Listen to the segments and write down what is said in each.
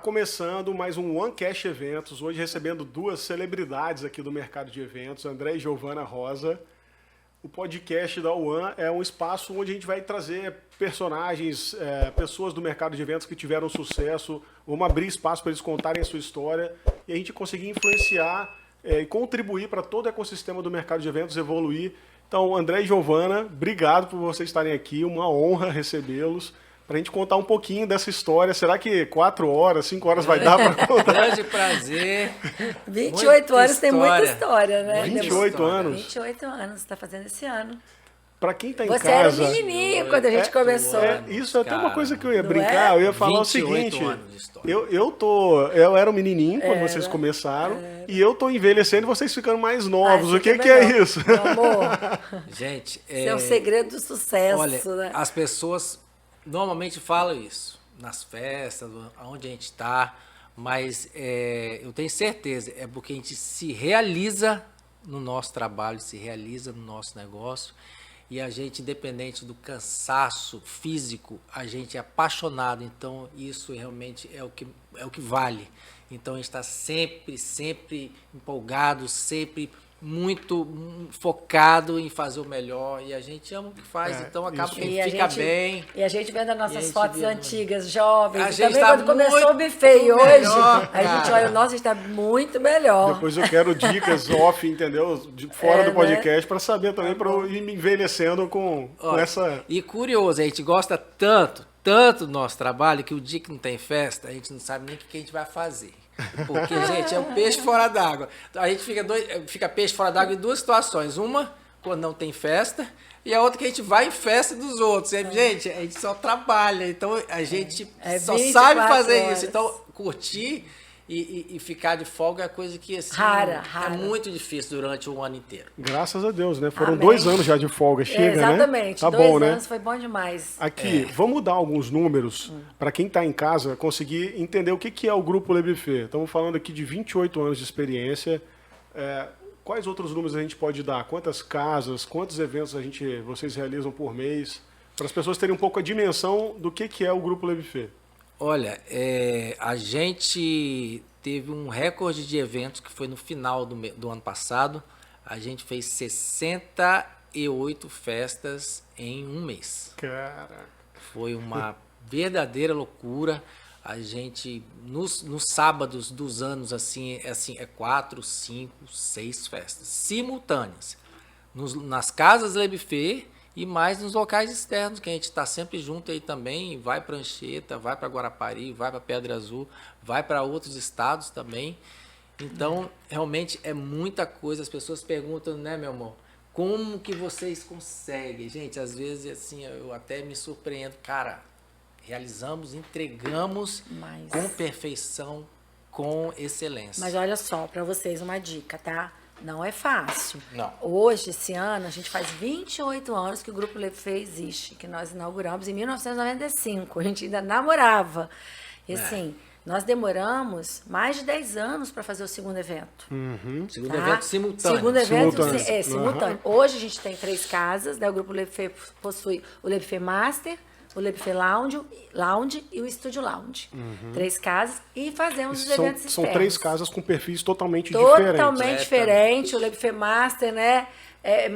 começando mais um OneCast Eventos, hoje recebendo duas celebridades aqui do mercado de eventos, André e Giovana Rosa. O podcast da One é um espaço onde a gente vai trazer personagens, pessoas do mercado de eventos que tiveram sucesso, vamos abrir espaço para eles contarem a sua história e a gente conseguir influenciar e contribuir para todo o ecossistema do mercado de eventos evoluir. Então, André e Giovana, obrigado por vocês estarem aqui, uma honra recebê-los. Para a gente contar um pouquinho dessa história. Será que 4 horas, 5 horas vai dar para contar? Grande prazer. 28 anos tem muita história, né? 28 anos? 28 anos, está fazendo esse ano. Para quem está em Você casa... Você era menininho quando a gente começou. Isso é até uma coisa que eu ia brincar. Eu ia falar o seguinte. Eu era um menininho quando vocês começaram. E eu tô envelhecendo e vocês ficando mais novos. O que é isso? Meu amor. Gente, esse é o segredo do sucesso. Olha, né? As pessoas... Normalmente falam isso, nas festas, onde a gente está, mas eu tenho certeza, é porque a gente se realiza no nosso trabalho, se realiza no nosso negócio, e a gente, independente do cansaço físico, a gente é apaixonado, então isso realmente é o que vale. Então a gente está sempre empolgado, sempre muito focado em fazer o melhor e a gente ama o que faz, então acaba que a gente fica bem. E a gente vendo as nossas fotos antigas, jovens, a gente também tá quando começou o buffet e hoje, melhor, a gente olha, nossa, a gente está muito melhor. Depois eu quero dicas off, entendeu? Fora do podcast, para saber também, para eu ir me envelhecendo com essa... E curioso, a gente gosta tanto do nosso trabalho, que o dia que não tem festa, a gente não sabe nem o que a gente vai fazer. Porque, gente, é um peixe fora d'água. A gente fica peixe fora d'água em duas situações. Uma, quando não tem festa, e a outra que a gente vai em festa dos outros. E, gente, a gente só trabalha, então a gente só sabe fazer horas. isso. Então, curtir e ficar de folga é coisa que, assim, rara. É muito difícil durante o ano inteiro. Graças a Deus, né? Foram Amém. 2 anos já de folga, chega, exatamente. né? Tá 2 bom, anos né? foi bom demais. Aqui, vamos dar alguns números para quem está em casa conseguir entender o que é o Grupo Le Buffet. Estamos falando aqui de 28 anos de experiência. Quais outros números a gente pode dar? Quantas casas, quantos eventos vocês realizam por mês? Para as pessoas terem um pouco a dimensão do que é o Grupo Le Buffet. Olha, a gente teve um recorde de eventos que foi no final do ano passado. A gente fez 68 festas em um mês. Caraca. Foi uma verdadeira loucura. A gente, nos sábados dos anos, assim, é 4, 5, 6 festas simultâneas. Nas casas Le Buffet e mais nos locais externos, que a gente está sempre junto aí também, vai para Anchieta, vai para Guarapari, vai para Pedra Azul, vai para outros estados também. Então, realmente é muita coisa. As pessoas perguntam, né, meu amor, como que vocês conseguem? Gente, às vezes, assim, eu até me surpreendo. Cara, realizamos, entregamos com perfeição, com excelência. Mas olha só, para vocês uma dica, tá? Não é fácil. Não. Hoje, esse ano, a gente faz 28 anos que o Grupo Le Buffet existe, que nós inauguramos em 1995. A gente ainda namorava. E assim, nós demoramos mais de 10 anos para fazer o segundo evento. Segundo evento simultâneo. Segundo evento simultâneo. Hoje a gente tem 3 casas, né? O Grupo Le Buffet possui o Le Buffet Master, o Le Buffet Lounge e o Estúdio Lounge. 3 casas e fazemos os eventos externos. São 3 casas com perfis totalmente diferentes. Totalmente diferente. O Le Buffet Master, né? É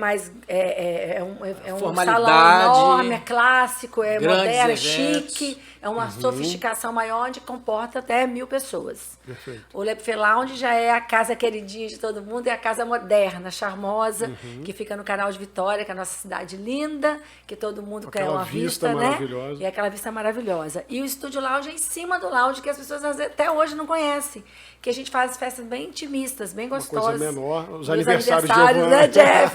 um salão enorme, é clássico, é moderno, é chique, é uma sofisticação maior onde comporta até 1000 pessoas. Perfeito. O Le Buffet Lounge já é a casa queridinha de todo mundo, é a casa moderna, charmosa, que fica no Canal de Vitória, que é a nossa cidade linda, que todo mundo quer uma vista, né? Maravilhosa. E aquela vista maravilhosa. E o Estúdio Lounge é em cima do lounge, que as pessoas até hoje não conhecem, que a gente faz festas bem intimistas, bem gostosas. Uma coisa menor, os aniversários de né, Jeff?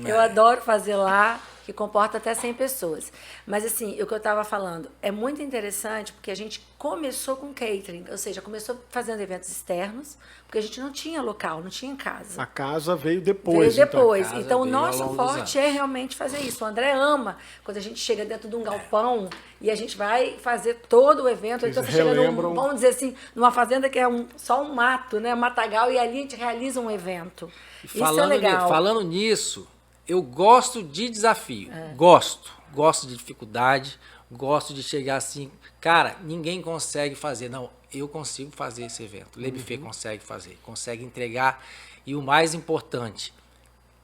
Eu adoro fazer lá, que comporta até 100 pessoas. Mas assim, o que eu estava falando, é muito interessante porque a gente começou com catering, ou seja, começou fazendo eventos externos, porque a gente não tinha local, não tinha casa. A casa veio depois. Então o nosso forte é realmente fazer isso. O André ama quando a gente chega dentro de um galpão e a gente vai fazer todo o evento. Então você chega vamos dizer assim, numa fazenda que é só um mato, né? Um matagal, e ali a gente realiza um evento. Isso é legal. Falando nisso, eu gosto de desafio. Gosto de dificuldade, gosto de chegar assim, cara, ninguém consegue fazer. Não, eu consigo fazer esse evento. Le Buffet consegue entregar. E o mais importante,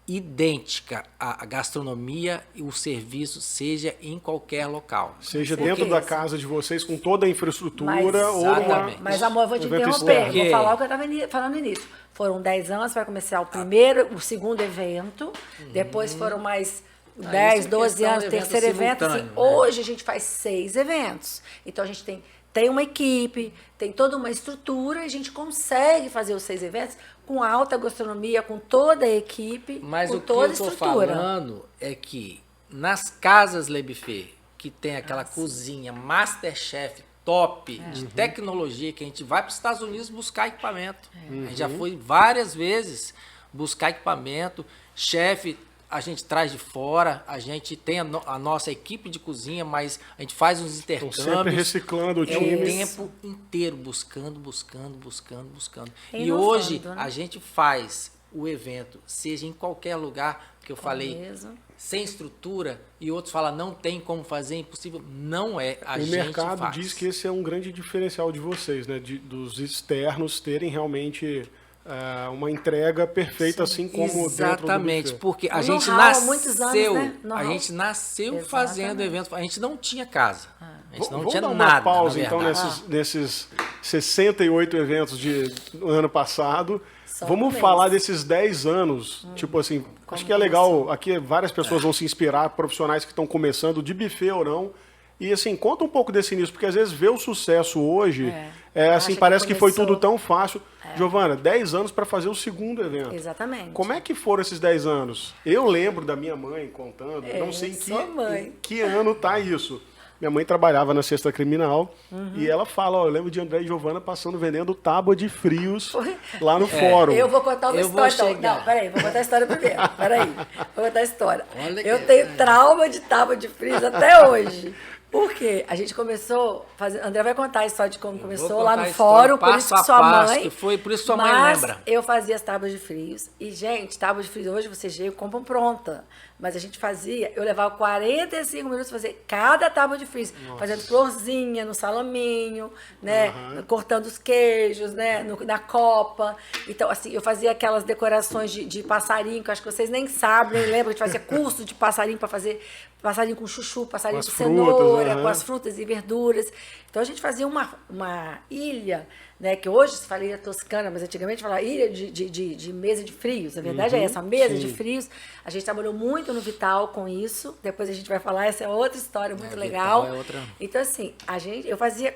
idêntica a gastronomia e o serviço, seja em qualquer local. Seja dentro da casa de vocês, com toda a infraestrutura. Mas, amor, eu vou te interromper. Vou falar o que eu estava falando no início. Foram 10 anos para começar o segundo evento. Depois foram mais 10, 12 anos, terceiro evento. Assim, né? Hoje a gente faz 6 eventos. Então a gente tem uma equipe, tem toda uma estrutura, e a gente consegue fazer os 6 eventos com alta gastronomia, com toda a equipe, mas com toda a estrutura. Mas o que eu estou falando é que nas casas Le Buffet, que tem aquela cozinha Masterchef top de tecnologia, que a gente vai para os Estados Unidos buscar equipamento. A gente já foi várias vezes buscar equipamento, chefe a gente traz de fora, a gente tem a nossa equipe de cozinha, mas a gente faz uns intercâmbios. Estão sempre reciclando o time. O tempo inteiro buscando. E hoje, né, a gente faz o evento, seja em qualquer lugar, que eu falei, sem estrutura, e outros falam, não tem como fazer, é impossível. Não é, a gente faz. O mercado diz que esse é um grande diferencial de vocês, né? Dos externos terem realmente uma entrega perfeita, assim como dentro do buffet. Exatamente, porque a gente nasceu, muitos anos, né? a gente nasceu fazendo evento, a gente não tinha casa, a gente não tinha dar nada. Uma pausa então nesses 68 eventos do ano passado. Vamos falar desses 10 anos, tipo assim, acho que é legal, aqui várias pessoas vão se inspirar, profissionais que estão começando, de buffet ou não. E assim, conta um pouco desse início, porque às vezes ver o sucesso hoje, assim, parece que foi tudo tão fácil. Giovana, 10 anos para fazer o segundo evento. Exatamente. Como é que foram esses 10 anos? Eu lembro da minha mãe contando, não sei em que ano tá isso. Minha mãe trabalhava na Sexta Criminal e ela fala, eu lembro de André e Giovana passando vendendo tábua de frios lá no fórum. Eu vou contar uma história. Não, peraí, vou contar a história primeiro. Vou contar a história. Eu tenho trauma de tábua de frios até hoje. Por quê? A gente começou André vai contar a história de como começou lá no fórum, por isso que sua mãe. Por isso sua mãe lembra. Eu fazia as tábuas de frios. E, gente, tábua de frios hoje vocês compram pronta. Mas a gente fazia, eu levava 45 minutos para fazer cada tábua de frios. Fazendo florzinha no salaminho, né? Cortando os queijos, né? Na copa. Então, assim, eu fazia aquelas decorações de passarinho, que eu acho que vocês nem sabem, nem lembram. A gente fazia curso de passarinho para fazer passarinho com chuchu, passarinho com cenoura, com as frutas e verduras. Então a gente fazia uma ilha, né, que hoje se fala ilha toscana, mas antigamente falava ilha de mesa de frios. A verdade é essa, a mesa de frios. A gente trabalhou muito no Vital com isso. Depois a gente vai falar, essa é outra história muito legal. Então, assim, eu fazia.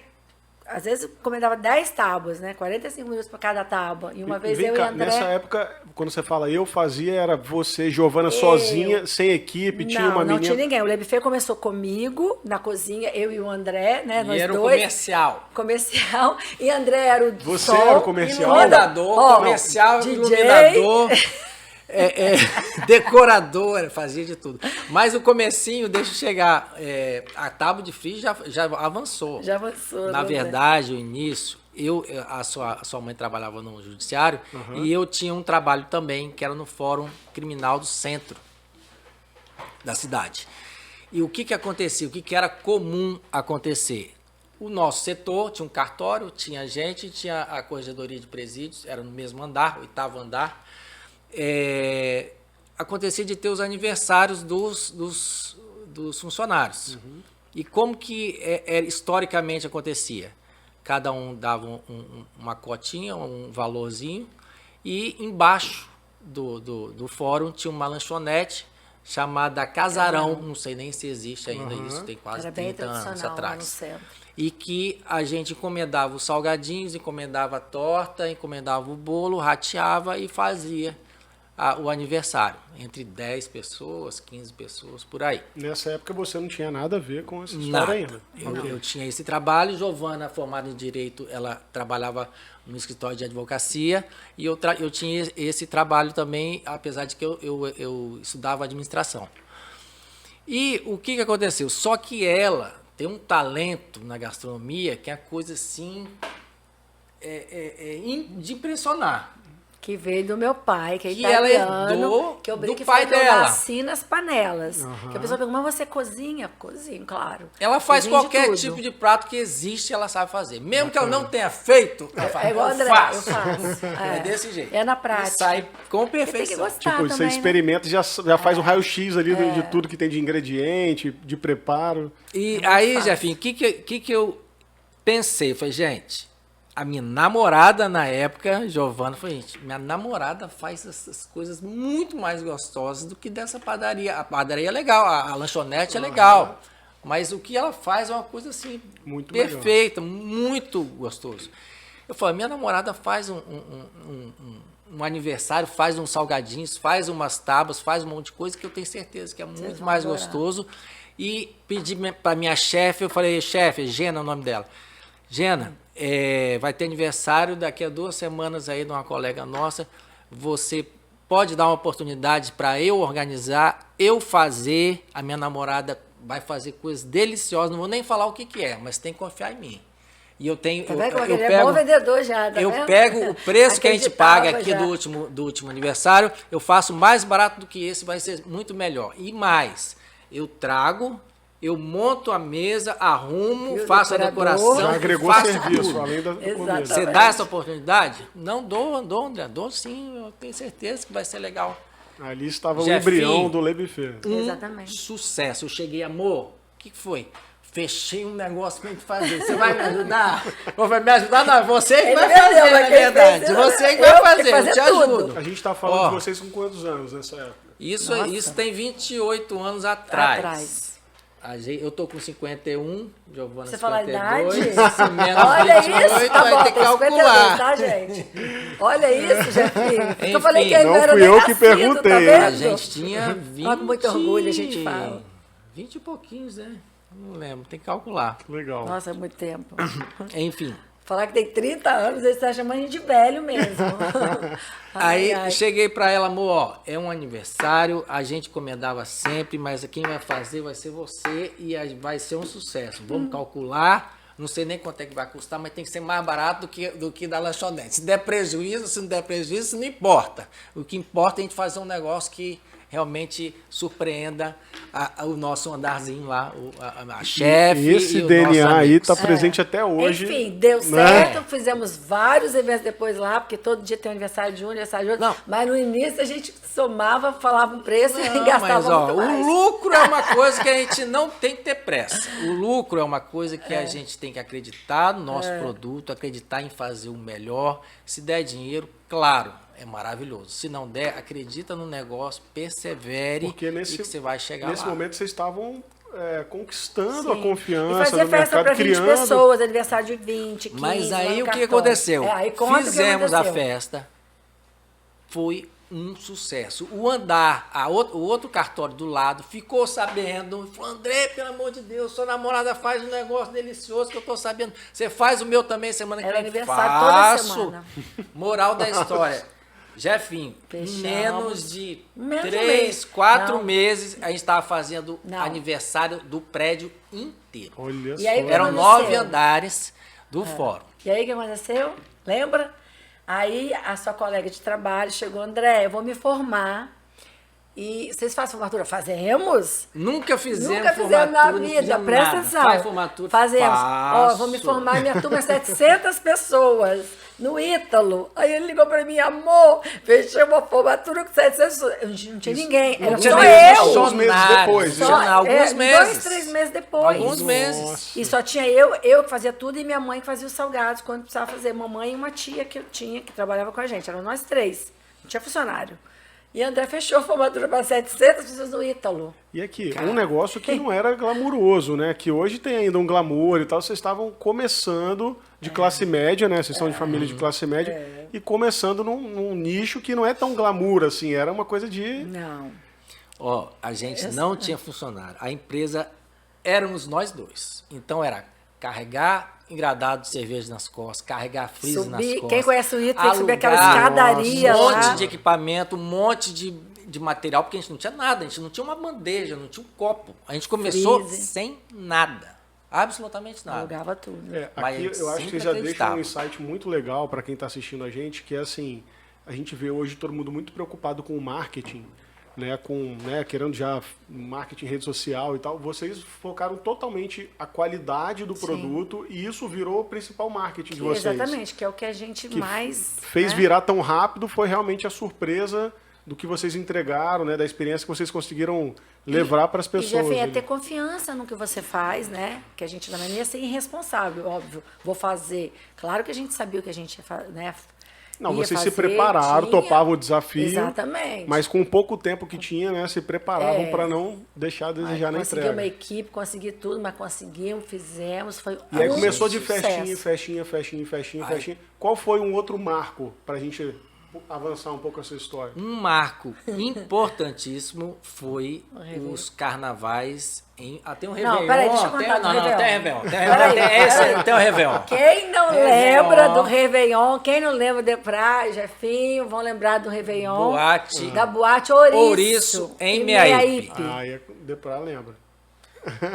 Às vezes eu encomendava 10 tábuas, né? 45 minutos para cada tábua. E uma vez eu e André... Nessa época, quando você fala eu fazia, era você, Giovana, sozinha, sem equipe, tinha uma menina... Não tinha ninguém. O Le Buffet começou comigo, na cozinha, eu e o André, né? Nós era dois. Comercial. E André era o Você era o comercial? Iluminador, comercial, DJ. Iluminador... decoradora, fazia de tudo. Mas o comecinho, deixa eu chegar, a tábua de frios já avançou. Já avançou. Na verdade, o início, a sua mãe trabalhava no judiciário e eu tinha um trabalho também, que era no Fórum Criminal do Centro da cidade. E o que acontecia? O que era comum acontecer? O nosso setor tinha um cartório, tinha gente, tinha a corregedoria de presídios, era no mesmo andar, 8º andar. Acontecia de ter os aniversários dos funcionários. E como que historicamente acontecia? Cada um dava uma cotinha, um valorzinho, e embaixo do fórum tinha uma lanchonete chamada Casarão, não sei nem se existe ainda isso, tem quase 30 anos atrás. E que a gente encomendava os salgadinhos, encomendava a torta, encomendava o bolo, rateava e fazia o aniversário, entre 10 pessoas, 15 pessoas, por aí. Nessa época você não tinha nada a ver com essa história ainda. Eu tinha esse trabalho. Giovana, formada em Direito, ela trabalhava no escritório de advocacia e eu tinha esse trabalho também, apesar de que eu estudava administração. E o que aconteceu? Só que ela tem um talento na gastronomia que é a coisa assim de impressionar. Que veio do meu pai, que é Que ela italiano. herdou que eu brinco do que pai foi dela. eu nasci nas panelas. Que a pessoa pergunta, mas você cozinha? Cozinho, claro. Ela faz Cozinho de qualquer tudo. tipo de prato que existe, ela sabe fazer. Mesmo que ela não tenha feito, ela faz. É igual eu André, faço. eu faço. É desse jeito. É na E prática. sai com E tem que perfeição. gostar Tipo, você também, né? experimenta e já faz um raio-x ali de tudo que tem de ingrediente, de preparo. E muito aí, fácil. Jefinho, o que eu pensei? Falei, gente, a minha namorada na época, Giovana, falei, gente, minha namorada faz essas coisas muito mais gostosas do que dessa padaria. A padaria é legal, a lanchonete é legal, mas o que ela faz é uma coisa assim, Muito perfeita, muito gostoso. Eu falei, minha namorada faz um aniversário, faz uns salgadinhos, faz umas tábuas, faz um monte de coisa que eu tenho certeza que é muito vão mais adorar. gostoso. E pedi para minha chefe, eu falei, chefe, Gena é o nome dela. Gena, vai ter aniversário daqui a 2 semanas aí de uma colega nossa. Você pode dar uma oportunidade para eu organizar, eu fazer. A minha namorada vai fazer coisas deliciosas. Não vou nem falar o que é, mas tem que confiar em mim. E eu tenho. Tá vendo como ele é bom vendedor já, tá eu vendo? pego o preço que a gente paga aqui Acreditava do último aniversário, eu faço mais barato do que esse, vai ser muito melhor. E mais, eu trago, eu monto a mesa, arrumo, E o faço a decorador. decoração, Já agregou faço serviço, tudo. além da Exatamente. comida. Você dá essa oportunidade? Não dou, André. Dou sim, eu tenho certeza que vai ser legal. Ali estava o Jefinho. embrião do Le Buffet. Exatamente. Sucesso. Eu cheguei, amor, o que foi? Fechei um negócio pra gente fazer. Você vai me ajudar? Ou vai me ajudar? Não, você que Ele vai vendeu, fazer, mas na quem verdade. fez, Você que eu vai que fazer, eu fazer te tudo. ajudo. A gente está falando Ó, de vocês com quantos anos nessa época? Isso tem 28 anos atrás. Atrás. Eu tô com 51, Giovana Você fala a 52. idade? Isso menos Olha 28, isso, tá vai bom, ter que tem 52, calcular. tá, gente? Olha isso, Jefinho. Eu Enfim, falei que ele não era fui nem eu que nascido, perguntei, tá hein? vendo? A gente tinha 20... Olha com muito orgulho a gente fala. 20 e pouquinhos, né? Não lembro, tem que calcular. Legal. Nossa, é muito tempo. Enfim. Falar que tem 30 anos, eles estão chamando a gente de velho mesmo. Aí Ai, ai. cheguei pra ela, amor, ó, é um aniversário, a gente encomendava sempre, mas quem vai fazer vai ser você e vai ser um sucesso. Vamos calcular, não sei nem quanto é que vai custar, mas tem que ser mais barato do que da lanchonete. Se der prejuízo, se não der prejuízo, não importa. O que importa é a gente fazer um negócio que realmente surpreenda o nosso andarzinho lá, a chefe. E esse e o DNA nosso aí amigo. está presente até hoje. Enfim, deu né? certo, fizemos vários eventos depois lá, porque todo dia tem um aniversário de um, aniversário de outro. Não. Mas no início a gente somava, falava um preço e Não, gastava mas, ó, muito mais. o lucro é uma coisa que a gente não tem que ter pressa. O lucro é uma coisa que a gente tem que acreditar no nosso produto, acreditar em fazer o melhor. Se der dinheiro, claro, é maravilhoso. Se não der, acredita no negócio, persevere Porque e que você vai chegar nesse lá. momento vocês estavam conquistando a Sim. confiança E fazia do festa mercado, para 20 criando. pessoas, aniversário de 20, 15. Mas lá aí no o que cartão. aconteceu? Aí conta o que Fizemos a aconteceu. festa, foi um sucesso. O andar, o outro cartório do lado ficou sabendo, falou, André, pelo amor de Deus, sua namorada faz um negócio delicioso que eu tô sabendo. Você faz o meu também semana que Era vem? aniversário toda Faço. semana. Moral da história. Jefinho, Fechamos. menos de Menos 3, um 4 Não. meses, a gente estava fazendo Não. aniversário do prédio inteiro. Olha E aí, só. Eram aconteceu? 9 andares do fórum. E aí o que aconteceu? Lembra? Aí a sua colega de trabalho chegou, André, eu vou me formar. E vocês fazem formatura? Fazemos? Nunca fizemos Nunca fizemos na formatura, não vida, fizemos presta nada. atenção. Faz formatura? Fazemos. Ó, Faço. vou me formar, minha turma é 700 pessoas, no Ítalo. Aí ele ligou pra mim, amor, fechei uma formatura com 700 pessoas. Eu não tinha ninguém, era tinha só nem eu. Alguns meses depois, Só, né? alguns meses. 2, 3 meses depois. Alguns meses. Nossa. E só tinha eu que fazia tudo e minha mãe que fazia os salgados quando precisava fazer. Mamãe e uma tia que eu tinha, que trabalhava com a gente. Eram nós 3. Não tinha funcionário. E André fechou a formatura para 700 pessoas no Ítalo. E aqui, um negócio que não era glamuroso, né? Que hoje tem ainda um glamour e tal. Vocês estavam começando de classe média, né? Vocês são de família de classe média. E começando num nicho que não é tão glamour, assim. Era uma coisa de... Não. Ó, a gente não tinha funcionário. A empresa éramos nós dois. Então era carregar engradado de cerveja nas costas, carregar freezer nas costas. Quem conhece o Ítalo tem que subir aquela alugar escadaria um monte lá. de equipamento, um monte de material, porque a gente não tinha nada, a gente não tinha uma bandeja, não tinha um copo. A gente começou Freezer. sem nada. Absolutamente nada. Alugava tudo. É, Mas aqui eu acho que sempre já deixa acreditava. um insight muito legal para quem está assistindo a gente, que é assim, a gente vê hoje todo mundo muito preocupado com o marketing, né, querendo já marketing, rede social e tal. Vocês focaram totalmente a qualidade do produto e isso virou o principal marketing de vocês. Exatamente, que é o que a gente mais... fez virar tão rápido, foi realmente a surpresa do que vocês entregaram, né, da experiência que vocês conseguiram levar para as pessoas. E já vem a ter confiança no que você faz, né? Que a gente também ia ser irresponsável, óbvio. Vou fazer. Claro que a gente sabia o que a gente ia fazer, né? Não, vocês se prepararam, topavam o desafio. Exatamente. Mas com pouco tempo que tinha, né, se preparavam para não deixar a desejar na entrega. Consegui uma equipe, consegui tudo, mas conseguimos, fizemos. Foi e aí começou de festinha. Qual foi um outro marco para a gente avançar um pouco essa história? Um marco importantíssimo foi os carnavais até um Réveillon. Não, peraí, deixa eu contar do Réveillon. Tem o Réveillon. Quem não lembra do Réveillon, quem não lembra de Praia, Jefinho, vão lembrar do Réveillon. Da boate Ouriço em Meiaípe. Depra lembra.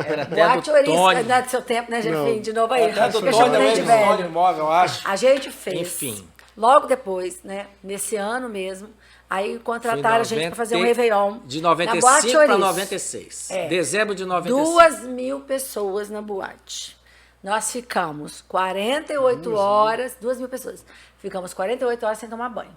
Era até boate do Ouriço, Tony. não é do seu tempo, né, Jefinho? De novo aí. Até do Tony, imóvel, eu acho. A gente fez. Enfim. Logo depois, né? Nesse ano mesmo, aí contrataram a gente para fazer um Réveillon. De 95 para 96. Dezembro de 96. 2.000 pessoas na boate. Nós ficamos 48 horas, 2.000 pessoas. Ficamos 48 horas sem tomar banho.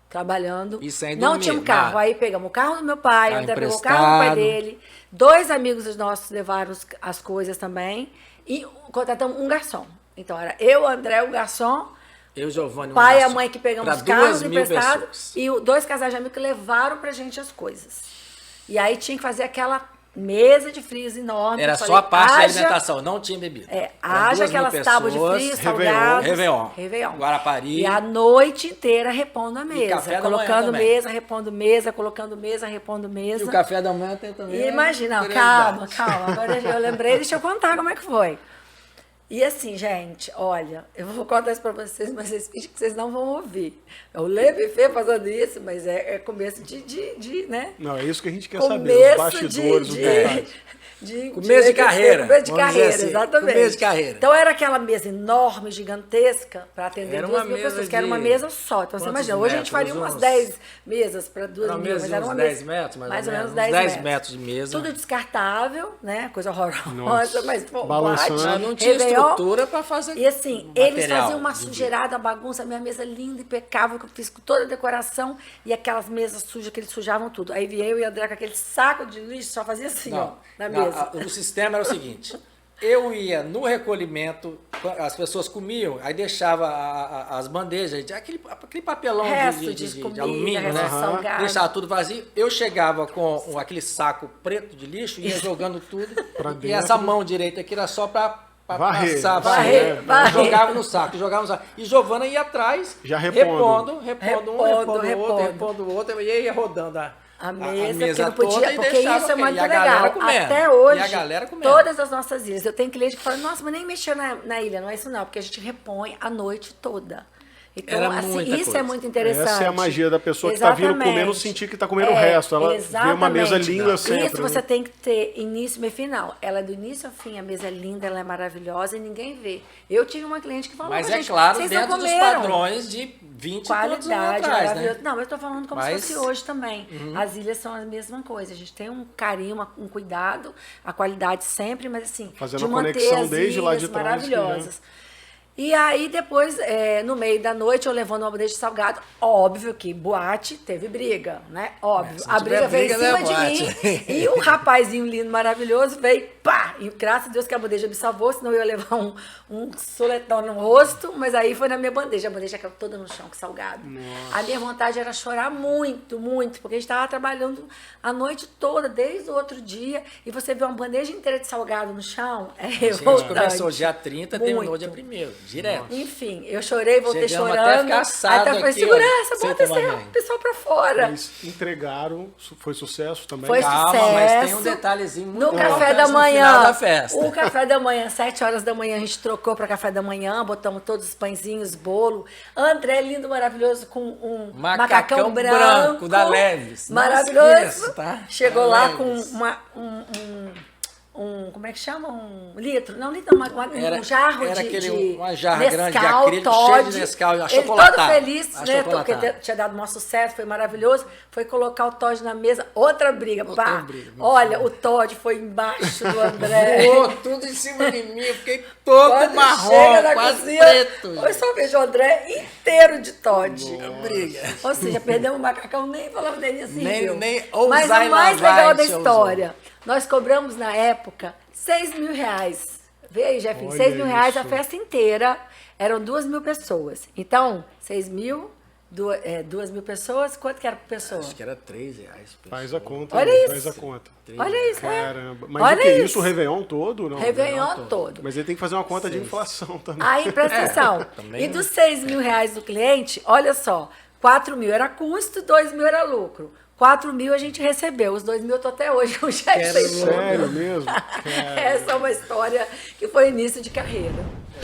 Trabalhando. E sem não dormir, tinha um carro. Aí pegamos o carro do meu pai, o André pegou o carro do pai dele. 2 amigos nossos levaram as coisas também. E contratamos um garçom. Então era eu, o André, o garçom. Eu, Giovanni, pai e a mãe que pegamos os carros emprestados pessoas. e 2 casais de amigos que levaram pra gente as coisas. E aí tinha que fazer aquela mesa de frios enorme. Era só a parte da alimentação, não tinha bebida. Haja aquelas tábuas de frios, salgados. Réveillon. Guarapari. E a noite inteira repondo a mesa. Café colocando mesa, repondo mesa, colocando mesa, repondo mesa. E o café da manhã tem também. E imagina, calma. Agora eu lembrei, deixa eu contar como é que foi. E assim, gente, olha, eu vou contar isso pra vocês, mas vocês fingem que vocês não vão ouvir. Eu lembro e feio fazendo isso, mas é começo de, né? Não, é isso que a gente quer saber, os bastidores, começo de carreira. Começo de carreira, assim, exatamente. Começo de carreira. Então era aquela mesa enorme, gigantesca, para atender 2.000 pessoas, que era uma mesa só. Então você imagina, hoje a gente faria umas 10 mesas para 2.000, mas era uma mesa. 10 metros, mais ou menos 10 metros de mesa. Tudo descartável, né? Coisa horrorosa, mas balançando. Não tinha estrutura para fazer. E assim, eles faziam uma sujeirada, bagunça, minha mesa linda, impecável, que eu fiz com toda a decoração, e aquelas mesas sujas que eles sujavam tudo. Aí vinha eu e a André com aquele saco de lixo, só fazia assim, ó, na mesa. O sistema era o seguinte, eu ia no recolhimento, as pessoas comiam, aí deixava as bandejas, aquele papelão de alumínio, né? Deixava tudo vazio. Eu chegava com aquele saco preto de lixo, ia jogando tudo, e essa mão direita aqui era só para passar, varrer. Jogava no saco. E Giovana ia atrás, já repondo o outro, e ia rodando a mesa, porque não podia, porque deixava, isso é muito legal. Até hoje, e a galera todas as nossas ilhas. Eu tenho cliente que fala, nossa, mas nem mexeu na ilha. Não é isso não, porque a gente repõe a noite toda. Então, assim, isso é muito interessante. Essa é a magia da pessoa que está vindo comer, não sentir que está comendo o resto. Ela vê uma mesa linda sempre. Isso você tem que ter início, meio e final. Ela é do início ao fim, a mesa é linda, ela é maravilhosa e ninguém vê. Eu tive uma cliente que falou, mas gente, claro, vocês dentro não dos padrões de 20 qualidade atrás, né? Não, mas eu estou falando como se fosse hoje também. As ilhas são a mesma coisa. A gente tem um carinho, um cuidado, a qualidade sempre, mas assim, fazendo de uma manter conexão as desde lá ilhas de trás, maravilhosas. E aí, depois, no meio da noite, eu levando uma bandeja de salgado. Óbvio que boate teve briga, né? Óbvio. A briga veio em cima de mim. E um rapazinho lindo, maravilhoso, veio, pá! E graças a Deus que a bandeja me salvou, senão eu ia levar um soletão no rosto. Mas aí foi na minha bandeja. A bandeja caiu toda no chão, com salgado. Nossa. A minha vontade era chorar muito, muito. Porque a gente estava trabalhando a noite toda, desde o outro dia. E você vê uma bandeja inteira de salgado no chão. É revoltante. Começou dia 30, terminou dia 1º. Direto. Nossa. Enfim, eu chorei, voltei chorando. Até ficar assado até falei, segurança, bota esse pessoal pra fora. Mas entregaram, foi sucesso também. Foi sucesso. Mas tem um detalhezinho muito no café da manhã. No final da festa. O café da manhã, 7 horas da manhã, a gente trocou pra café da manhã, botamos todos os pãezinhos, bolo. André, lindo, maravilhoso, com um macacão branco da Leves. Maravilhoso. Esqueço, tá? Chegou lá com como é que chama? Um litro. Não, litro, um jarro uma jarra Nescau, grande de acrílico, cheio de Nescau, ele achocolatado. todo feliz, né? Porque tinha dado maior sucesso, foi maravilhoso. Foi colocar o Todd na mesa, outra briga. Olha, o Todd foi embaixo do André. Voou tudo em cima de mim, eu fiquei todo Quando marrom, chega na quase cozinha, preto. eu só vejo o André inteiro de Todd. Briga. Ou seja, perdemos o macacão, nem falava dele assim. Nem Mas ousar o mais lavar, legal da a gente história, nós cobramos na época 6 mil reais. Vê aí, Jefinho, 6 mil reais a festa inteira. Eram 2.000 pessoas. Então, 6 mil, 2.000 pessoas, quanto que era por pessoa? Acho que era R$3. Faz a conta. Olha aí, isso. Faz a conta. Olha isso, Caramba. Mas Olha o que é isso? isso? O Réveillon todo? Não, Réveillon todo. Mas ele tem que fazer uma conta de inflação também. Aí, presta atenção. também E dos 6 mil reais do cliente, olha só, 4 mil era custo, 2 mil era lucro. 4 mil a gente recebeu, os 2 mil eu tô até hoje com o chefe sem lucro. Sério mesmo? Essa é uma história que foi início de carreira,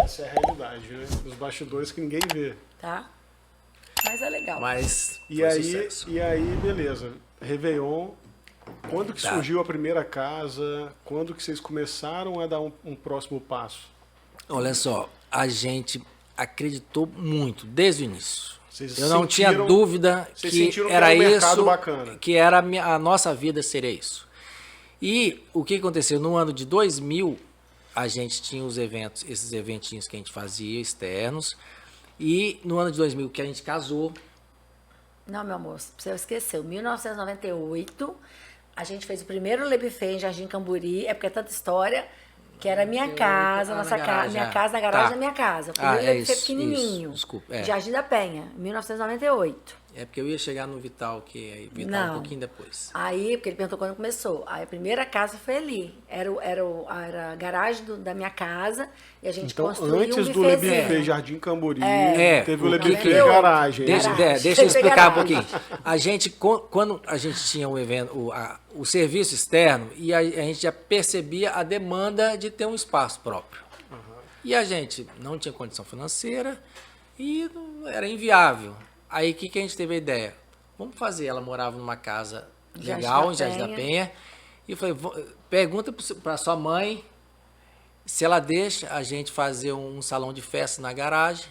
Essa é a realidade, né? Os bastidores que ninguém vê. tá? Mas é legal. Mas E foi aí, sucesso. beleza. Réveillon, quando que surgiu a primeira casa? Quando que vocês começaram a dar um próximo passo? Olha só, a gente acreditou muito desde o início. Vocês Eu não tinha sentiram- dúvida vocês que sentiram que era era um mercado isso, bacana. que era a nossa vida seria isso. E o que aconteceu? No ano de 2000, a gente tinha os eventos, esses eventinhos que a gente fazia, externos. E no ano de 2000, que a gente casou, Não, meu amor, você esqueceu. 1998, a gente fez o primeiro Le Buffet em Jardim Camburi, é porque é tanta história, que era a minha casa, na nossa garagem, minha é. casa na garagem Tá. da minha casa. O Ah, primeiro é Le Buffet isso, pequenininho. isso, desculpa, é. Jardim da Penha, 1998. é porque eu ia chegar no Vital, que aí Vital Não. um pouquinho depois. Aí, porque ele perguntou quando começou. Aí a primeira casa foi ali. Era a garagem da minha casa e a gente Então, construiu antes um do Le bifezinho. Buffet Jardim Camburi, É, teve o Le porque- Buffet Garagem. Deixa, Garagem. deixa eu explicar um Garagem. pouquinho. A gente, quando a gente tinha o evento, o serviço externo, e a gente já percebia a demanda de ter um espaço próprio. E a gente não tinha condição financeira e era inviável. Aí o que a gente teve a ideia? Vamos fazer. Ela morava numa casa Jardim legal, da em Jardim da Penha. Penha. E eu falei, pergunta para sua mãe se ela deixa a gente fazer um salão de festa na garagem.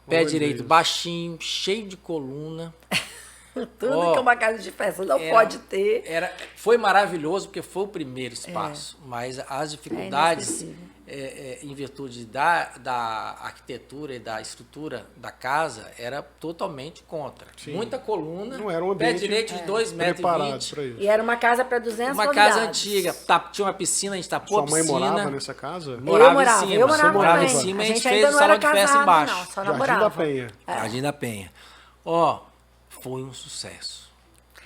Pé Olha direito isso. baixinho, cheio de coluna. Tudo Ó, que é uma casa de festa não era- pode ter. Foi maravilhoso porque foi o primeiro espaço, mas as dificuldades, inesquecível. em virtude da arquitetura e da estrutura da casa, era totalmente contra. Sim. Muita coluna, Não era um pé ambiente direito de 2,20 preparado metros. para isso. E era uma casa para 200 Uma convidados. casa antiga, tinha uma piscina, a gente tapou Sua a mãe piscina. morava nessa casa? Morava em cima. Eu morava Você morava também. em cima, A a gente gente fez ainda o não salão era de festa casado, embaixo. não, só Jardim namorava. da Penha. Jardim da Penha. Ó, foi um sucesso.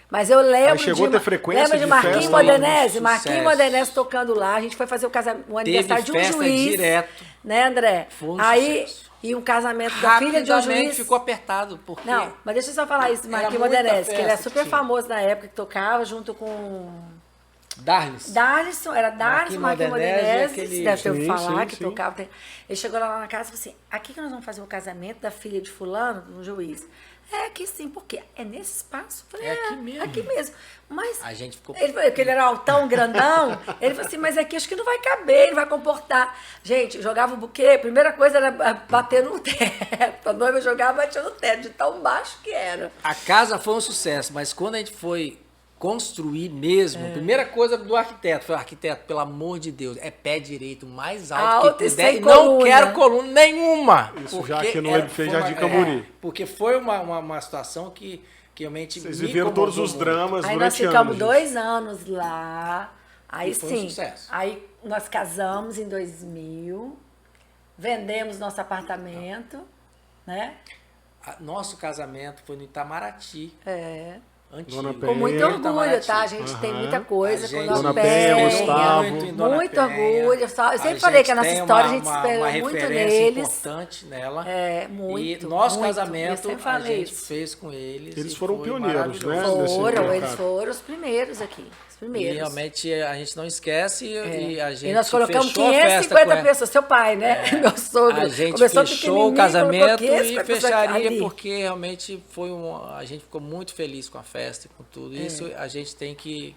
Mas eu lembro Aí chegou a ter frequência lembra de de Marquinhos festa? Modenese? Um Marquinhos sucesso. Modenese tocando lá. A gente foi fazer o aniversário de um festa juiz. direto. Né, André? Foi um Aí, sucesso. e um casamento da filha de um Rapidamente juiz. ficou apertado, porque... Não, mas deixa eu só falar isso, Era Marquinhos muita Modenese, que ele é festa super que tinha. famoso na época, que tocava junto com Darlis. Darlison, era Darlison, Marquinhos Modenese, aquele- deve ter ouvido Sim, falar, sim, que sim. tocava. Ele chegou lá na casa e falou assim, aqui que nós vamos fazer o casamento da filha de fulano, um juiz. É aqui sim, porque é nesse espaço. Eu falei, É aqui mesmo. Aqui mesmo. Mas A gente ficou... ele falou que ele era altão, grandão. Ele falou assim, mas aqui acho que não vai caber, não vai comportar. Gente, jogava o buquê, a primeira coisa era bater no teto. A noiva jogava e batia no teto, de tão baixo que era. A casa foi um sucesso, mas quando a gente foi construir mesmo, a primeira coisa do arquiteto foi, arquiteto, pelo amor de Deus, é pé direito mais alto Alto que e puder sem e não coluna. quero coluna nenhuma. Isso porque já aqui no era- Le Buffet foi Jardim uma- Camburi. porque foi uma situação que realmente Vocês me viveram todos incomodou os muito. dramas Aí nós durante ficamos anos. 2 anos lá. Aí E foi um sim. sucesso. Aí nós casamos em 2000, vendemos nosso apartamento, né? Nosso casamento foi no Itamaraty, É. antigo. Dona Com Penha. muito orgulho, Itamaraty. tá? A gente tem muita coisa A com gente- Dona Dona Penha, Penha. Gustavo. Muito em Dona Muito Penha. orgulho. Eu sempre gente falei que a nossa tem história a gente uma espelhou muito referência neles. importante nela. É, muito. E nosso muito. Eu casamento sempre a falei gente isso. fez com eles. Eles e foram foi pioneiros, né? maravilhoso. Desse Foram, mercado. eles foram os primeiros aqui. Os E primeiros. realmente a gente não esquece e a gente E nós colocamos fechou a festa 550 com pessoas, seu pai, né? Meu sogro. A gente Começou fechou o pequenininho, casamento colocou e 550 pessoas fecharia ali. porque realmente foi a gente ficou muito feliz com a festa e com tudo. Isso a gente tem que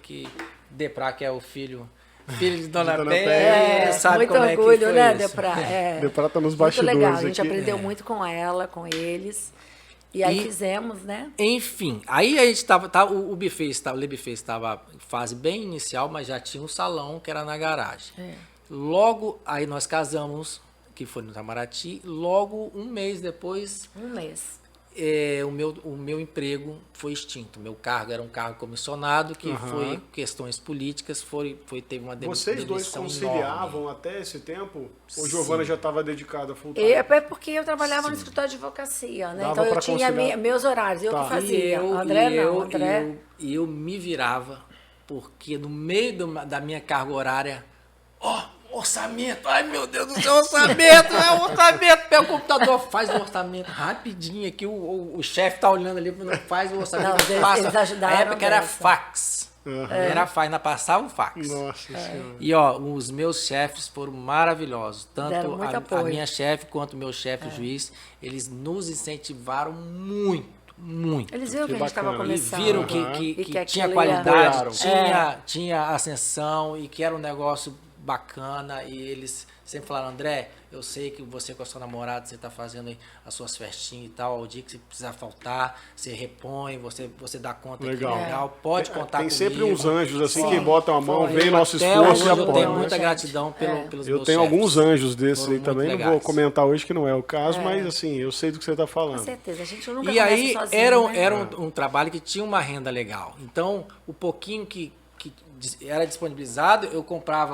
deprar que é o filho Filho de Dona Dona Penha, sabe muito como é que orgulho, foi né, isso. Deprá? Deprá tá nos Muito bastidores legal, a gente aqui. aprendeu muito com ela, com eles. E aí fizemos, né? Enfim, aí a gente o buffet, o Le Buffet estava em fase bem inicial, mas já tinha um salão que era na garagem. Logo, aí nós casamos, que foi no Itamaraty, logo um mês depois, Um mês. o meu emprego foi extinto. Meu cargo era um cargo comissionado, que foi questões políticas, teve uma Vocês dois demissão conciliavam enorme. até esse tempo? Ou Sim. Giovana já estava dedicada full time? É porque eu trabalhava no escritório de advocacia, né? Dava Então eu pra tinha conciliar. meus horários, eu Tá. que fazia. André não, André... eu me virava, porque no meio da minha carga horária, orçamento, ai meu Deus do céu, orçamento, orçamento, pega o computador, faz o orçamento rapidinho aqui, o chefe tá olhando ali, faz o orçamento, Não, eles ajudaram a época era nessa. fax, era fax, ainda passava o fax. Nossa Senhora. E os meus chefes foram maravilhosos, Deram tanto muito a apoio. minha chefe quanto o meu chefe juiz, eles nos incentivaram muito. Eles viram que a gente estava bacana. E começando. viram E que aquilo tinha ia- qualidade, Apoiaram. tinha ascensão e que era um negócio bacana. E eles sempre falaram, André, eu sei que você com a sua namorada, você está fazendo aí as suas festinhas e tal, ao dia que você precisar faltar, você repõe, você dá conta Legal. que legal, pode contar Tem comigo. sempre uns anjos assim Sim. que botam a mão, vem Eu nosso até esforço hoje e eu tenho apoiam. muita gente. gratidão pelos Eu meus tenho chefes. alguns anjos desses Foram aí também, muito não vou legais. comentar hoje que não é o caso, mas assim, eu sei do que você está Com falando. certeza, a gente nunca E começa aí sozinho, era né? um trabalho que tinha uma renda legal. Então, o pouquinho que era disponibilizado, eu comprava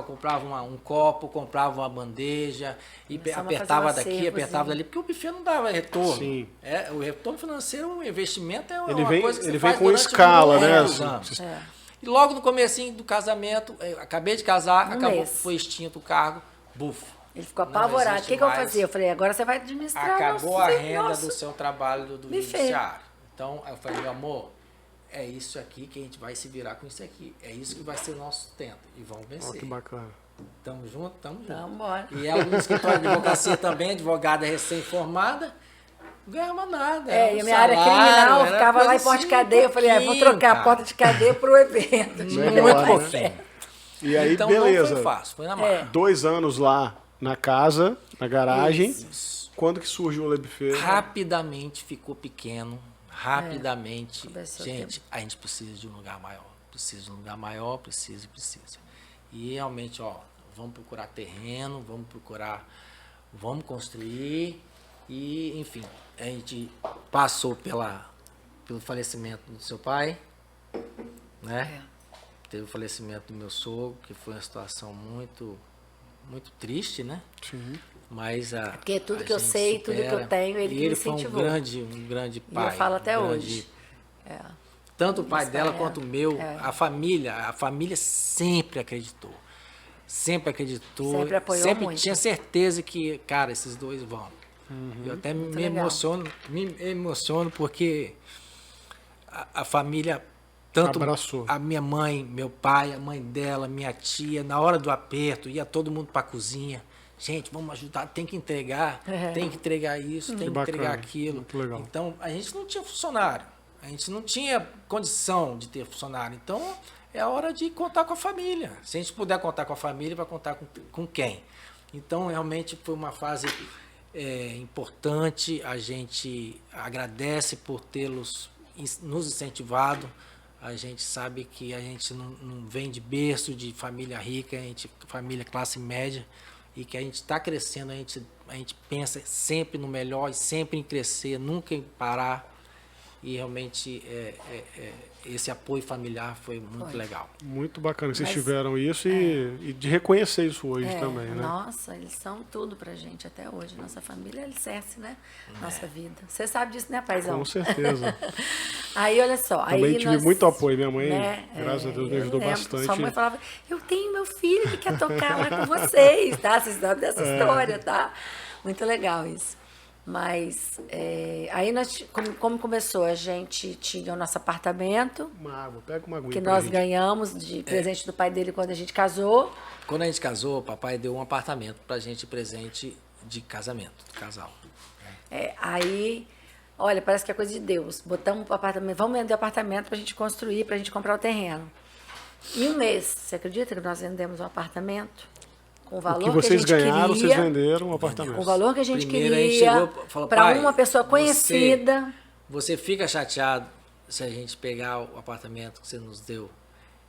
um copo, comprava uma bandeja, e Começamos a apertava fazer um daqui, apertava acervozinho. dali, porque o buffet não dava retorno. Sim. O retorno financeiro, o investimento é Ele uma vem- coisa que ele você vem faz com durante escala, né? muitos anos. E logo no comecinho do casamento, eu acabei de casar, mês. foi extinto o cargo, bufo. Ele ficou Não apavorado. O existe que eu mais. fazia? Eu falei, agora você vai administrar Acabou a nosso- renda nosso- do seu trabalho do buffet. judiciário. Então, eu falei, meu amor, é isso aqui que a gente vai se virar com isso aqui. É isso que vai ser o nosso sustento. E vamos Ó, vencer. que bacana. Tamo junto, tamo junto. Então, bora. E ela no escritório de advocacia também, advogada recém-formada, não ganhava nada. É, era e a um minha área salário, criminal era ficava lá em coisa porta de assim, cadeia. Eu falei, vou pouquinho, trocar a cara. porta de cadeia pro evento. Melhor, Muito né? pouquinho. E aí, Então beleza. não foi fácil, foi na marra. 2 anos lá na casa, na garagem. Quando que surgiu o Le Buffet? Rapidamente ficou pequeno. Rapidamente. Começou a Gente, a gente precisa de um lugar maior. Precisa de um lugar maior, precisa. E realmente, vamos procurar terreno, vamos construir. E, enfim, a gente passou pelo falecimento do seu pai, né? Teve o falecimento do meu sogro, que foi uma situação muito, muito triste, né? Sim. Mas Porque tudo a que eu gente sei, tudo que eu supera. tenho, ele E que me ele foi incentivou. um grande pai. eu falo até um hoje. Tanto o pai Mas dela é, quanto o meu, a família sempre acreditou. Sempre acreditou. Sempre apoiou muito. Tinha certeza que, cara, esses dois vão. Eu até me legal. emociono porque a família, tanto Abraçou. a minha mãe, meu pai, a mãe dela, minha tia, na hora do aperto, ia todo mundo para a cozinha. Gente, vamos ajudar, tem que entregar isso, tem que bacana, entregar aquilo. muito legal. Então, a gente não tinha funcionário, a gente não tinha condição de ter funcionário. Então, é a hora de contar com a família. Se a gente puder contar com a família, vai contar com quem? Então, realmente foi uma fase importante. A gente agradece por tê-los nos incentivado. A gente sabe que a gente não vem de berço de família rica, a gente família classe média, e que a gente está crescendo, a gente pensa sempre no melhor e sempre em crescer, nunca em parar. E realmente esse apoio familiar foi muito legal. Muito bacana que vocês Mas- tiveram isso e de reconhecer isso hoje também, né? Nossa, eles são tudo pra gente até hoje. Nossa família é alicerce, né? Nossa vida. Você sabe disso, né, paizão? Com certeza. Aí, olha só. Também aí tive nós, muito apoio. Minha mãe, né, graças a Deus, me eu ajudou lembro. bastante. Sua mãe falava, eu tenho meu filho que quer tocar lá com vocês, tá? Vocês sabem dessa história, tá? Muito legal isso. Mas aí nós, como começou, a gente tinha o nosso apartamento, Uma água, pega uma aguinha que pra nós gente. ganhamos de presente do pai dele quando a gente casou. Quando a gente casou, o papai deu um apartamento pra gente, presente de casamento, do casal. Aí, olha, parece que é coisa de Deus. Botamos o apartamento, vamos vender o apartamento pra gente construir, pra gente comprar o terreno. Em um mês, você acredita que nós vendemos um apartamento? Com o valor que vocês que a gente ganharam, queria, vocês venderam um apartamento. com o valor que a gente Primeiro, a gente queria, falou, para pai, uma pessoa conhecida. Você fica chateado se a gente pegar o apartamento que você nos deu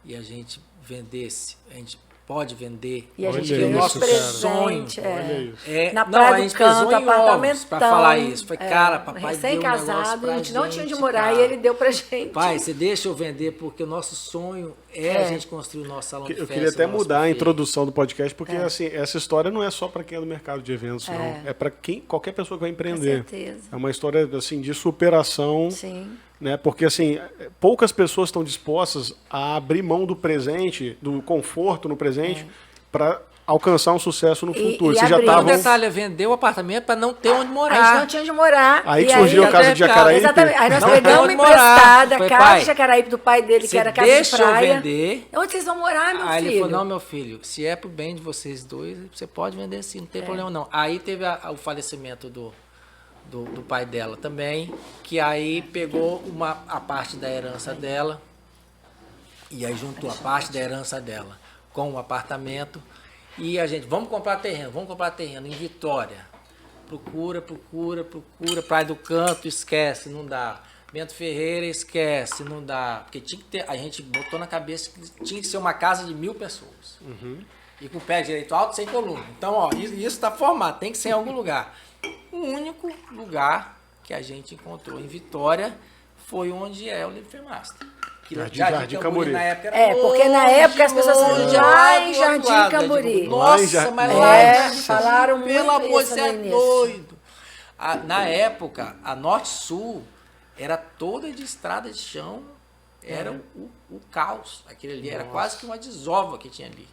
e a gente vendesse? A gente pode vender. E a gente Olha ganhou isso, de presente. cara. Olha isso. Na não, Praia a do gente Canto, pesou em ovos pra falar isso. Foi, É, cara, papai deu um negócio recém-casado, pra a gente não tinha onde gente, morar cara. e ele deu pra gente. Pai, você deixa eu vender porque o nosso sonho é a gente construir o nosso salão de Eu festa. queria até o nosso mudar a buffet. introdução do podcast, porque assim, essa história não é só para quem é do mercado de eventos, não. É para qualquer pessoa que vai empreender. Com certeza. É uma história assim de superação, Sim. né? Porque assim, poucas pessoas estão dispostas a abrir mão do presente, do conforto no presente, para alcançar um sucesso no futuro. e Vocês já abrir. O estavam. detalhe é vender o apartamento para não ter onde A gente morar. não tinha onde morar. Aí e que surgiu a casa de Jacaraípe. Exatamente. Aí nós Não pegamos pode morar. emprestada Foi, a casa pai, de Jacaraípe do pai dele, que você era casa de deixa eu praia. vender. Onde vocês vão morar, meu Aí filho? ele falou, não, meu filho, se é pro bem de vocês dois, você pode vender sim, não tem problema não. Aí teve o falecimento do pai dela também, que aí pegou a parte da herança dela, e aí juntou a parte da herança dela com o apartamento, e a gente, vamos comprar terreno em Vitória. Procura, Praia do Canto, esquece, não dá. Bento Ferreira, esquece, não dá. Porque tinha que ter, a gente botou na cabeça que tinha que ser uma casa de 1.000 pessoas. E com o pé direito alto, sem coluna. Então, ó, isso está formado, tem que ser em algum lugar. O único lugar que a gente encontrou em Vitória foi onde é o Live Master. Que Jardim Camburi. na época era porque na época as pessoas longe, falavam, lá em do Jardim outro lado, Camburi. né? Nossa, mas lá em Jardim falaram Camburi, muito pelo amor, isso você no é início. doido. Na época, a Norte-Sul era toda de estrada de chão, era o caos. Aquele ali era quase que uma desova que tinha ali.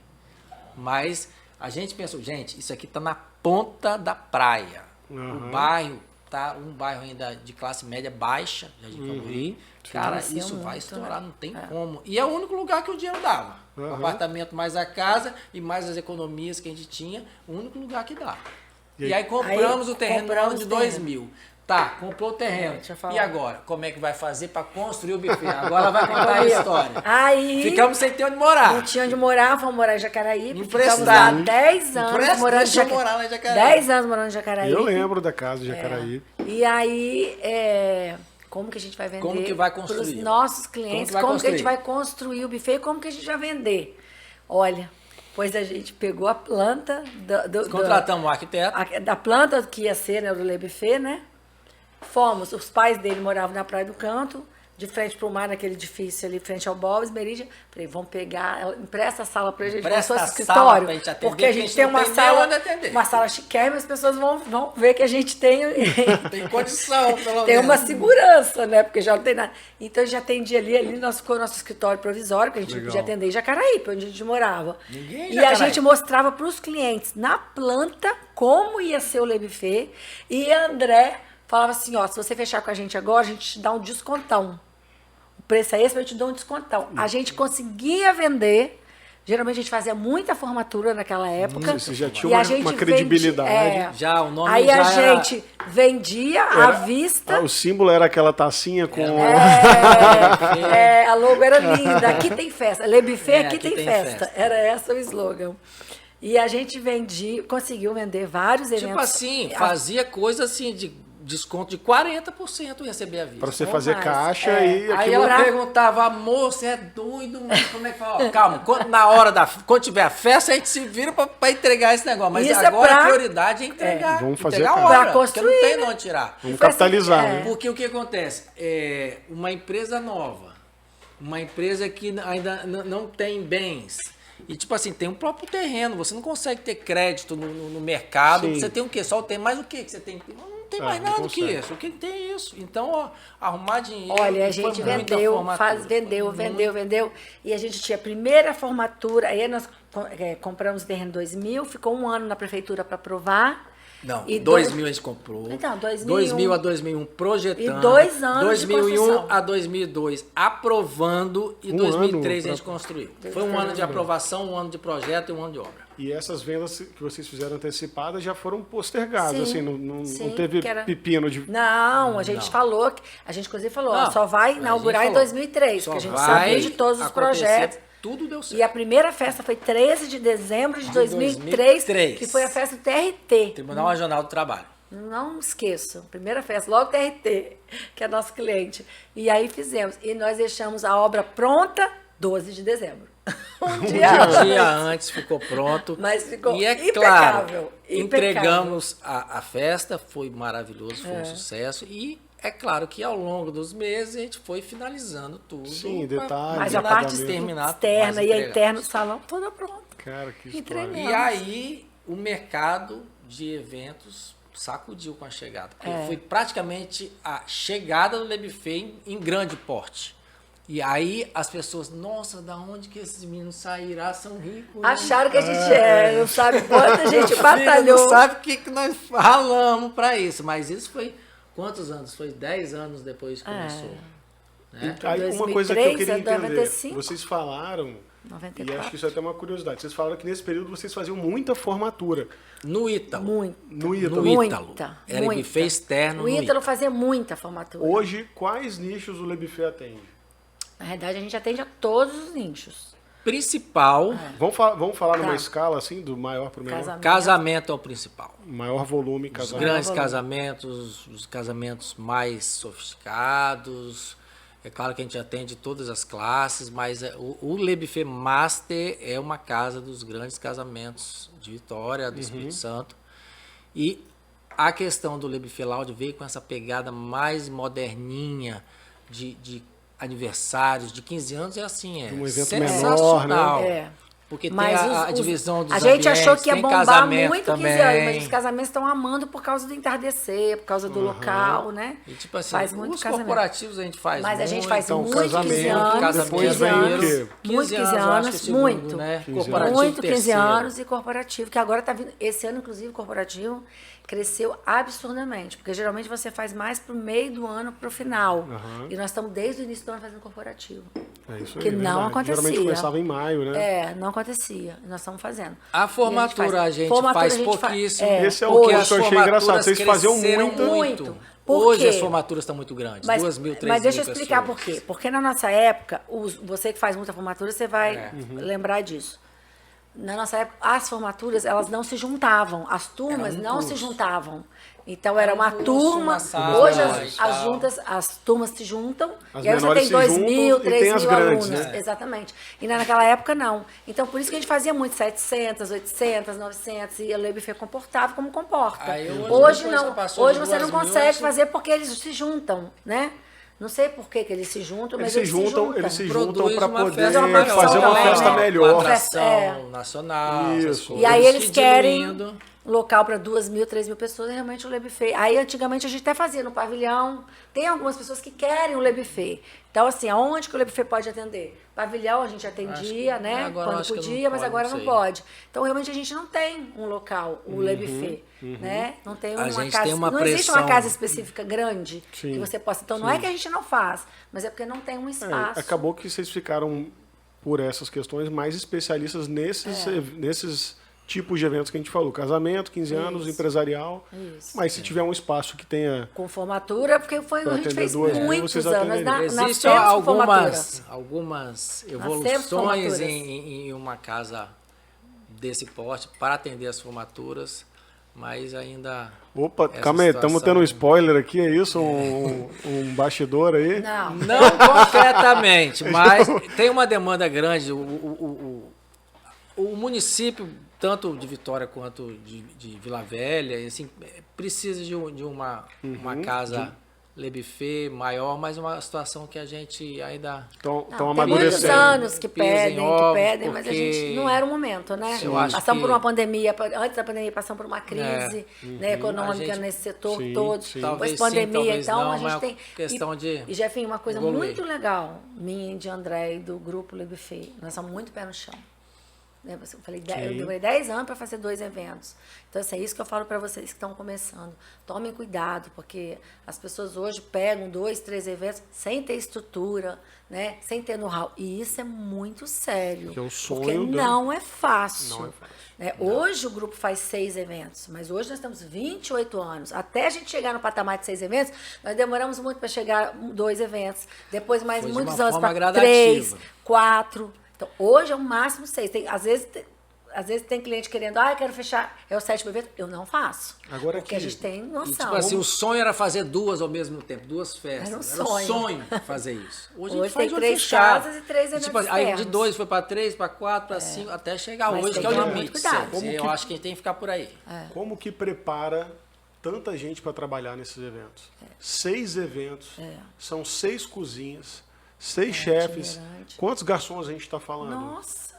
Mas a gente pensou, gente, isso aqui tá na ponta da praia. O bairro tá um bairro ainda de classe média baixa, Jardim Camburi. Cara, Cresceu isso vai muito, estourar, né? não tem como. E é o único lugar que o dinheiro dava. O apartamento mais a casa e mais as economias que a gente tinha, o único lugar que dava. E aí compramos o terreno no ano de 2000. Tá, comprou o terreno. Deixa eu falar. E agora? Como é que vai fazer para construir o buffet? Agora ela vai contar a história. Aí, Ficamos sem ter onde morar. não tinha onde morar, fomos morar em Jacaraípe. Emprestado. Ficamos lá 10 anos morando em Deixa eu Jacaraípe. morar lá em Jacaraípe. 10 anos morando em Jacaraípe. Eu lembro da casa de Jacaraípe. E aí, como que a gente vai vender? Como que vai construir? Para os nossos clientes, como que a gente vai construir o buffet e como que a gente vai vender? Olha, pois a gente pegou a planta Contratamos um arquiteto. da planta que ia ser, né, do Le Buffet, né? Fomos, os pais dele moravam na Praia do Canto, de frente para o mar, naquele edifício ali, frente ao Bob's, Meridia. Falei, vamos pegar, empresta a sala para a gente, Empresta como se a fosse sala escritório. pra gente atender, porque a gente tem não uma tem nem sala, onde atender. uma sala chiquérrima, as pessoas vão ver que a gente tem Tem condição, pelo tem menos. uma segurança, né? Porque já não tem nada. Então, já atendia ali ficou nosso escritório provisório, que a gente podia atender em Jacaraípe, onde a gente morava. Ninguém em E a Jacaraípe. gente mostrava para os clientes, na planta, como ia ser o Le Buffet. E André falava assim, ó, se você fechar com a gente agora, a gente te dá um descontão. O preço é esse, mas eu te dou um descontão. A gente conseguia vender. Geralmente a gente fazia muita formatura naquela época. Você já tinha E a uma gente credibilidade. Já, o nome Aí já a era- gente vendia à vista. O símbolo era aquela tacinha com... A logo era linda. Aqui tem festa. Le Buffet, aqui tem festa. festa. Era esse o slogan. E a gente conseguiu vender vários eventos. Tipo assim, fazia coisa assim de desconto de 40% e receber a vista. Pra você Ou fazer mais. caixa É. e Aí aquilo... ela perguntava, amor, você é doido, mas como é que fala? Ó, calma, quando tiver a festa, a gente se vira pra entregar esse negócio. Mas Isso é agora pra- a prioridade é entregar. Vamos fazer entregar a caixa. hora, Pra porque não construir, tem né? onde tirar. Vamos Foi assim, capitalizar, é. né? Porque o que acontece? Uma empresa nova, uma empresa que ainda não tem bens, e tipo assim, tem um próprio terreno, você não consegue ter crédito no mercado, Sim. você tem o quê? Só tem mais o quê que você tem? Não tem mais não nada do que consegue. isso. O que tem é isso? Então, ó, arrumar dinheiro. Olha, a e foi gente muita vendeu, formatura, vendeu. E a gente tinha a primeira formatura. Aí nós compramos o terreno em 2000, ficou um ano na prefeitura para aprovar. Não, E 2000 a gente comprou. Então, 2000 a 2001 projetando. E 2 anos de 2001 construção. a 2002 aprovando e Um 2003 a ano gente construiu. Foi um ano de aprovação, um ano de projeto e um ano de obra. E essas vendas que vocês fizeram antecipadas já foram postergadas, Sim, assim, não sim, teve que era- pepino de... Não, a gente falou, a gente inclusive falou, ó, Não, só vai a inaugurar gente em falou, 2003, só porque a gente vai sabia de todos os acontecer projetos. tudo deu certo. E a primeira festa foi 13 de dezembro de 2003, que foi a festa do TRT. Tribunal Regional do Trabalho. Não esqueço, primeira festa, logo TRT, que é nosso cliente. E aí fizemos. E nós deixamos a obra pronta 12 de dezembro. Um dia antes ficou pronto. Mas ficou e é impecável, claro, impecável. Entregamos a festa, foi maravilhoso, foi um sucesso. E é claro que ao longo dos meses a gente foi finalizando tudo. Sim, detalhes. Mas a parte externa e a interna do salão toda pronta. Cara, que história. Entregamos. E aí o mercado de eventos sacudiu com a chegada. Porque foi praticamente a chegada do Le Buffet em grande porte. E aí as pessoas, nossa, da onde que esses meninos saíram? Ah, são ricos. Acharam que a gente não sabe quanta gente batalhou. Não sabe o que nós ralamos para isso. Mas isso foi quantos anos? Foi 10 anos depois que começou. Né? Aí 2003, uma coisa que eu queria entender, 95, vocês falaram, 94. e acho que isso é até uma curiosidade, vocês falaram que nesse período vocês faziam muita formatura. No Ítalo. No Ítalo. Muita. Era buffet externo O Ítalo fazia muita formatura. Hoje, quais nichos o Le Buffet atende? Na verdade, a gente atende a todos os nichos. Principal, Vamos falar numa Tá. escala assim, do maior para o menor? casamento é o principal. Maior volume, Os casamento. grandes volume. casamentos, os casamentos mais sofisticados. É claro que a gente atende todas as classes, mas o Le Buffet Master é uma casa dos grandes casamentos de Vitória, do Espírito Santo. E a questão do Le Buffet Lounge veio com essa pegada mais moderninha de aniversários, de 15 anos, é assim, é Um evento sensacional. menor, né? É. Porque tem Mas a divisão dos A gente achou ambientes, que ia tem bombar casamento muito também. 15 anos, mas os casamentos estão amando por causa do entardecer, por causa do local, né? E tipo assim, faz muito os casamento. corporativos a gente faz Mas a gente muito. faz Então, muito casamento, 15 anos, depois 15 vem o anos, quê? muito 15 eu acho que é anos, segundo, muito. né? 15 Corporativo Muito 15 terceiro. anos e corporativo, que agora está vindo. Esse ano, inclusive, corporativo cresceu absurdamente, porque geralmente você faz mais pro meio do ano, pro final. E nós estamos desde o início do ano fazendo corporativo. É isso Que aí, não verdade. acontecia. Geralmente começava em maio, né? Não acontecia. Nós estamos fazendo. A formatura a gente faz pouquíssimo. Esse é o porque ponto as que eu achei engraçado. formaturas Vocês faziam cresceram muito. Por Hoje quê? as formaturas estão muito grandes, 2.000, 3.000 Mas deixa eu explicar pessoas. por quê. Porque na nossa época, você que faz muita formatura, você vai lembrar disso. Na nossa época, as formaturas, elas não se juntavam. As turmas não se juntavam. Então, era uma curso, turma. uma sala, Hoje, e tal. as turmas se juntam. As E aí você menores tem se 2.000, juntam e tem 3.000 as grandes, alunos. né? Exatamente. E naquela época, não. Então, por isso que a gente fazia muito 700, 800, 900. E a Le Buffet comportava como comporta. Aí Hoje depois não. que passou Hoje de você não 2.000, consegue você- fazer porque eles se juntam, né? Não sei por que eles se juntam, mas Eles se juntam Produz para uma poder festa maior, fazer uma também, festa né? melhor. Uma atração É. nacional. essas Isso. coisas E aí eles que querem diluindo. local para 2.000, 3.000 pessoas, e realmente o Le Buffet. Aí antigamente a gente até fazia no pavilhão. Tem algumas pessoas que querem o Le Buffet. Então, assim, aonde que o Le Buffet pode atender? Pavilhão a gente atendia, né? agora Quando acho que podia, não mas pode, agora não não sei. pode. Então, realmente a gente não tem um local, o Le Buffet, né? Não tem uma gente casa, tem uma não existe uma pressão. casa específica grande Sim, que você possa. Então, não é que a gente não faz, mas é porque não tem um espaço. Acabou que vocês ficaram, por essas questões, mais especialistas nesses tipos de eventos que a gente falou. Casamento, 15 anos, empresarial. Isso. Mas se tiver um espaço que tenha... Com formatura, porque Pra a gente atender fez 2.000, muitos vocês anos. atendem. Existem algumas evoluções formaturas. em uma casa desse porte para atender as formaturas, mas ainda... Opa, essa calma aí, estamos situação- tendo um spoiler aqui, é isso? Um bastidor aí? Não. Não concretamente, mas tem uma demanda grande. O município, tanto de Vitória quanto de Vila Velha, assim, precisa de uma casa Le Buffet maior, mas uma situação que a gente ainda... Estão Tem muitos amadurecendo. anos que Pisa em pedem, ovos, mas a porque gente não era o momento, né? eu acho Passamos que- por uma pandemia, antes da pandemia passamos por uma crise né, econômica A gente- nesse setor Sim, todo. sim. Depois Talvez sim, pandemia, talvez então não, a gente mas é tem. questão de E Jefinho, uma coisa evoluir. muito legal, minha e de André e do grupo Le Buffet, nós somos muito pé no chão. Né? Eu falei, eu demorei 10 anos para fazer 2 eventos. Então, assim, é isso que eu falo para vocês que estão começando. Tomem cuidado, porque as pessoas hoje pegam 2, 3 eventos sem ter estrutura, né? Sem ter know-how. E isso é muito sério. Que é um sonho porque da- não é fácil. Não é fácil. Né? Hoje o grupo faz 6 eventos, mas hoje nós temos 28 anos. Até a gente chegar no patamar de 6 eventos, nós demoramos muito para chegar a 2 eventos. Depois mais Foi de muitos uma anos forma para gradativa. 3, 4. Então, hoje é o máximo 6. Às vezes tem cliente querendo, eu quero fechar, é o 7º evento. Eu não faço. Agora porque a gente tem noção. Tipo assim, o sonho era fazer 2 ao mesmo tempo, 2 festas. Era um sonho fazer isso. Hoje a gente faz tem 3 casas e 3 eventos tipo, aí de 2 foi para 3, para 4, para 5, até chegar hoje, que é o limite. Eu acho que a gente tem que ficar por aí. Como que prepara tanta gente para trabalhar nesses eventos? 6 eventos, são 6 cozinhas, 6 chefes. Quantos garçons a gente está falando? Nossa!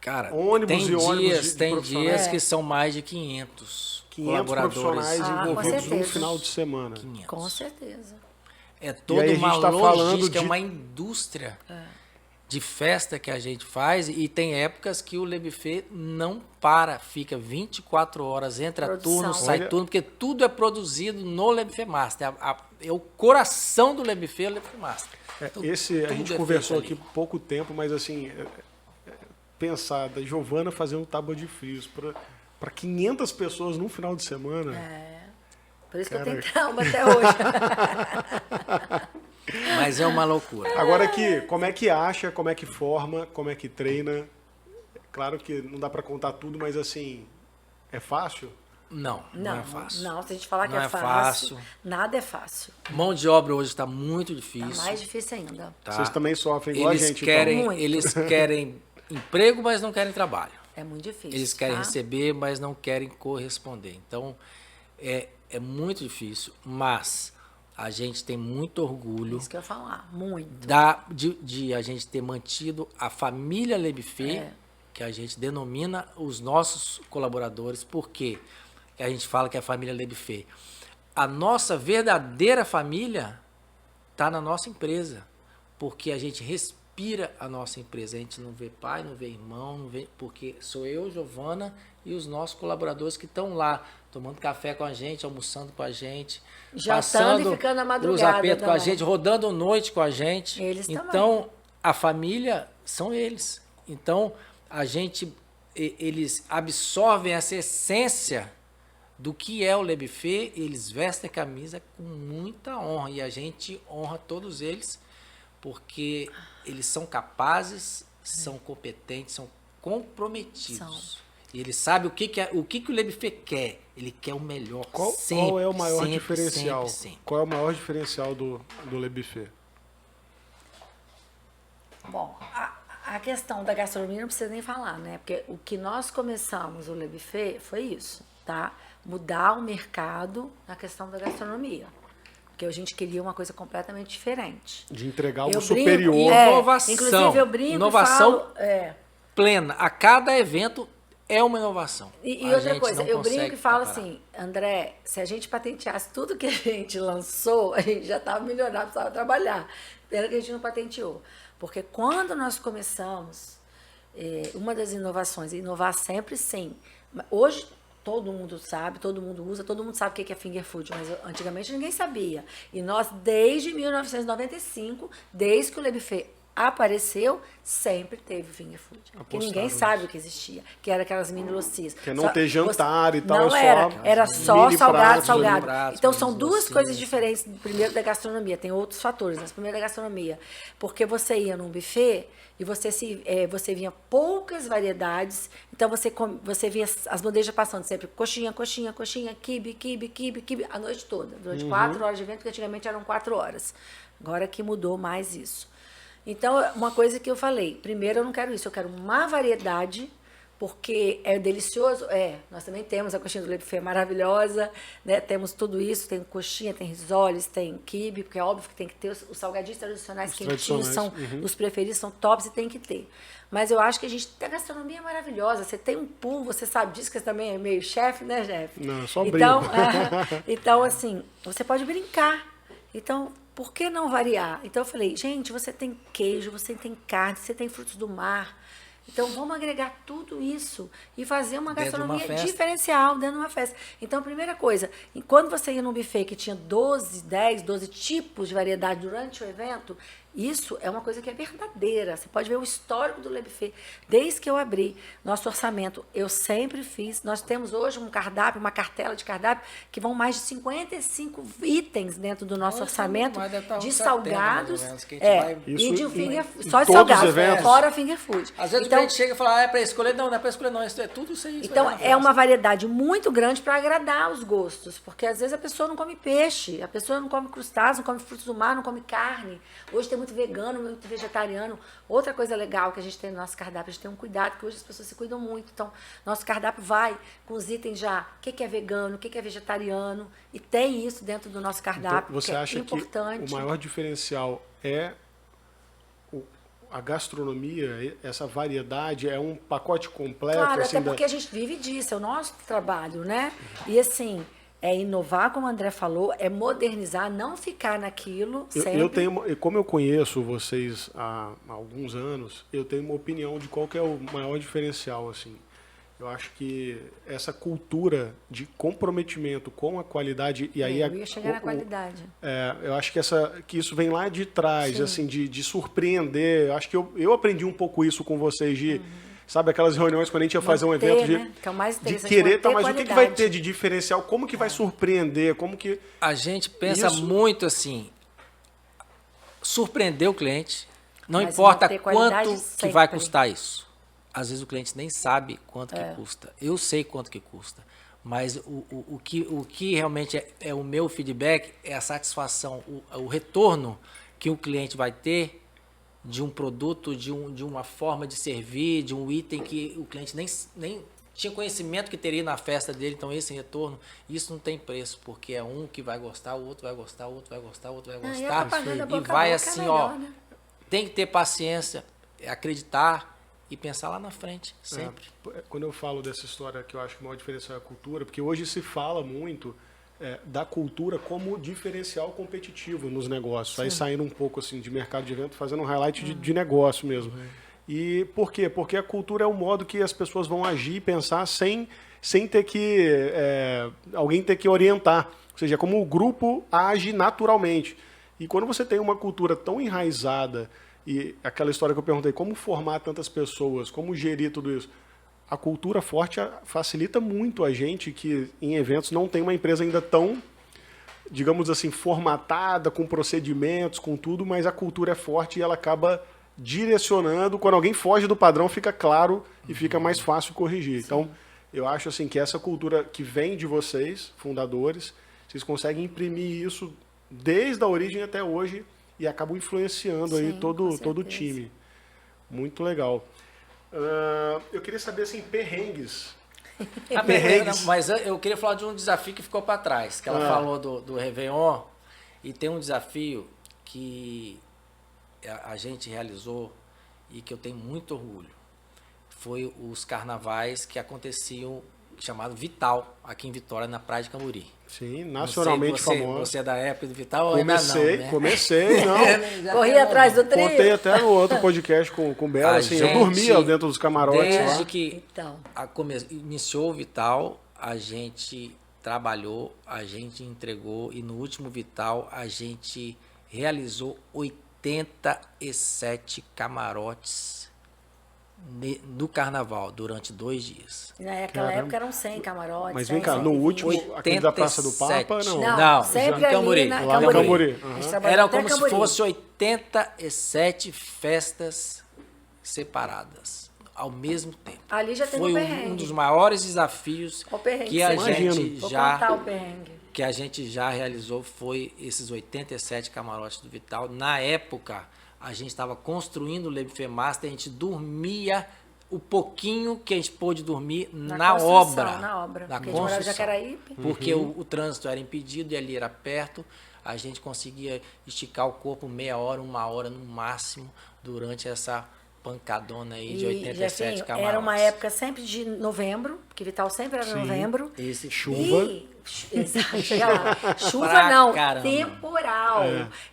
Cara, ônibus tem dias que são mais de 500 colaboradores profissionais envolvidos no final de semana. 500. Com certeza. É toda uma logística, é uma indústria de festa que a gente faz, e tem épocas que o Le Buffet não para, fica 24 horas, entra turno, sai turno, porque tudo é produzido no Le Buffet Master. É o coração do Le Buffet, é o Le Buffet Master. Então, a gente conversou aqui pouco tempo, mas assim... pensar da Giovana fazendo tábua de frios para 500 pessoas num final de semana. Por isso que eu tenho trauma até hoje. Mas é uma loucura. Agora aqui, como é que acha, como é que forma, como é que treina? Claro que não dá para contar tudo, mas assim, é fácil? Não é fácil. Não, se a gente falar que não é fácil, nada é fácil. Mão de obra hoje está muito difícil. Está mais difícil ainda. Tá? Vocês também sofrem igual a gente. Eles querem emprego, mas não querem trabalho. É muito difícil. Eles querem receber, mas não querem corresponder. Então, é muito difícil, mas a gente tem muito orgulho. Isso que eu ia falar, muito. De a gente ter mantido a família Le Buffet, que a gente denomina os nossos colaboradores, porque a gente fala que é a família Le Buffet. A nossa verdadeira família está na nossa empresa, porque a gente respira a nossa empresa. A gente não vê pai, não vê irmão, não vê, porque sou eu, Giovana, e os nossos colaboradores que estão lá, tomando café com a gente, almoçando com a gente, passando e ficando à madrugada apertos com a gente, rodando noite com a gente. Eles então, também. A família são eles. Então, eles absorvem essa essência do que é o Le Buffet, eles vestem a camisa com muita honra, e a gente honra todos eles, porque eles são capazes, são competentes, são comprometidos. E eles sabem o que o Le Buffet quer. Ele quer o melhor. Qual é o maior diferencial? Sempre. Qual é o maior diferencial do Le Buffet? Bom, a questão da gastronomia não precisa nem falar, né? Porque o que nós começamos o Le Buffet foi isso, tá? Mudar o mercado na questão da gastronomia. Porque a gente queria uma coisa completamente diferente. De entregar algo superior. Inovação. Inclusive, eu brinco inovação e falo, plena. A cada evento é uma inovação. E outra coisa, eu brinco e falo assim, André, se a gente patenteasse tudo que a gente lançou, a gente já estava milionário, precisava trabalhar. Pena que a gente não patenteou. Porque quando nós começamos, uma das inovações, inovar sempre sim. Hoje, todo mundo sabe, todo mundo usa, todo mundo sabe o que é finger food, mas antigamente ninguém sabia. E nós, desde 1995, desde que o Le Buffet apareceu, sempre teve finger food. Porque ninguém sabe o que existia, que era aquelas mini locis. Que não ter jantar e tal. Não era só salgado. Pratos, então são duas coisas diferentes. Primeiro da gastronomia, tem outros fatores, mas primeiro da gastronomia. Porque você ia num buffet e você vinha poucas variedades, então você via as bandejas passando sempre coxinha, quibe, a noite toda, durante 4 horas de evento, que antigamente eram 4 horas. Agora que mudou mais isso. Então, uma coisa que eu falei, primeiro eu não quero isso, eu quero uma variedade, porque é delicioso, nós também temos a coxinha do Le Buffet maravilhosa, né? Temos tudo isso, tem coxinha, tem risoles, tem quibe, porque é óbvio que tem que ter os salgadinhos tradicionais quentinhos, são os preferidos, são tops e tem que ter. Mas eu acho que a gastronomia é maravilhosa, você tem um pool, você sabe disso, que você também é meio chefe, né, chefe? Não, só brinco. Então, assim, você pode brincar. Então, por que não variar? Então eu falei, gente, você tem queijo, você tem carne, você tem frutos do mar. Então vamos agregar tudo isso e fazer uma gastronomia diferencial dentro de uma festa. Então, primeira coisa, quando você ia num buffet que tinha 12 tipos de variedade durante o evento, Isso é uma coisa que é verdadeira. Você pode ver o histórico do Le Buffet. Desde que eu abri nosso orçamento, eu sempre fiz. Nós temos hoje um cardápio, uma cartela de cardápio, que vão mais de 55 itens dentro do nosso orçamento de salgados. E de finger food. Só de salgados, fora finger food. Às vezes então, o cliente chega e fala, é para escolher? Não, não é para escolher, não. Isso é tudo isso aí. Então, é uma variedade muito grande para agradar os gostos. Porque às vezes a pessoa não come peixe, a pessoa não come crustáceos, não come frutos do mar, não come carne. Hoje tem muito vegano, muito vegetariano. Outra coisa legal que a gente tem no nosso cardápio, a gente tem um cuidado, porque hoje as pessoas se cuidam muito. Então, nosso cardápio vai com os itens já, o que é vegano, o que é vegetariano, e tem isso dentro do nosso cardápio, então, você acha importante. Que o maior diferencial é a gastronomia, essa variedade, é um pacote completo? Claro, assim, até porque a gente vive disso, é o nosso trabalho, né? E assim... É inovar, como o André falou, é modernizar, não ficar naquilo sempre. Eu tenho, como eu conheço vocês há alguns anos, eu tenho uma opinião de qual que é o maior diferencial, assim. Eu acho que essa cultura de comprometimento com a qualidade e aí eu ia chegar na qualidade. Eu acho que isso vem lá de trás, Sim. assim, de surpreender. Eu acho que eu aprendi um pouco isso com vocês de sabe, aquelas reuniões quando a gente ia fazer um evento né? Que é o mais de querer, tá, mas o que vai ter de diferencial? Como que vai surpreender? Como que... A gente pensa muito assim, surpreender o cliente, não importa quanto que vai custar isso. Às vezes o cliente nem sabe quanto que custa. Eu sei quanto que custa, mas o que realmente é o meu feedback é a satisfação, o retorno que o cliente vai ter de um produto, de uma forma de servir, de um item que o cliente nem tinha conhecimento que teria na festa dele. Então esse retorno, isso não tem preço, porque é um que vai gostar, o outro vai gostar, o outro vai gostar, o outro vai gostar. E vai assim, melhor, né? Tem que ter paciência, acreditar e pensar lá na frente, sempre. Quando eu falo dessa história que eu acho que o maior diferencial é a cultura, porque hoje se fala muito da cultura como diferencial competitivo nos negócios. Sim. Aí saindo um pouco assim de mercado de evento, fazendo um highlight de negócio mesmo. E por quê? Porque a cultura é o modo que as pessoas vão agir e pensar sem ter que alguém ter que orientar. Ou seja, como o grupo age naturalmente. E quando você tem uma cultura tão enraizada, e aquela história que eu perguntei, como formar tantas pessoas, como gerir tudo isso, a cultura forte facilita muito a gente que em eventos não tem uma empresa ainda tão, digamos assim, formatada, com procedimentos, com tudo, mas a cultura é forte e ela acaba direcionando. Quando alguém foge do padrão, fica claro e fica mais fácil corrigir. Sim. Então, eu acho assim que essa cultura que vem de vocês, fundadores, vocês conseguem imprimir isso desde a origem até hoje e acabam influenciando. Sim, aí todo o time. Muito legal. Eu queria saber, assim, perrengues. Mas eu queria falar de um desafio que ficou para trás. Que ela falou do Réveillon. E tem um desafio que a gente realizou e que eu tenho muito orgulho. Foi os carnavais que aconteciam, chamado Vital, aqui em Vitória, na Praia de Camburi. Sim, nacionalmente famoso. Você é da época do Vital? Comecei, não. Corri atrás do trio. Contei até no outro podcast com o Belo, assim, eu dormia dentro dos camarotes desde lá. Que iniciou o Vital, a gente trabalhou, a gente entregou, e no último Vital a gente realizou 87 camarotes no carnaval, durante 2 dias. Naquela época eram 100 camarotes. Mas vem cá, no último, aquele da Praça do Papa, não? Não, sempre em Camburi. Lá em Camburi. Era como se fosse 87 festas separadas, ao mesmo tempo. Ali já teve Foi um dos maiores desafios que a gente já realizou, foi esses 87 camarotes do Vital. Na época, a gente estava construindo o Le Buffet Master, a gente dormia o pouquinho que a gente pôde dormir na obra. Na construção. Porque o trânsito era impedido e ali era perto. A gente conseguia esticar o corpo meia hora, 1 hora no máximo, durante essa pancadona aí de 87 camarotes. Era uma época sempre de novembro, porque Vital sempre era novembro. Esse chuva. Exato, chega lá. Chuva não, caramba. Temporal.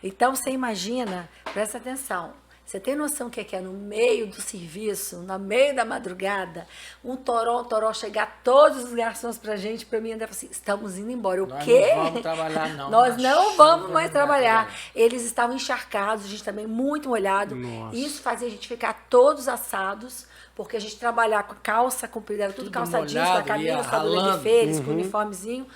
Então você imagina, presta atenção, Você tem noção o que é no meio do serviço, no meio da madrugada, um toró chegar todos os garçons pra gente, pra mim, André falou assim, estamos indo embora. O quê? Nós não vamos trabalhar, não. Nós não vamos mais trabalhar. Eles estavam encharcados, a gente também muito molhado. Nossa. Isso fazia a gente ficar todos assados, porque a gente trabalhar com calça comprida, era tudo calça jeans, com a camisa, assadura de feiras, com uniformezinho.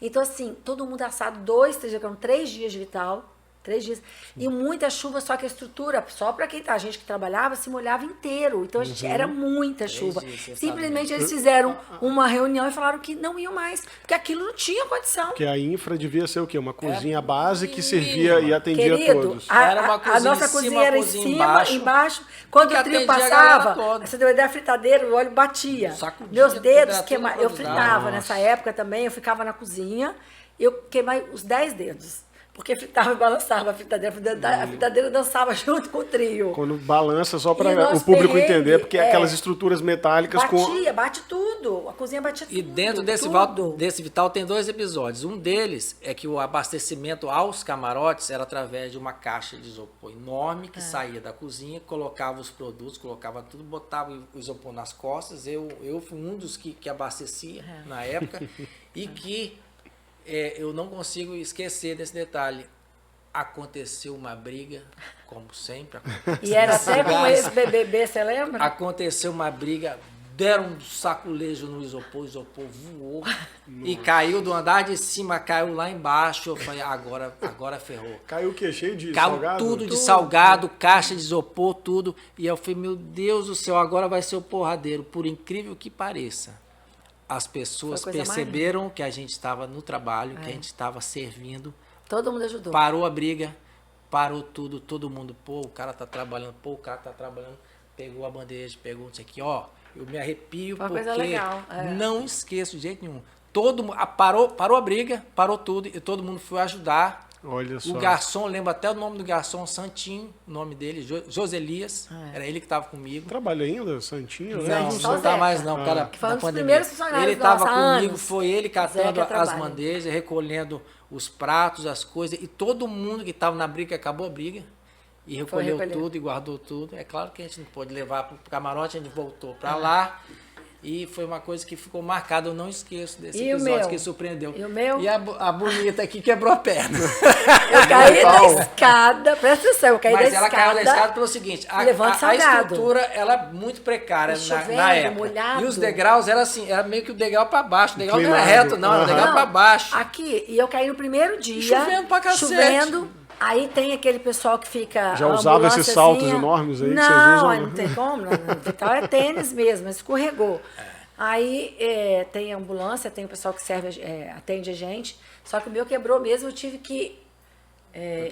Então, assim, todo mundo assado 2, 3 dias, 3 dias de Vital. 3 dias. E muita chuva, só que a estrutura, só para quem tá, a gente que trabalhava, se molhava inteiro. Então, a gente, era muita chuva. Simplesmente eles fizeram uma reunião e falaram que não iam mais, porque aquilo não tinha condição. Porque a infra devia ser o quê? Uma cozinha base que servia e atendia Querido, todos. A nossa cozinha era em cima, embaixo. Quando o trio passava, você deu ideia, a fritadeira, o óleo batia. Meus dedos queimavam. Eu fritava nessa época também, eu ficava na cozinha, eu queimei os 10 dedos. Porque fritava e balançava a fritadeira dançava junto com o trio. Quando balança, só para o público entender, porque aquelas estruturas metálicas bate tudo. A cozinha batia tudo. E dentro desse Vital tem 2 episódios. Um deles é que o abastecimento aos camarotes era através de uma caixa de isopor enorme que saía da cozinha, colocava os produtos, colocava tudo, botava o isopor nas costas. Eu fui um dos que abastecia na época e que eu não consigo esquecer desse detalhe. Aconteceu uma briga, como sempre. E era até com esse BBB, você lembra? Aconteceu uma briga, deram um saculejo no isopor, o isopor voou e caiu do andar de cima, caiu lá embaixo. Eu falei, agora ferrou. Caiu o quê? Cheio de caiu salgado? Tudo de salgado, caixa de isopor, tudo. E eu falei, meu Deus do céu, agora vai ser o porradeiro, por incrível que pareça. As pessoas perceberam que a gente estava no trabalho, que a gente estava servindo. Todo mundo ajudou. Parou a briga, parou tudo, todo mundo, o cara tá trabalhando, pegou a bandeja, pegou isso aqui, ó. Eu me arrepio uma porque coisa legal, não esqueço de jeito nenhum. Parou a briga, parou tudo e todo mundo foi ajudar. Olha só. O garçom, lembro até o nome do garçom, Santinho, o nome dele, Joselias, era ele que estava comigo. Trabalha ainda, Santinho? Não tá mais não, o cara foi um da dos pandemia. primeiros funcionários. Ele estava comigo, anos. foi ele catando as bandejas, recolhendo os pratos, as coisas, e todo mundo que estava na briga, acabou a briga, e recolheu tudo e guardou tudo. É claro que a gente não pôde levar para o camarote, a gente voltou para lá. E foi uma coisa que ficou marcada, eu não esqueço desse episódio, que surpreendeu. E o meu? E a bonita aqui quebrou a perna. Eu caí da escada, presta atenção, eu caí da escada. Mas ela caiu da escada pelo seguinte, a estrutura ela é muito precária na época. Molhado. E os degraus era assim, era meio que o degrau para baixo, o degrau não era reto não, era o degrau para baixo. Aqui, e eu caí no primeiro dia. Chovendo pra cacete. Chovendo. Aí tem aquele pessoal que fica... Já usava esses saltos enormes aí que vocês usam? Não tem como. No Vital é tênis mesmo, escorregou. Aí tem ambulância, tem o pessoal que atende a gente. Só que o meu quebrou mesmo, eu tive que... Eu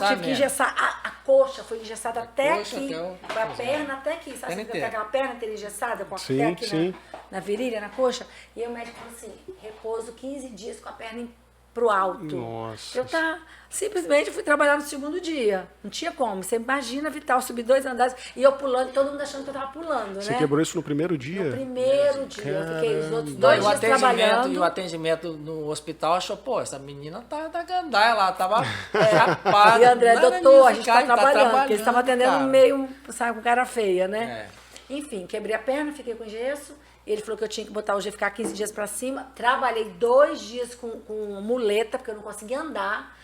tive que engessar a coxa, foi engessada até aqui. Foi a perna até aqui. Sabe aquela perna inteira engessada? Com até aqui na virilha, na coxa? E aí o médico falou assim, repouso 15 dias com a perna pro alto. Nossa. Eu simplesmente fui trabalhar no segundo dia. Não tinha como. Você imagina, Vital, subir 2 andares e eu pulando, todo mundo achando que eu tava pulando, Você quebrou isso no primeiro dia? No primeiro dia. Eu fiquei os outros 2 dias trabalhando. E o atendimento no hospital achou, essa menina tá gandaia, ela tava chapada. E André, doutor, a gente tá trabalhando, porque eles estavam atendendo meio, sabe, com cara feia, né? Enfim, quebrei a perna, fiquei com gesso. Ele falou que eu tinha que botar o G, ficar 15 dias pra cima. Trabalhei 2 dias com muleta, porque eu não conseguia andar.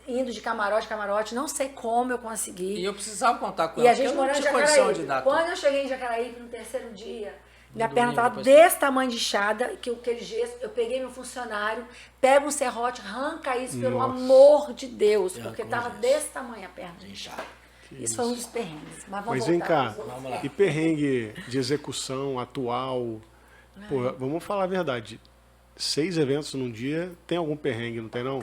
Indo de camarote, não sei como eu consegui. E eu precisava contar com ela, e a gente morando em Jacaraípe. Quando eu cheguei em Jacaraípe, no terceiro dia, minha perna estava desse tamanho de inchada, que aquele gesso, eu peguei meu funcionário, pego um serrote, arranca isso, pelo amor de Deus, porque estava desse tamanho a perna. Inchada. Isso foi um dos perrengues. Mas vem cá, e perrengue de execução atual? Pô, vamos falar a verdade. 6 eventos num dia, tem algum perrengue, não tem não?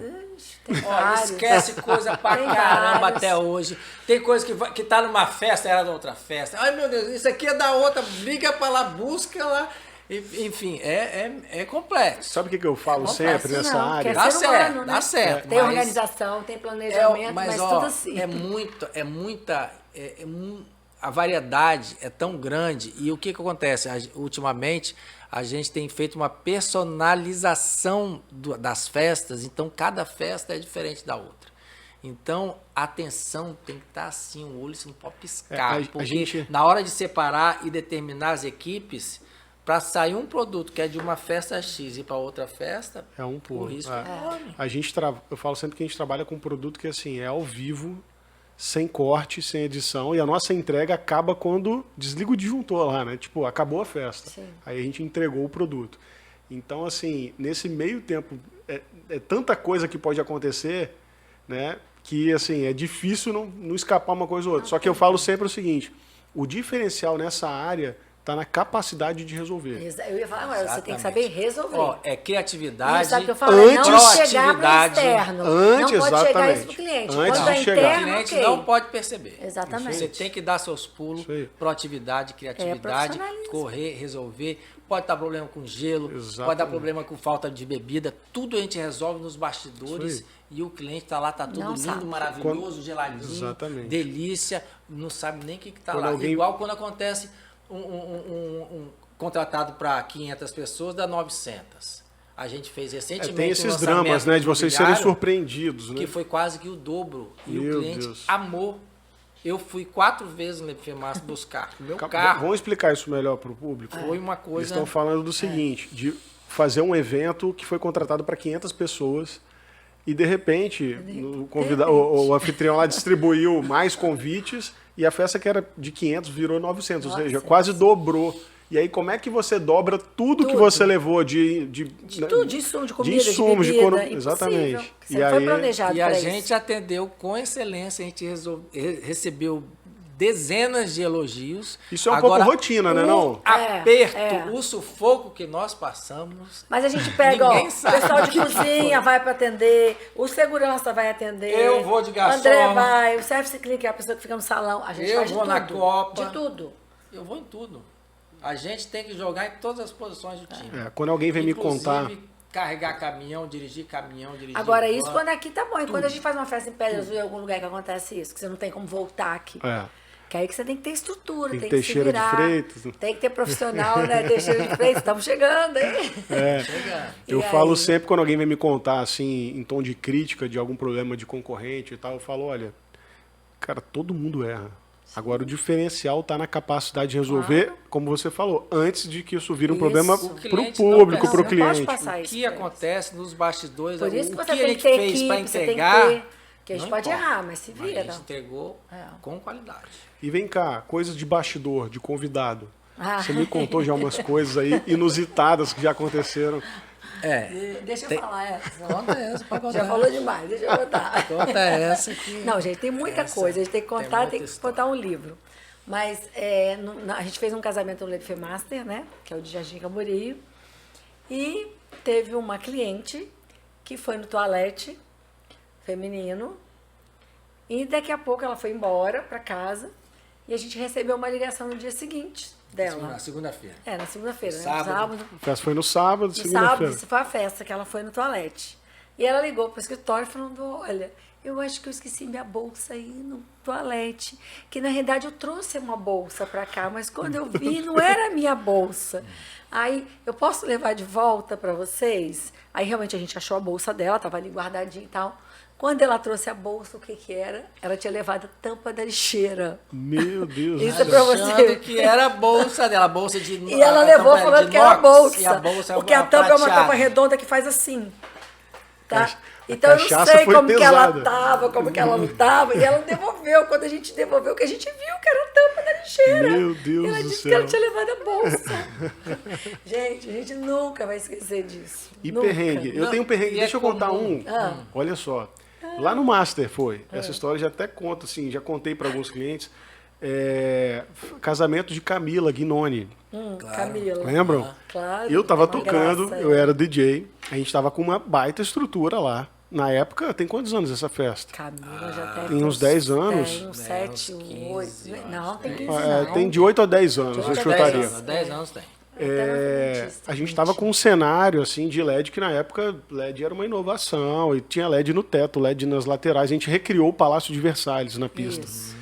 Esquece coisa pra caramba até hoje. Tem coisa que tá numa festa, era da outra festa. Ai meu Deus, isso aqui é da outra, liga pra lá, busca lá. Enfim, é complexo. Sabe o que eu falo sempre nessa área? Dá certo, dá certo. Tem organização, tem planejamento, mas tudo assim. A variedade é tão grande. E o que acontece? Ultimamente, a gente tem feito uma personalização das festas, então cada festa é diferente da outra. Então, a atenção tem que estar assim, o olho você não pode piscar. Porque na hora de separar e determinar as equipes, para sair um produto que é de uma festa X e para outra festa, o risco é enorme. Eu falo sempre que a gente trabalha com um produto que assim, é ao vivo, sem corte, sem edição, e a nossa entrega acaba quando desliga o disjuntor lá, né? Tipo, acabou a festa. Sim. Aí a gente entregou o produto. Então, assim, nesse meio tempo, é tanta coisa que pode acontecer, né? Que, assim, é difícil não escapar uma coisa ou outra. Só que eu falo sempre o seguinte, o diferencial nessa área está na capacidade de resolver. Eu ia falar, você tem que saber resolver. Criatividade, sabe o que eu falo? Não chegar para o externo. Não pode chegar isso para o cliente. Quando é interno, o cliente não pode perceber. Exatamente. Você tem que dar seus pulos, proatividade, criatividade, correr, resolver. Pode dar problema com gelo, pode dar problema com falta de bebida. Tudo a gente resolve nos bastidores e o cliente está lá, está tudo lindo, maravilhoso, geladinho, delícia, não sabe nem o que está lá. Igual quando acontece um contratado para 500 pessoas, dá 900. A gente fez recentemente tem esses dramas, né, de vocês serem surpreendidos, né? Que foi quase que o dobro. E o cliente amou. Eu fui 4 vezes no Lepfemaster buscar o meu carro. Vamos explicar isso melhor para o público? Foi uma coisa... Eles estão falando do seguinte, de fazer um evento que foi contratado para 500 pessoas e, de repente, o anfitrião lá distribuiu mais convites e a festa que era de 500 virou 900, ou seja, quase dobrou. E aí, como é que você dobra tudo que você levou de tudo, de insumo, de comida, de bebida, exatamente. Você não foi planejado e para a isso. gente atendeu com excelência, a gente recebeu dezenas de elogios. Isso é um pouco rotina, né, não? O aperto, o sufoco que nós passamos. Mas a gente pega, o pessoal de cozinha vai para atender, o segurança vai atender. Eu vou de garçom. André vai, o service clean, que é a pessoa que fica no salão. A gente faz de tudo. Eu vou na Copa. De tudo. Eu vou em tudo. A gente tem que jogar em todas as posições do time. Quando alguém vem me contar... carregar caminhão, dirigir Agora, isso quando aqui tá bom. E quando a gente faz uma festa em Pedra Azul, em algum lugar que acontece isso, que você não tem como voltar aqui. Que aí que você tem que ter estrutura, tem que se virar. Tem que ter profissional, né? Teixeira de Freitas, estamos chegando, hein? Eu falo sempre, quando alguém vem me contar, assim, em tom de crítica de algum problema de concorrente e tal, eu falo, olha, cara, todo mundo erra. Agora, o diferencial está na capacidade de resolver, como você falou, antes de que isso vire um problema para o público, para o cliente. O que acontece nos bastidores, por isso que a gente fez para entregar... Que a gente pode errar, mas se vira. A gente entregou com qualidade. E vem cá, coisas de bastidor, de convidado. Você me contou já umas coisas aí inusitadas que já aconteceram. Deixa eu falar essa. Conta essa pra contar. Já falou demais, deixa eu contar. Conta essa aqui. Não, gente, tem muita coisa. A gente tem que contar, tem que contar um livro. Mas a gente fez um casamento no Lepfemaster, né? Que é o de Jardim Camboriú. E teve uma cliente que foi no toalete feminino. E daqui a pouco ela foi embora para casa. E a gente recebeu uma ligação no dia seguinte dela. Na segunda-feira. Na segunda-feira, né? Sábado. A festa foi no sábado, segunda-feira. Sábado, isso foi a festa que ela foi no toalete. E ela ligou para o escritório falando, olha, eu acho que eu esqueci minha bolsa aí no toalete. Que na realidade eu trouxe uma bolsa para cá, mas quando eu vi não era a minha bolsa. Aí, eu posso levar de volta para vocês? Aí realmente a gente achou a bolsa dela, estava ali guardadinha e tal. Quando ela trouxe a bolsa, o que era? Ela tinha levado a tampa da lixeira. Meu Deus. Isso é pra você. Que era a bolsa dela, a bolsa de E ela levou falando que era a bolsa. E a bolsa porque a tampa é uma tampa redonda que faz assim. Tá? Então eu não sei como que ela tava, como que ela não tava. E ela devolveu. Quando a gente devolveu, que a gente viu que era a tampa da lixeira. Meu Deus e ela do disse céu. que ela tinha levado a bolsa. Gente, a gente nunca vai esquecer disso. E nunca. Perrengue. Eu tenho um perrengue. Deixa eu contar um. Olha só. Lá no Master foi. Essa história já até conto, assim, já contei para alguns clientes. Casamento de Camila Guinoni. Claro. Camila. Lembram? Claro. Eu tava tocando, eu era DJ. A gente tava com uma baita estrutura lá. Na época, tem quantos anos essa festa? Camila já tem uns 10 anos. Tem uns 7, 8. Não, tem 15 não. Tem de 8 a 10 anos, eu chutaria. 10 anos tem. A gente estava com um cenário assim de LED que na época LED era uma inovação e tinha LED no teto, LED nas laterais. A gente recriou o Palácio de Versalhes na pista. Isso.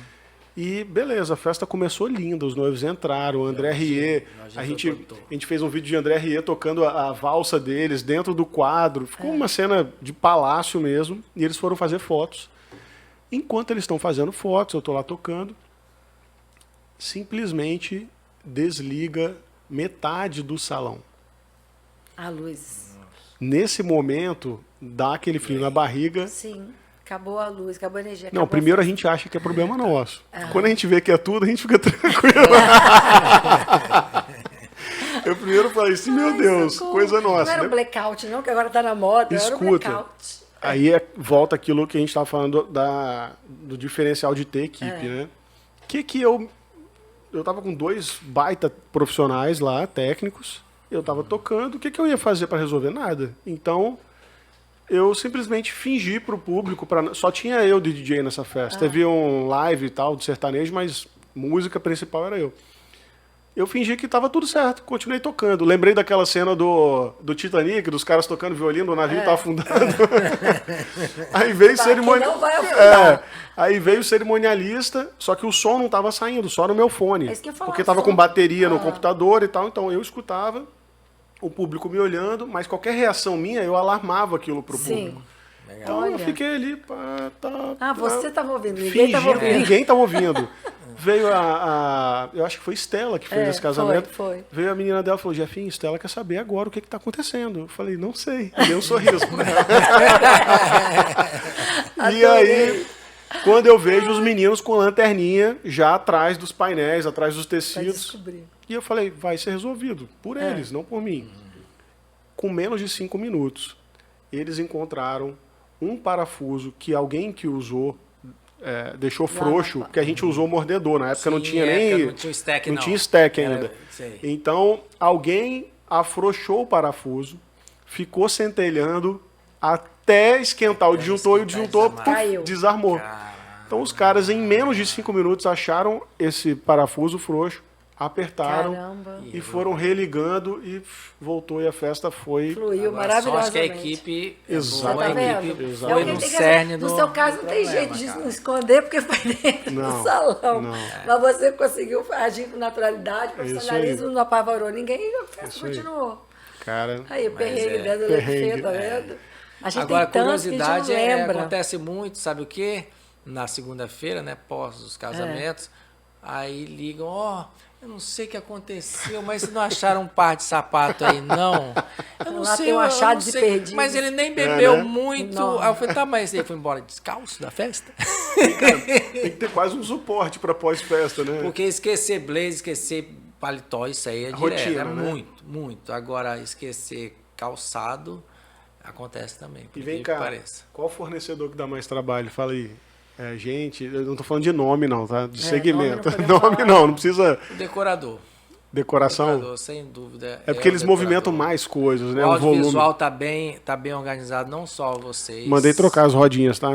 E beleza, a festa começou linda, os noivos entraram, o André Rieu, a gente fez um vídeo de André Rieu tocando a valsa deles dentro do quadro. Ficou uma cena de palácio mesmo e eles foram fazer fotos. Enquanto eles estão fazendo fotos, eu estou lá tocando, simplesmente desliga metade do salão. A luz. Nesse momento, dá aquele frio na barriga. Sim, acabou a luz, acabou a energia. Não, primeiro a gente acha que é problema nosso. Ah. Quando a gente vê que é tudo, a gente fica tranquilo. Eu primeiro falei assim, meu Deus, socorro. coisa nossa. Não era um blackout, não, que agora tá na moda, era um Escuta, blackout. aí volta aquilo que a gente estava falando do diferencial de ter equipe, né? Eu tava com 2 baita profissionais lá, técnicos, eu tava tocando, o que eu ia fazer para resolver? Nada. Então, eu simplesmente fingi pro público, só tinha eu de DJ nessa festa. Teve um live e tal, do sertanejo, mas música principal era eu. Eu fingi que tava tudo certo, continuei tocando. Lembrei daquela cena do Titanic, dos caras tocando violino, o navio tá afundando. Aí veio Não vai afundar. Aí veio o cerimonialista, só que o som não tava saindo, só no meu fone. É isso que eu ia falar, porque tava som. com bateria no computador e tal, então eu escutava, o público me olhando, mas qualquer reação minha, eu alarmava aquilo pro público. Então eu fiquei ali, você tava ouvindo, ninguém tava ouvindo. Ninguém tava ouvindo. Veio eu acho que foi Estela que fez esse casamento. Foi. Veio a menina dela e falou, Jefinho, Estela quer saber agora o que tá acontecendo. Eu falei, não sei. Dei um sorriso pra ela. E aí, quando eu vejo os meninos com lanterninha já atrás dos painéis, atrás dos tecidos. E eu falei, vai ser resolvido por eles, não por mim. Com menos de 5 minutos, eles encontraram um parafuso que alguém que usou deixou frouxo, porque a gente usou mordedor. Na época não tinha nem... Não tinha stack, não tinha stack ainda. Sei. Então, alguém afrouxou o parafuso, ficou centelhando até esquentar o disjuntor, e o disjuntor desarmou. Então, os caras, em menos de 5 minutos, acharam esse parafuso frouxo, apertaram e foram religando e voltou, e a festa foi... Fluiu Agora, maravilhosamente. acho que a equipe Exato. boa, a Tá equipe vendo? foi no cerne No seu caso não tem jeito de não esconder, porque foi dentro do salão. Não. Mas você conseguiu agir com naturalidade, profissionalismo, não apavorou ninguém e a festa continuou. Cara, Aí o perrengue dentro do Leite, tá vendo? A gente Agora, tem tantos que a gente não curiosidade lembra. acontece muito, sabe o quê? Na segunda-feira, né, pós os casamentos, aí ligam, eu não sei o que aconteceu, mas não acharam um par de sapato aí, não. Eu não Lá sei, tem um eu achado não de sei, perdido. mas ele nem bebeu né? muito. Não. Aí eu falei, tá, mas ele foi embora descalço da festa? tem que ter quase um suporte para pós-festa, né? Porque esquecer blazer, esquecer paletó, isso aí é direto, rotina, é né? muito, muito. Agora, esquecer calçado acontece também, por E vem incrível cá, que pareça. qual fornecedor que dá mais trabalho? Fala aí. Gente, eu não tô falando de nome não, tá? De segmento. Nome não precisa... O decorador. Decoração? Decorador, sem dúvida. É porque eles o decorador. movimentam mais coisas, né? O O volume. audiovisual tá bem organizado, não só vocês. Mandei trocar as rodinhas, tá?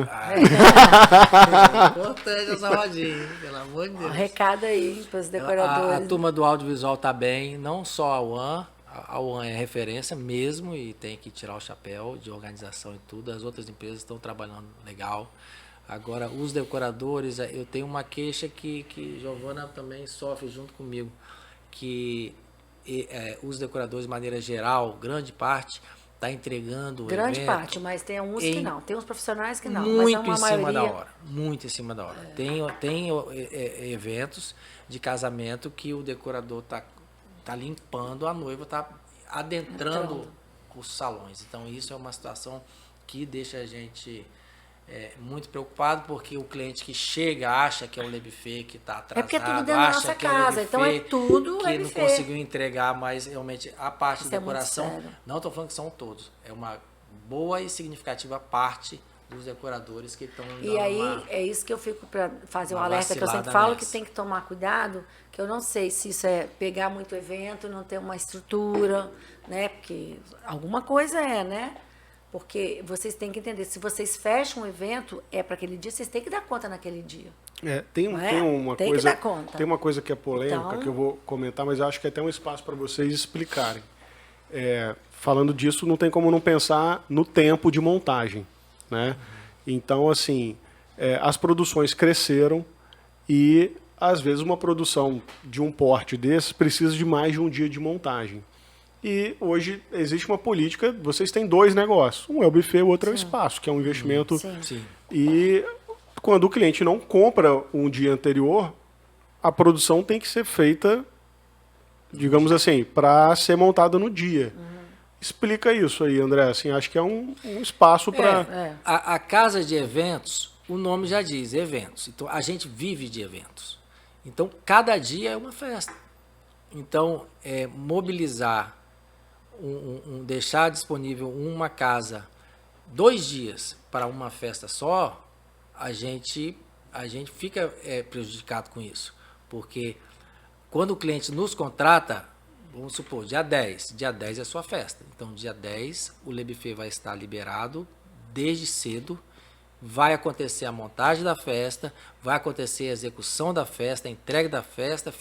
Importante essa rodinha, pelo amor de Deus. Um recado aí para os decoradores. A turma do audiovisual tá bem, não só a UAN. A UAN é referência mesmo e tem que tirar o chapéu de organização e tudo. As outras empresas estão trabalhando legal. Agora, os decoradores, eu tenho uma queixa que Giovana também sofre junto comigo, que os decoradores, de maneira geral, grande parte, está entregando o Grande evento parte, mas tem uns que não. Tem uns profissionais que não. muito mas em é uma cima da maioria... hora. Muito em cima da hora. Tem eventos de casamento que o decorador tá limpando, a noiva tá adentrando os salões. Então, isso é uma situação que deixa a gente... muito preocupado, porque o cliente que chega acha que é o Le Buffet que está atrasado, porque é tudo dentro da nossa casa, então é tudo que Le não Buffet. conseguiu entregar, mas realmente a parte Isso de é muito decoração, sério. não estou falando que são todos, é uma boa e significativa parte dos decoradores que estão dando E aí, é isso que eu fico para fazer um uma alerta, que eu sempre vacilada falo que nessa. tem que tomar cuidado, que eu não sei se isso é pegar muito evento, não ter uma estrutura, né? Porque alguma coisa né? Porque vocês têm que entender, se vocês fecham um evento, é para aquele dia, vocês têm que dar conta naquele dia. Tem uma Tem coisa, que dar conta. tem uma coisa que é polêmica, Então... que eu vou comentar, mas eu acho que é até um espaço para vocês explicarem. Falando disso, não tem como não pensar no tempo de montagem, né? Então, assim, as produções cresceram e, às vezes, uma produção de um porte desses precisa de mais de um dia de montagem. E hoje existe uma política, vocês têm 2 negócios. Um é o buffet, o outro é o espaço, que é um investimento. Sim. E quando o cliente não compra um dia anterior, a produção tem que ser feita, digamos assim, para ser montada no dia. Explica isso aí, André. Assim, acho que é um espaço para... A casa de eventos, o nome já diz, eventos. Então, a gente vive de eventos. Então, cada dia é uma festa. Então, mobilizar, deixar disponível uma casa 2 dias para uma festa só, a gente fica prejudicado com isso. Porque quando o cliente nos contrata, vamos supor, dia 10 é sua festa. Então, dia 10, o Le Buffet vai estar liberado desde cedo, vai acontecer a montagem da festa, vai acontecer a execução da festa, a entrega da festa,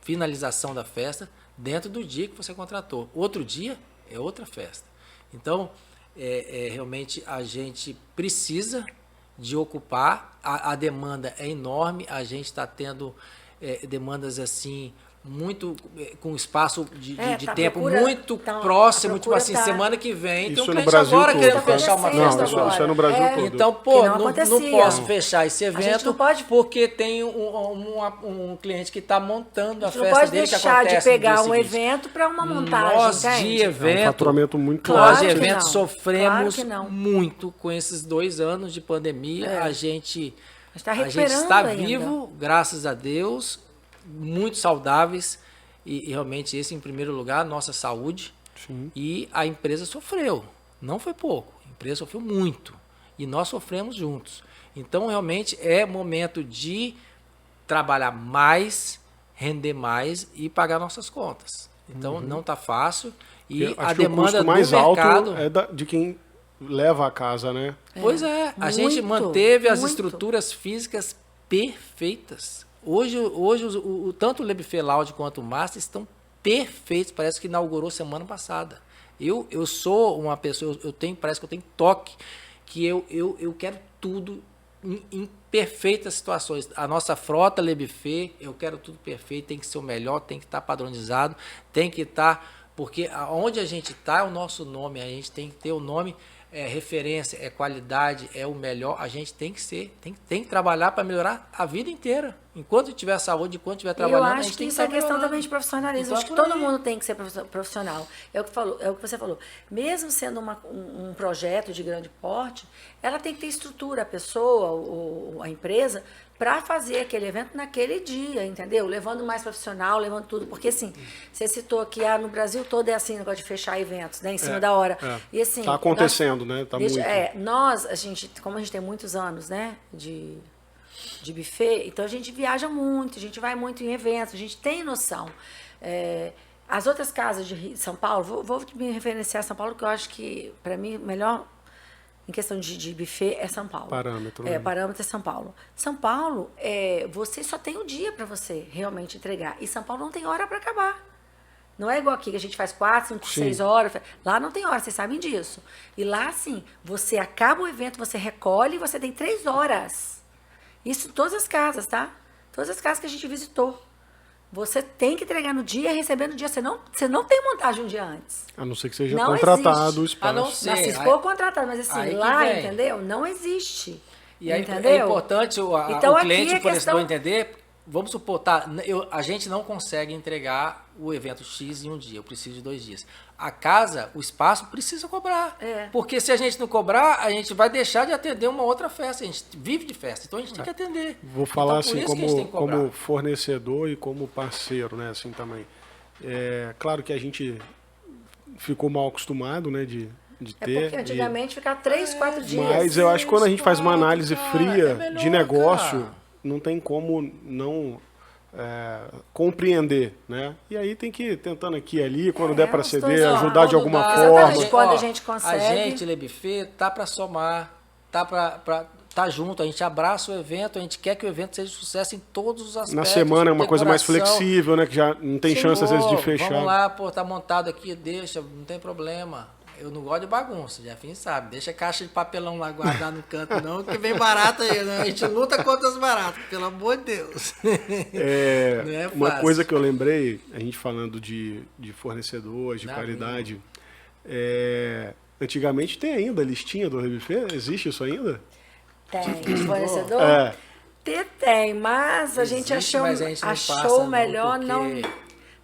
finalização da festa, dentro do dia que você contratou. Outro dia é outra festa. Então, realmente a gente precisa de ocupar, a demanda é enorme, a gente está tendo demandas assim, muito com espaço de tempo muito próximo, tipo assim, semana que vem, tem um cliente agora querendo fechar uma festa agora. Isso é no Brasil todo. Então, pô, não posso fechar esse evento porque tem um cliente que está montando a festa dele, que acontece. Não pode deixar de pegar um evento para uma montagem, nós de evento, é um faturamento muito nós de evento sofremos muito com esses 2 anos de pandemia. A gente está vivo, graças a Deus, muito saudáveis e realmente esse em primeiro lugar, nossa saúde. Sim. E a empresa sofreu, não foi pouco, a empresa sofreu muito e nós sofremos juntos. Então realmente é momento de trabalhar mais, render mais e pagar nossas contas. Então não está fácil e a demanda do mais mercado alto é de quem leva a casa, né? Pois é, a gente manteve as estruturas físicas perfeitas. Hoje tanto o Le Buffet Lounge quanto o Master estão perfeitos. Parece que inaugurou semana passada. Eu sou uma pessoa, parece que eu tenho toque, que eu quero tudo em perfeitas situações. A nossa frota Le Buffet, eu quero tudo perfeito, tem que ser o melhor, tem que estar padronizado, tem que estar... Porque onde a gente está é o nosso nome, a gente tem que ter o nome... referência, qualidade, o melhor, a gente tem que trabalhar para melhorar a vida inteira. Enquanto tiver saúde, enquanto estiver trabalhando, eu acho que isso é questão também de profissionalismo. Então, acho que todo mundo tem que ser profissional. É o que você falou. Mesmo sendo um projeto de grande porte, ela tem que ter estrutura, a pessoa, ou a empresa, para fazer aquele evento naquele dia, entendeu? Levando mais profissional, levando tudo. Porque, assim, você citou que no Brasil todo é assim, negócio de fechar eventos, né? Em cima da hora. E, assim... Tá acontecendo, né? Tá muito. Como a gente tem muitos anos, né? De buffet, então a gente viaja muito, a gente vai muito em eventos, a gente tem noção. As outras casas de São Paulo, vou me referenciar a São Paulo, que eu acho que, para mim, melhor... Em questão de buffet, é São Paulo. Parâmetro. Parâmetro é São Paulo. São Paulo, você só tem um dia para você realmente entregar. E São Paulo não tem hora para acabar. Não é igual aqui, que a gente faz 4, 5, 6 horas. Lá não tem hora, vocês sabem disso. E lá, sim, você acaba o evento, você recolhe e você tem 3 horas. Isso em todas as casas, tá? Todas as casas que a gente visitou. Você tem que entregar no dia e receber no dia. Você não tem montagem um dia antes. A não ser que seja contratado o espaço. A não ser. Se for contratado, mas assim, lá, entendeu? Não existe. E aí entendeu? É importante o cliente, o fornecedor entender. Vamos supor, a gente não consegue entregar o evento X em um dia, eu preciso de 2 dias. A casa, o espaço, precisa cobrar. Porque se a gente não cobrar, a gente vai deixar de atender uma outra festa. A gente vive de festa, então a gente tem que atender. Vou falar então, assim, como fornecedor e como parceiro, né, assim também. Claro que a gente ficou mal acostumado, né, de ter. Porque antigamente ficava 3, 4 dias. Mas eu acho que quando a gente faz uma análise fria de negócio... não tem como não compreender, né? E aí tem que ir tentando aqui e ali, quando der para ceder, ajudar de alguma forma. Quando a gente consegue. A gente, Le Buffet, tá para somar, tá junto, a gente abraça o evento, a gente quer que o evento seja sucesso em todos os aspectos. Na semana é uma coisa mais flexível, né? Que já não tem chance às vezes de fechar. Vamos lá, tá montado aqui, deixa, não tem problema. Eu não gosto de bagunça, Jefinho sabe. Deixa a caixa de papelão lá guardar no canto, não, que vem barata aí, né? A gente luta contra as baratas, pelo amor de Deus. Uma coisa que eu lembrei, a gente falando de fornecedores, de qualidade, antigamente tem ainda a listinha do Le Buffet? Existe isso ainda? Tem. Fornecedor? Tem, mas a gente achou melhor não...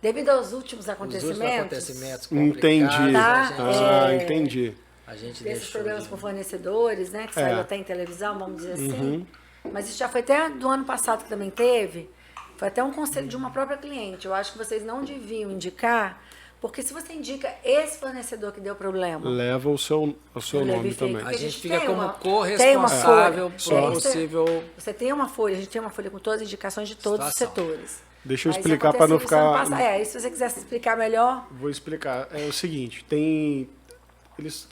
Devido aos últimos acontecimentos entendi. Tá? Entendi. A gente desses problemas com fornecedores, né? Que saiu até em televisão, vamos dizer assim. Mas isso já foi até do ano passado que também teve. Foi até um conselho de uma própria cliente. Eu acho que vocês não deviam indicar, porque se você indica esse fornecedor que deu problema... Leva o seu nome também. A gente fica como corresponsável por possível... Você tem uma folha, a gente tem uma folha com todas as indicações de todos os setores. Deixa eu explicar para não ficar... E se você quiser explicar melhor... Vou explicar. É o seguinte, eles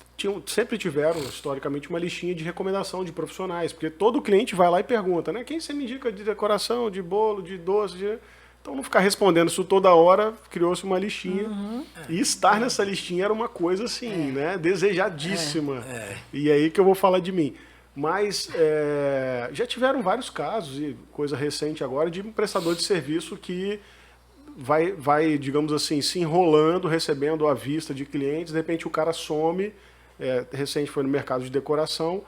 sempre tiveram, historicamente, uma listinha de recomendação de profissionais, porque todo cliente vai lá e pergunta, né? Quem você me indica de decoração, de bolo, de doce, Então, não ficar respondendo isso toda hora, criou-se uma listinha. E estar nessa listinha era uma coisa, assim, né? Desejadíssima. E aí que eu vou falar de mim. Mas já tiveram vários casos, e coisa recente agora, de um prestador de serviço que vai, digamos assim, se enrolando, recebendo à vista de clientes, de repente o cara some, recente foi no mercado de decoração,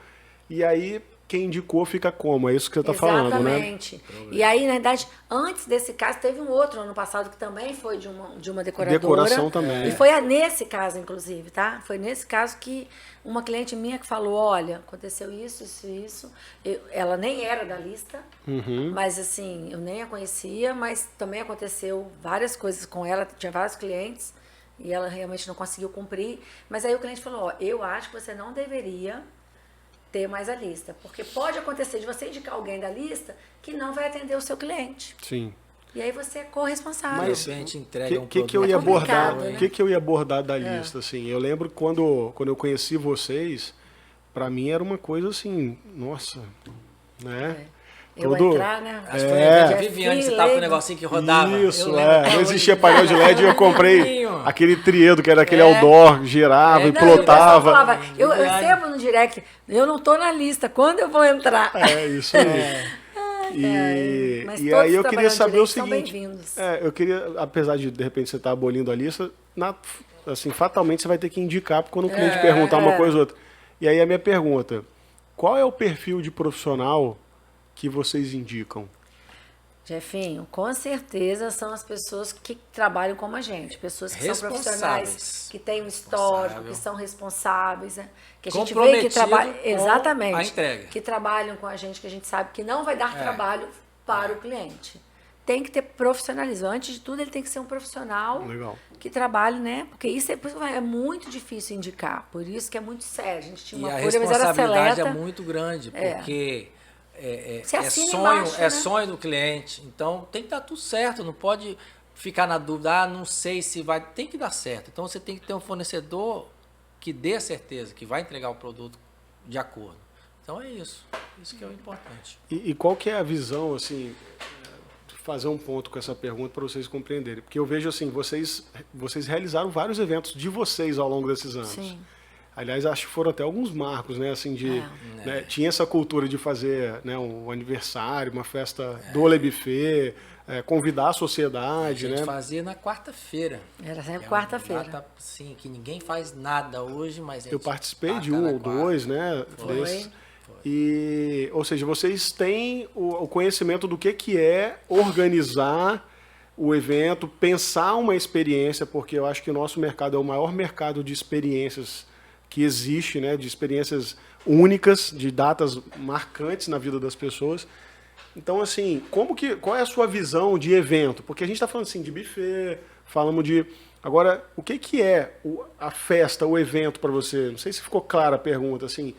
e aí quem indicou fica como? É isso que você está falando, né? Exatamente. E aí, na verdade, antes desse caso, teve um outro ano passado que também foi de uma decoradora. Decoração também. E foi nesse caso, inclusive, tá? Foi nesse caso que uma cliente minha que falou, olha, aconteceu isso. Ela nem era da lista, mas assim, eu nem a conhecia, mas também aconteceu várias coisas com ela, tinha vários clientes, e ela realmente não conseguiu cumprir. Mas aí o cliente falou, ó, eu acho que você não deveria ter mais a lista, porque pode acontecer de você indicar alguém da lista que não vai atender o seu cliente. Sim. E aí você é corresponsável. Mas a gente entrega um que eu ia abordar, né? que eu ia abordar da lista, assim? Eu lembro que quando eu conheci vocês, para mim era uma coisa assim, nossa, né? Eu entrar, né? Acho que foi a Viviane, você tava com um negocinho que rodava. Isso, não existia painel de LED e eu comprei aquele triedo, que era aquele outdoor, girava e plotava. Eu recebo no direct, eu não tô na lista, quando eu vou entrar? Isso aí. E aí eu queria saber o seguinte, eu queria, apesar de repente você estar abolindo a lista, assim, fatalmente você vai ter que indicar quando o cliente perguntar uma coisa ou outra. E aí a minha pergunta, qual é o perfil de profissional que vocês indicam? Jefinho, com certeza são as pessoas que trabalham como a gente, pessoas que são profissionais, que têm um histórico, que são responsáveis, né? Que a gente vê que trabalham, exatamente, a entrega. Que trabalham com a gente, que a gente sabe que não vai dar trabalho para o cliente. Tem que ter profissionalismo. Antes de tudo, ele tem que ser um profissional que trabalhe, né? Porque isso é muito difícil indicar, por isso que é muito sério. A gente tinha uma folha, mas era seleta. A responsabilidade é muito grande, porque sonho do cliente, então tem que dar tudo certo, não pode ficar na dúvida, não sei se vai, tem que dar certo. Então você tem que ter um fornecedor que dê a certeza que vai entregar o produto de acordo. Então é isso que é o importante. E qual que é a visão, assim, fazer um ponto com essa pergunta para vocês compreenderem? Porque eu vejo assim, vocês realizaram vários eventos de vocês ao longo desses anos. Sim. Aliás, acho que foram até alguns marcos, né? Assim, né, tinha essa cultura de fazer, né, um aniversário, uma festa do Ole Buffet, convidar a sociedade. A gente né? fazia na quarta-feira. Era sempre quarta-feira. Sim, que ninguém faz nada hoje, mas... Eu participei de um ou dois, né? Desses. E, ou seja, vocês têm o conhecimento do que é organizar o evento, pensar uma experiência, porque eu acho que o nosso mercado é o maior mercado de experiências que existe, né, de experiências únicas, de datas marcantes na vida das pessoas. Então, assim, qual é a sua visão de evento? Porque a gente está falando assim de buffet, falamos de... Agora, o que é a festa, o evento para você? Não sei se ficou clara a pergunta, assim.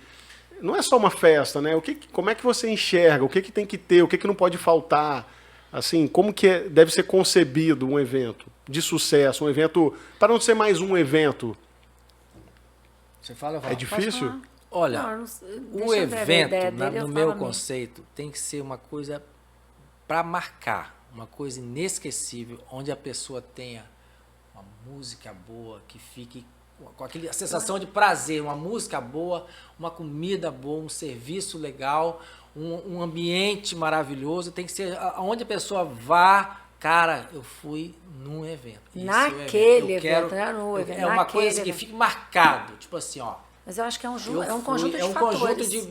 Não é só uma festa, né? Como é que você enxerga? O que tem que ter? O que não pode faltar? Assim, como que deve ser concebido um evento de sucesso? Um evento, para não ser mais um evento... Você fala, é difícil? Olha, o evento, no meu conceito, tem que ser uma coisa para marcar, uma coisa inesquecível, onde a pessoa tenha uma música boa, que fique com aquela sensação de prazer, uma música boa, uma comida boa, um serviço legal, um ambiente maravilhoso. Tem que ser onde a pessoa vá. Cara, eu fui num evento. Naquele evento, né? No evento. É uma coisa que fique marcado. Tipo assim, ó. Mas eu acho que é um conjunto de fatores.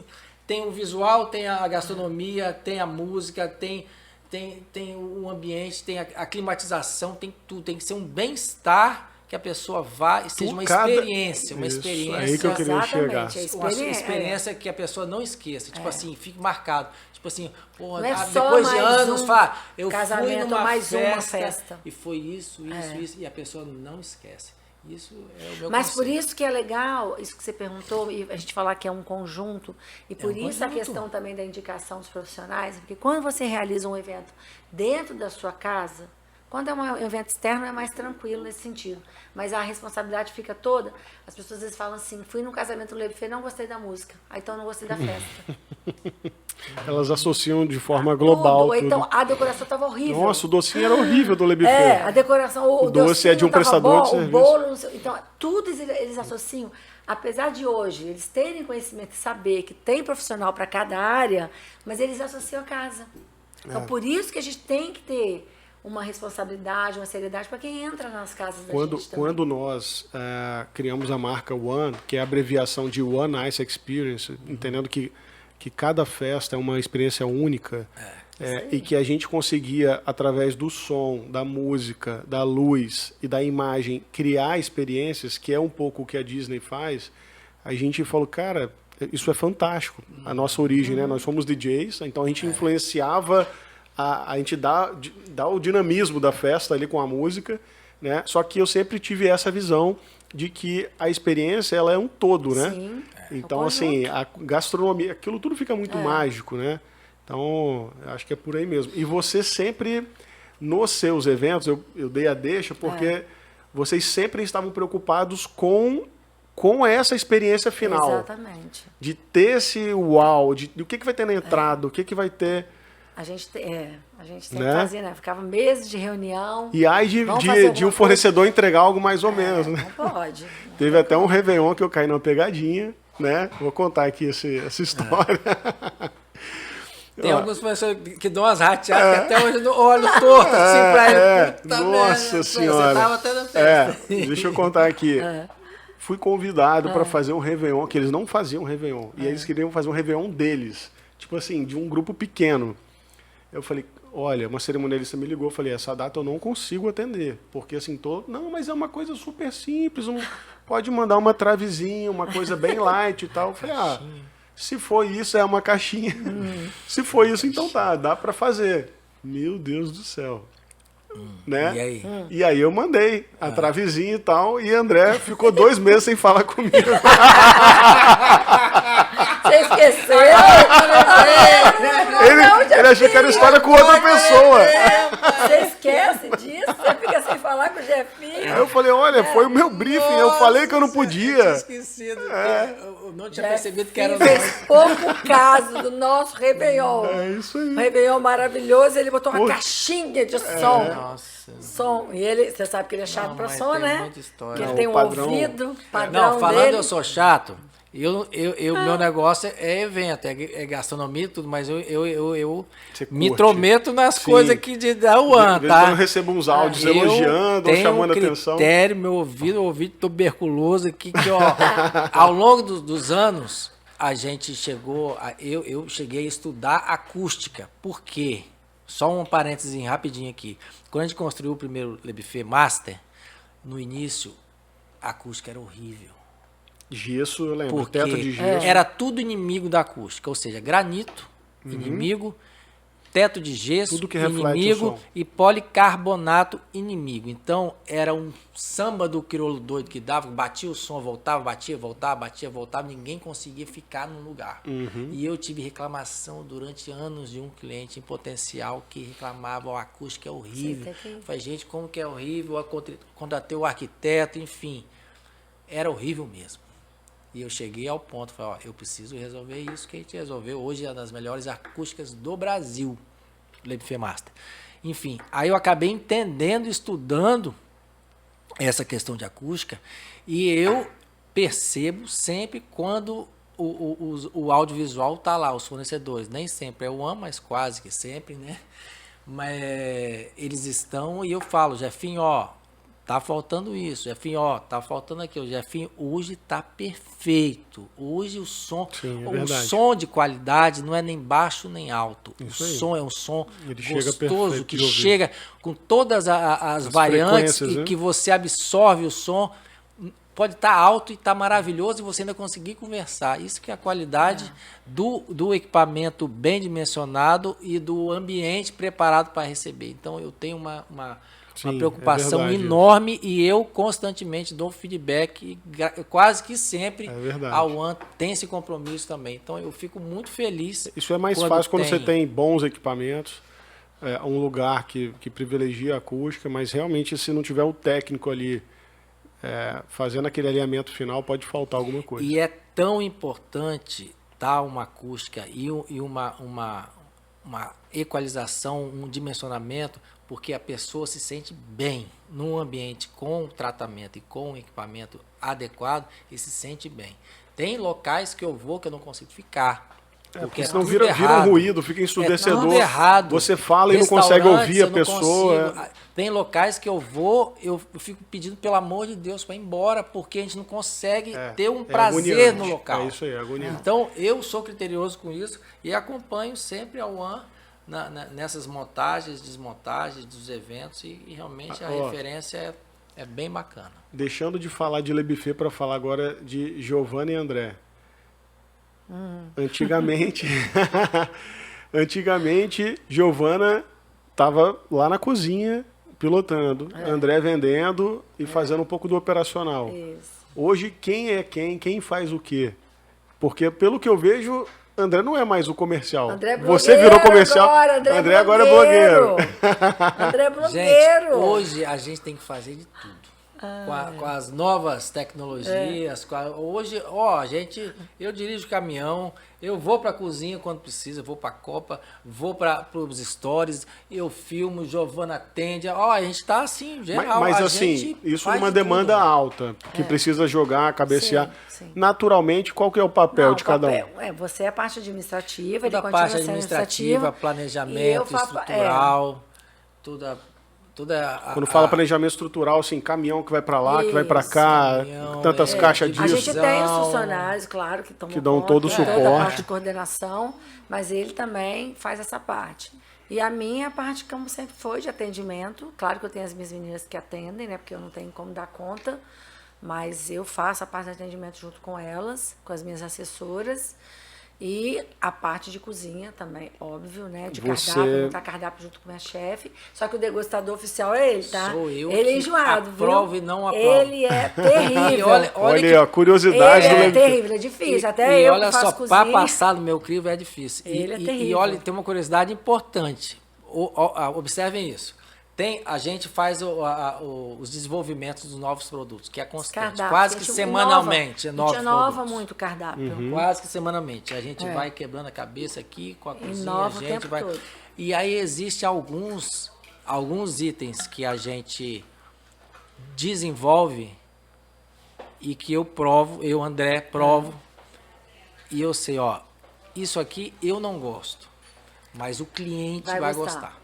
tem o visual, tem a gastronomia, tem a música, tem o ambiente, tem a climatização, tem tudo. Tem que ser um bem-estar que a pessoa vá e seja uma experiência. Uma experiência. Aí que eu queria chegar. Uma experiência que a pessoa não esqueça. Tipo assim, fique marcado. Tipo assim, pô, depois de anos, eu fui numa festa e foi isso. E a pessoa não esquece. Isso é o meu Mas conceito. por isso que é legal, isso que você perguntou, e a gente falar que é um conjunto, e por isso a questão também da indicação dos profissionais, porque quando você realiza um evento dentro da sua casa, quando é um evento externo é mais tranquilo nesse sentido, mas a responsabilidade fica toda. As pessoas às vezes falam assim, fui num casamento no Le Buffet, não gostei da música, então não gostei da festa. Elas associam de forma global. Tudo. Então a decoração estava horrível. Nossa, o docinho era horrível do Le Buffet. A decoração, o doce é de um prestador de serviço. O bolo, então tudo eles associam. Apesar de hoje eles terem conhecimento e saber que tem profissional para cada área, mas eles associam a casa. Então por isso que a gente tem que ter uma responsabilidade, uma seriedade para quem entra nas casas da gente também. Quando nós criamos a marca One, que é a abreviação de One Nice Experience, entendendo que cada festa é uma experiência única, e que a gente conseguia, através do som, da música, da luz e da imagem, criar experiências, que é um pouco o que a Disney faz, a gente falou, cara, isso é fantástico. A nossa origem, né? Nós somos DJs, então a gente influenciava, a gente dá o dinamismo da festa ali com a música, né? Só que eu sempre tive essa visão de que a experiência ela é um todo, né? Sim. Então, assim, a gastronomia, aquilo tudo fica muito mágico, né? Então, acho que é por aí mesmo. E você sempre, nos seus eventos, eu dei a deixa, porque vocês sempre estavam preocupados com essa experiência final. Exatamente. De ter esse uau, de o que vai ter na entrada, o que vai ter... A gente sempre fazia, né? Ficava meses de reunião. E aí de um fornecedor entregar algo mais ou menos, né? Não pode. Teve até um Réveillon que eu caí numa pegadinha, né? Vou contar aqui essa história. Tem alguns professores que dão umas rateadas que até hoje eu olho torto assim pra ele. Nossa Senhora. Você tava até na festa. Deixa eu contar aqui. Fui convidado para fazer um Réveillon, que eles não faziam Réveillon. E eles queriam fazer um Réveillon deles. Tipo assim, de um grupo pequeno. Eu falei, olha, uma cerimonialista me ligou, eu falei, essa data eu não consigo atender, porque assim, não, mas é uma coisa super simples, pode mandar uma travezinha, uma coisa bem light e tal. Eu falei, se for isso, é uma caixinha. Se for isso, então dá pra fazer. Meu Deus do céu. Né? E aí? E aí eu mandei a travezinha e tal, e André ficou 2 meses sem falar comigo. Você esqueceu? Ele achou que era história com outra pessoa. Você esquece disso? Você fica sem falar com o Jefinho? Aí eu falei, olha, foi o meu briefing, eu falei que eu não podia. Eu tinha esquecido, eu não tinha percebido que era o fez pouco caso do nosso Réveillon. É isso aí. Um Réveillon maravilhoso, ele botou uma caixinha de som. Nossa. Som. E ele, você sabe que ele é chato pra som, né? Que ele tem um padrão. ouvido padrão Não, falando dele. eu sou chato, meu negócio é evento, é gastronomia e tudo, mas eu me intrometo nas coisas aqui da One, tá? Quando eu recebo uns áudios elogiando ou chamando atenção. Meu ouvido tuberculoso aqui, que ó, ao longo dos anos, a gente chegou, eu cheguei a estudar acústica. Por quê? Só um parênteses rapidinho aqui. Quando a gente construiu o primeiro Le Buffet Master, no início, a acústica era horrível. Gesso, eu lembro. Porque teto de gesso. era tudo inimigo da acústica, ou seja, granito, inimigo, teto de gesso, tudo que reflete inimigo, o som. e policarbonato, inimigo. Então, era um samba do crioulo doido que dava, batia o som, voltava, batia, voltava, ninguém conseguia ficar no lugar. E eu tive reclamação durante anos de um cliente em potencial que reclamava, a acústica é horrível. Falei, gente, como que é horrível? Eu contratei o arquiteto, enfim. Era horrível mesmo. E eu cheguei ao ponto, falei, eu preciso resolver isso que a gente resolveu. Hoje é uma das melhores acústicas do Brasil, Le Buffet Master. Enfim, aí eu acabei entendendo, estudando essa questão de acústica, e eu percebo sempre quando o audiovisual está lá, os fornecedores. Nem sempre é o One, mas quase que sempre, né? Mas eles estão, e eu falo, Jefinho, tá faltando isso. Jefinho, ó, tá faltando aquilo. Jefinho, hoje tá perfeito. Hoje o som, Sim, é o verdade. som de qualidade não é nem baixo nem alto. Isso o aí. som é um som Ele chega gostoso, perfeito que de ouvir. chega com todas as variantes frequências, e né? que você absorve o som. Pode estar alto e estar maravilhoso e você ainda conseguir conversar. Isso que é a qualidade do equipamento bem dimensionado e do ambiente preparado para receber. Então, eu tenho uma Sim, preocupação é verdade enorme e eu constantemente dou feedback, quase que sempre É verdade. a UAN tem esse compromisso também. Então, eu fico muito feliz. Isso é mais fácil quando você tem bons equipamentos, um lugar que privilegia a acústica, mas realmente se não tiver o técnico ali fazendo aquele alinhamento final, pode faltar alguma coisa. E é tão importante dar uma acústica e uma equalização, um dimensionamento, porque a pessoa se sente bem num ambiente com tratamento e com equipamento adequado e se sente bem. Tem locais que eu vou que eu não consigo ficar. Porque é senão tudo vira um errado. ruído, fica ensurdecedor. tudo errado. Você fala e não consegue ouvir a Eu não pessoa. consigo. Tem locais que eu vou, eu fico pedindo, pelo amor de Deus, para ir embora, porque a gente não consegue ter um prazer agoniante. no local. É isso aí, é agoniante. Então, eu sou criterioso com isso e acompanho sempre a UAN nessas montagens, desmontagens dos eventos e realmente a referência é bem bacana. Deixando de falar de Le Buffet para falar agora de Giovana e André. Antigamente, Giovana estava lá na cozinha pilotando, André vendendo e fazendo um pouco do operacional. Isso. Hoje, quem é quem faz o quê? Porque, pelo que eu vejo, André não é mais o comercial. André é Você virou comercial. agora, André agora é blogueiro. André é blogueiro. Gente, hoje a gente tem que fazer de tudo. Com as novas tecnologias. Hoje, eu dirijo caminhão, eu vou para a cozinha quando precisa, vou para a Copa, vou para os stories, eu filmo, Giovana atende. A gente está assim, geral. Mas a assim, gente isso faz numa de demanda tudo. alta, que precisa jogar, cabecear. Sim. Naturalmente, qual que é o papel de cada um? Você é a parte administrativa, Toda ele a continua parte sendo administrativa, e eu planejamento faço- estrutural, toda Quando fala planejamento estrutural, assim, caminhão que vai para lá, que vai para Isso, cá, caminhão, tantas caixas A disso. gente tem os funcionários, claro, que tomam dão conta, todo o toda a suporte. parte de coordenação, mas ele também faz essa parte. E a minha parte, como sempre foi, de atendimento. Claro que eu tenho as minhas meninas que atendem, né? Porque eu não tenho como dar conta. Mas eu faço a parte de atendimento junto com elas, com as minhas assessoras. E a parte de cozinha também, óbvio, né? De cardápio, montar cardápio junto com minha chefe. Só que o degustador oficial é ele, tá? Sou eu ele é que enjoado, aprovo viu? e não aprovo. Ele é terrível. Olha a curiosidade Ele do é Le- terrível, é difícil. Até e eu olha que faço só, cozinha. para passar no meu crivo é difícil. Ele é E terrível. olha, tem uma curiosidade importante. Observem isso. A gente faz os desenvolvimentos dos novos produtos, que é constante, Cardápio, quase a que gente semanalmente. A gente inova produtos. muito o cardápio. Quase que semanalmente. A gente vai quebrando a cabeça aqui com a cozinha, Inova a o gente tempo vai. todo. E aí existe alguns itens que a gente desenvolve e que eu provo, eu, André, provo. E eu sei, isso aqui eu não gosto, mas o cliente vai gostar.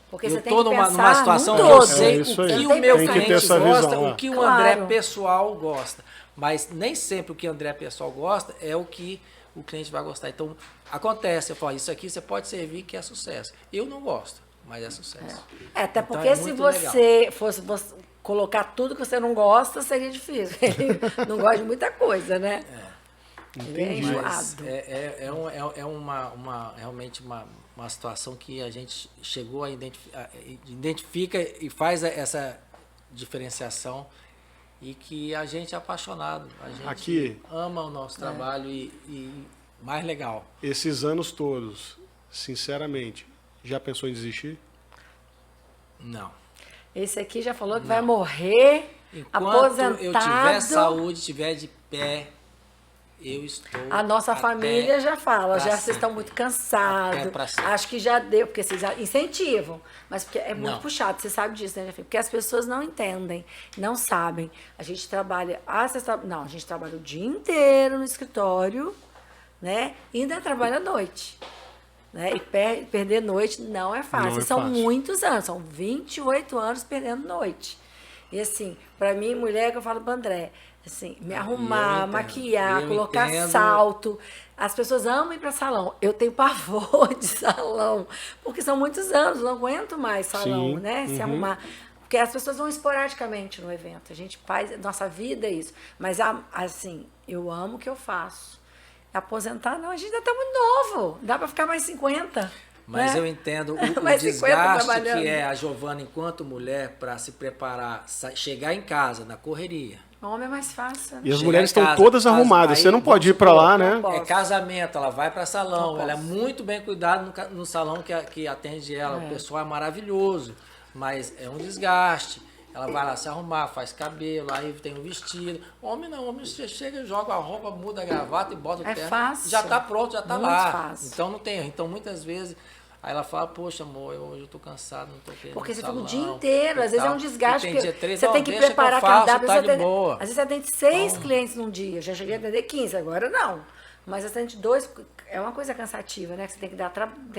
Porque Eu você tem estou que numa pensar situação num que eu todo. sei isso o aí. que Tem o meu que ter cliente essa gosta, visão, o que o Claro. André pessoal gosta. Mas nem sempre o que o André pessoal gosta é o que o cliente vai gostar. Então, acontece, eu falo, isso aqui você pode servir que é sucesso. Eu não gosto, mas é sucesso. Até Então, porque é se muito você fosse colocar tudo que você não gosta, seria difícil. Ele não gosta de muita coisa, né? Ele é Entendi. Mas enjoado. realmente uma situação que a gente chegou a identifica e faz essa diferenciação e que a gente é apaixonado. A gente Aqui. ama o nosso trabalho e mais legal. Esses anos todos, sinceramente, já pensou em desistir? Não. Esse aqui já falou que vai morrer, Enquanto aposentado. eu tiver saúde, tiver de pé, eu estou. A nossa até família já fala, pra já vocês sempre. estão muito Até cansados. pra sempre. Acho que já deu, porque vocês incentivam. Mas porque é muito Não. puxado, você sabe disso, né, Jafim? Porque as pessoas não entendem, não sabem. A gente trabalha. A gente trabalha o dia inteiro no escritório, né? E ainda trabalha à noite. Né? E perder noite não é fácil. Não é São fácil. muitos anos, são 28 anos perdendo noite. E assim, pra mim, mulher, que eu falo pro André, assim, me arrumar, maquiar, colocar salto. As pessoas amam ir para salão. Eu tenho pavor de salão, porque são muitos anos, não aguento mais salão, né? Se arrumar. Porque as pessoas vão esporadicamente no evento. A gente faz, nossa vida é isso. Mas, assim, eu amo o que eu faço. Aposentar, não, a gente ainda tá muito novo. Dá para ficar mais 50. Mas né? eu entendo o desgaste que é a Giovana, enquanto mulher, para se preparar, chegar em casa, na correria. O homem é mais fácil. Né? E as mulheres estão todas arrumadas. Você não pode ir para lá, né? É casamento, ela vai para salão. Ela é muito bem cuidada no salão que atende ela. O pessoal é maravilhoso. Mas é um desgaste. Ela vai lá se arrumar, faz cabelo, aí tem um vestido. Homem não, homem você chega, joga a roupa, muda a gravata e bota o terno. É fácil. Já tá pronto, já tá muito lá. Fácil. Então não tem. Então muitas vezes aí ela fala, poxa amor, hoje eu tô cansado, não tô querendo. Porque você fica o dia inteiro, às vezes é um desgaste. Tem dia 3, você tem que preparar cardápio. Tá de boa. Às vezes você atende 6 clientes num dia. Já cheguei a atender 15, agora não. Mas você atende 2, é uma coisa cansativa, né? Que você tem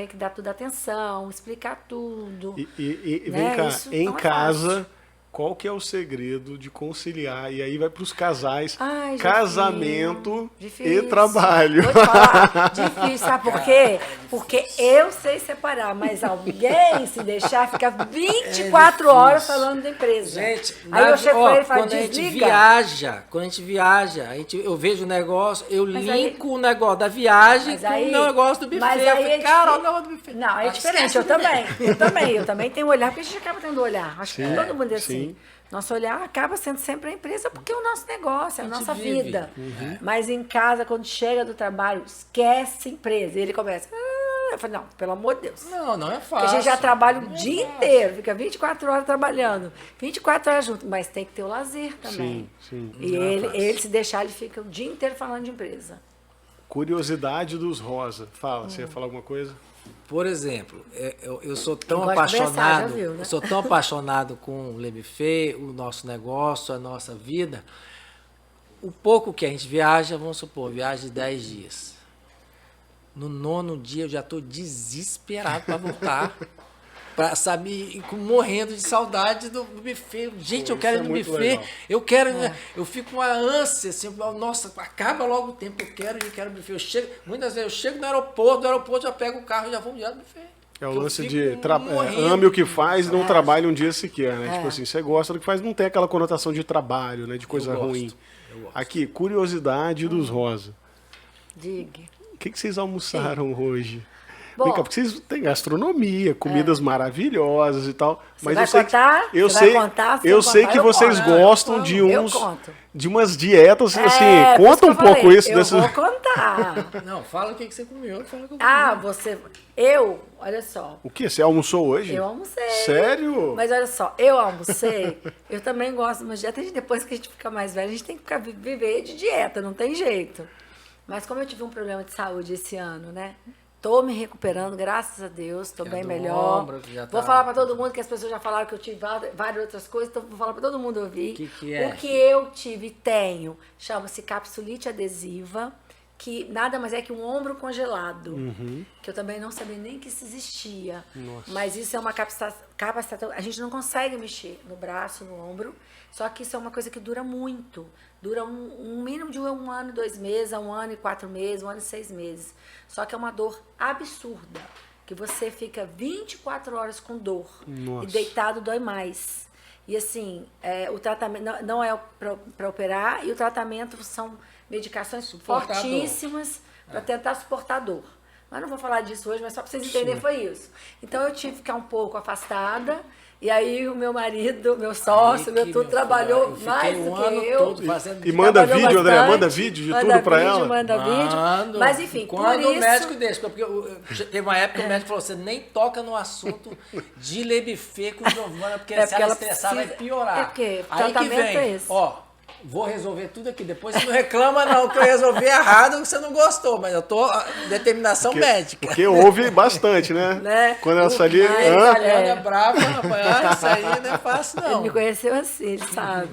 que dar toda a atenção, explicar tudo. E né? vem cá, isso em casa, fácil. qual que é o segredo de conciliar? E aí vai para os casais, Ai, casamento difícil. e trabalho. Vou te falar, difícil, sabe por quê? Porque eu sei separar, mas alguém, se deixar, fica 24 horas falando da empresa. Gente, aí eu chego pra ele e falo, quando a gente desliga. viaja, eu vejo o negócio, eu linko o negócio da viagem com o negócio do buffet. Mas aí eu falei, cara, o negócio do buffet. Não, é diferente, eu também tenho olhar, porque a gente acaba tendo olhar. Acho que todo mundo é assim. Nosso olhar acaba sendo sempre a empresa, porque é o nosso negócio, é a nossa vida. Mas em casa, quando chega do trabalho, esquece a empresa. E ele começa... Eu falei, não, pelo amor de Deus. Não é fácil. Porque a gente já trabalha o dia inteiro, fica 24 horas trabalhando, 24 horas junto, mas tem que ter o lazer também. Sim. E ele, se deixar, ele fica o dia inteiro falando de empresa. Curiosidade dos rosa. Fala, você ia falar alguma coisa? Por exemplo, eu sou tão apaixonado, viu, né? eu sou tão apaixonado com o Le Buffet, o nosso negócio, a nossa vida. O pouco que a gente viaja, vamos supor, viaja de 10 dias. No 9º dia eu já estou desesperado para voltar. Para saber, morrendo de saudade do buffet. Gente, eu quero ir no buffet. Legal. Eu quero, eu fico com uma ânsia, assim, nossa, acaba logo o tempo, eu quero buffet. Muitas vezes eu chego no aeroporto, já pego o carro e já vou direto no buffet. É o lance de ame o que faz e não trabalhe um dia sequer, né? Tipo assim, você gosta do que faz, não tem aquela conotação de trabalho, né? De coisa ruim. Aqui, curiosidade dos rosa. Diga. O que vocês almoçaram hoje? Bom, porque vocês têm gastronomia, comidas maravilhosas e tal. Mas eu sei que eu sei que vocês gostam de umas dietas assim. Conta um pouco isso. Eu vou contar. Não, fala o que você comeu. Olha só. O que? Você almoçou hoje? Eu almocei. Sério? Mas olha só, eu almocei. Eu também gosto de uma dieta. Depois que a gente fica mais velho, a gente tem que viver de dieta, não tem jeito. Mas como eu tive um problema de saúde esse ano, né? Tô me recuperando, graças a Deus, tô bem melhor. Vou falar para todo mundo, que as pessoas já falaram que eu tive várias outras coisas, então vou falar para todo mundo ouvir. Que é? O que eu tive e tenho chama-se capsulite adesiva, que nada mais é que um ombro congelado, que eu também não sabia nem que isso existia. Nossa. Mas isso é uma capacitação, a gente não consegue mexer no braço, no ombro, só que isso é uma coisa que dura muito. Dura um mínimo de 1 ano e 2 meses, 1 ano e 4 meses, 1 ano e 6 meses. Só que é uma dor absurda, que você fica 24 horas com dor. Nossa. E deitado dói mais. E assim, o tratamento não é para operar, e o tratamento são medicações fortíssimas para tentar suportar a dor. Mas não vou falar disso hoje, mas só para vocês entenderem foi isso. Então eu tive que ficar um pouco afastada. E aí o meu marido, meu sócio, tudo trabalhou mais do que eu. E manda vídeo, André, manda vídeo de tudo pra ela? Manda vídeo. Mas enfim, quando o médico deixa, porque teve uma época que o médico falou, você nem toca no assunto de Le Buffet com Giovana, porque se ela estressar vai piorar. É porque aí tratamento que vem, é esse. ó, vou resolver tudo aqui. Depois você não reclama, não, que eu resolvi errado, que você não gostou. Mas eu tô determinação médica. Porque ouve bastante, né? Quando ela ali... Quando é brava, isso aí não é fácil, não. Ele me conheceu assim, ele sabe.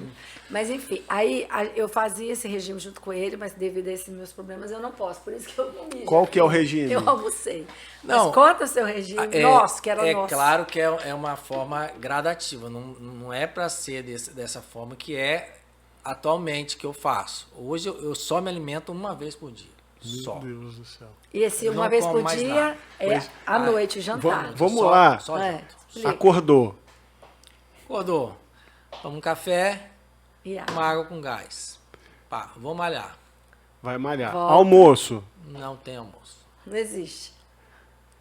Mas enfim, aí eu fazia esse regime junto com ele, mas devido a esses meus problemas eu não posso. Por isso que eu comi. Qual que é o regime? Eu almocei. Não, mas conta o seu regime. Nossa, que era nosso. É claro que é uma forma gradativa. Não é para ser dessa forma que é atualmente que eu faço. Hoje eu só me alimento uma vez por dia. Só. Meu Deus do céu. E esse uma vez por dia é à noite, o jantar. Vamos lá. Só Acordou. Toma um café, E uma água com gás. Pá, vou malhar. Vai malhar. Volta. Almoço. Não tem almoço. Não existe.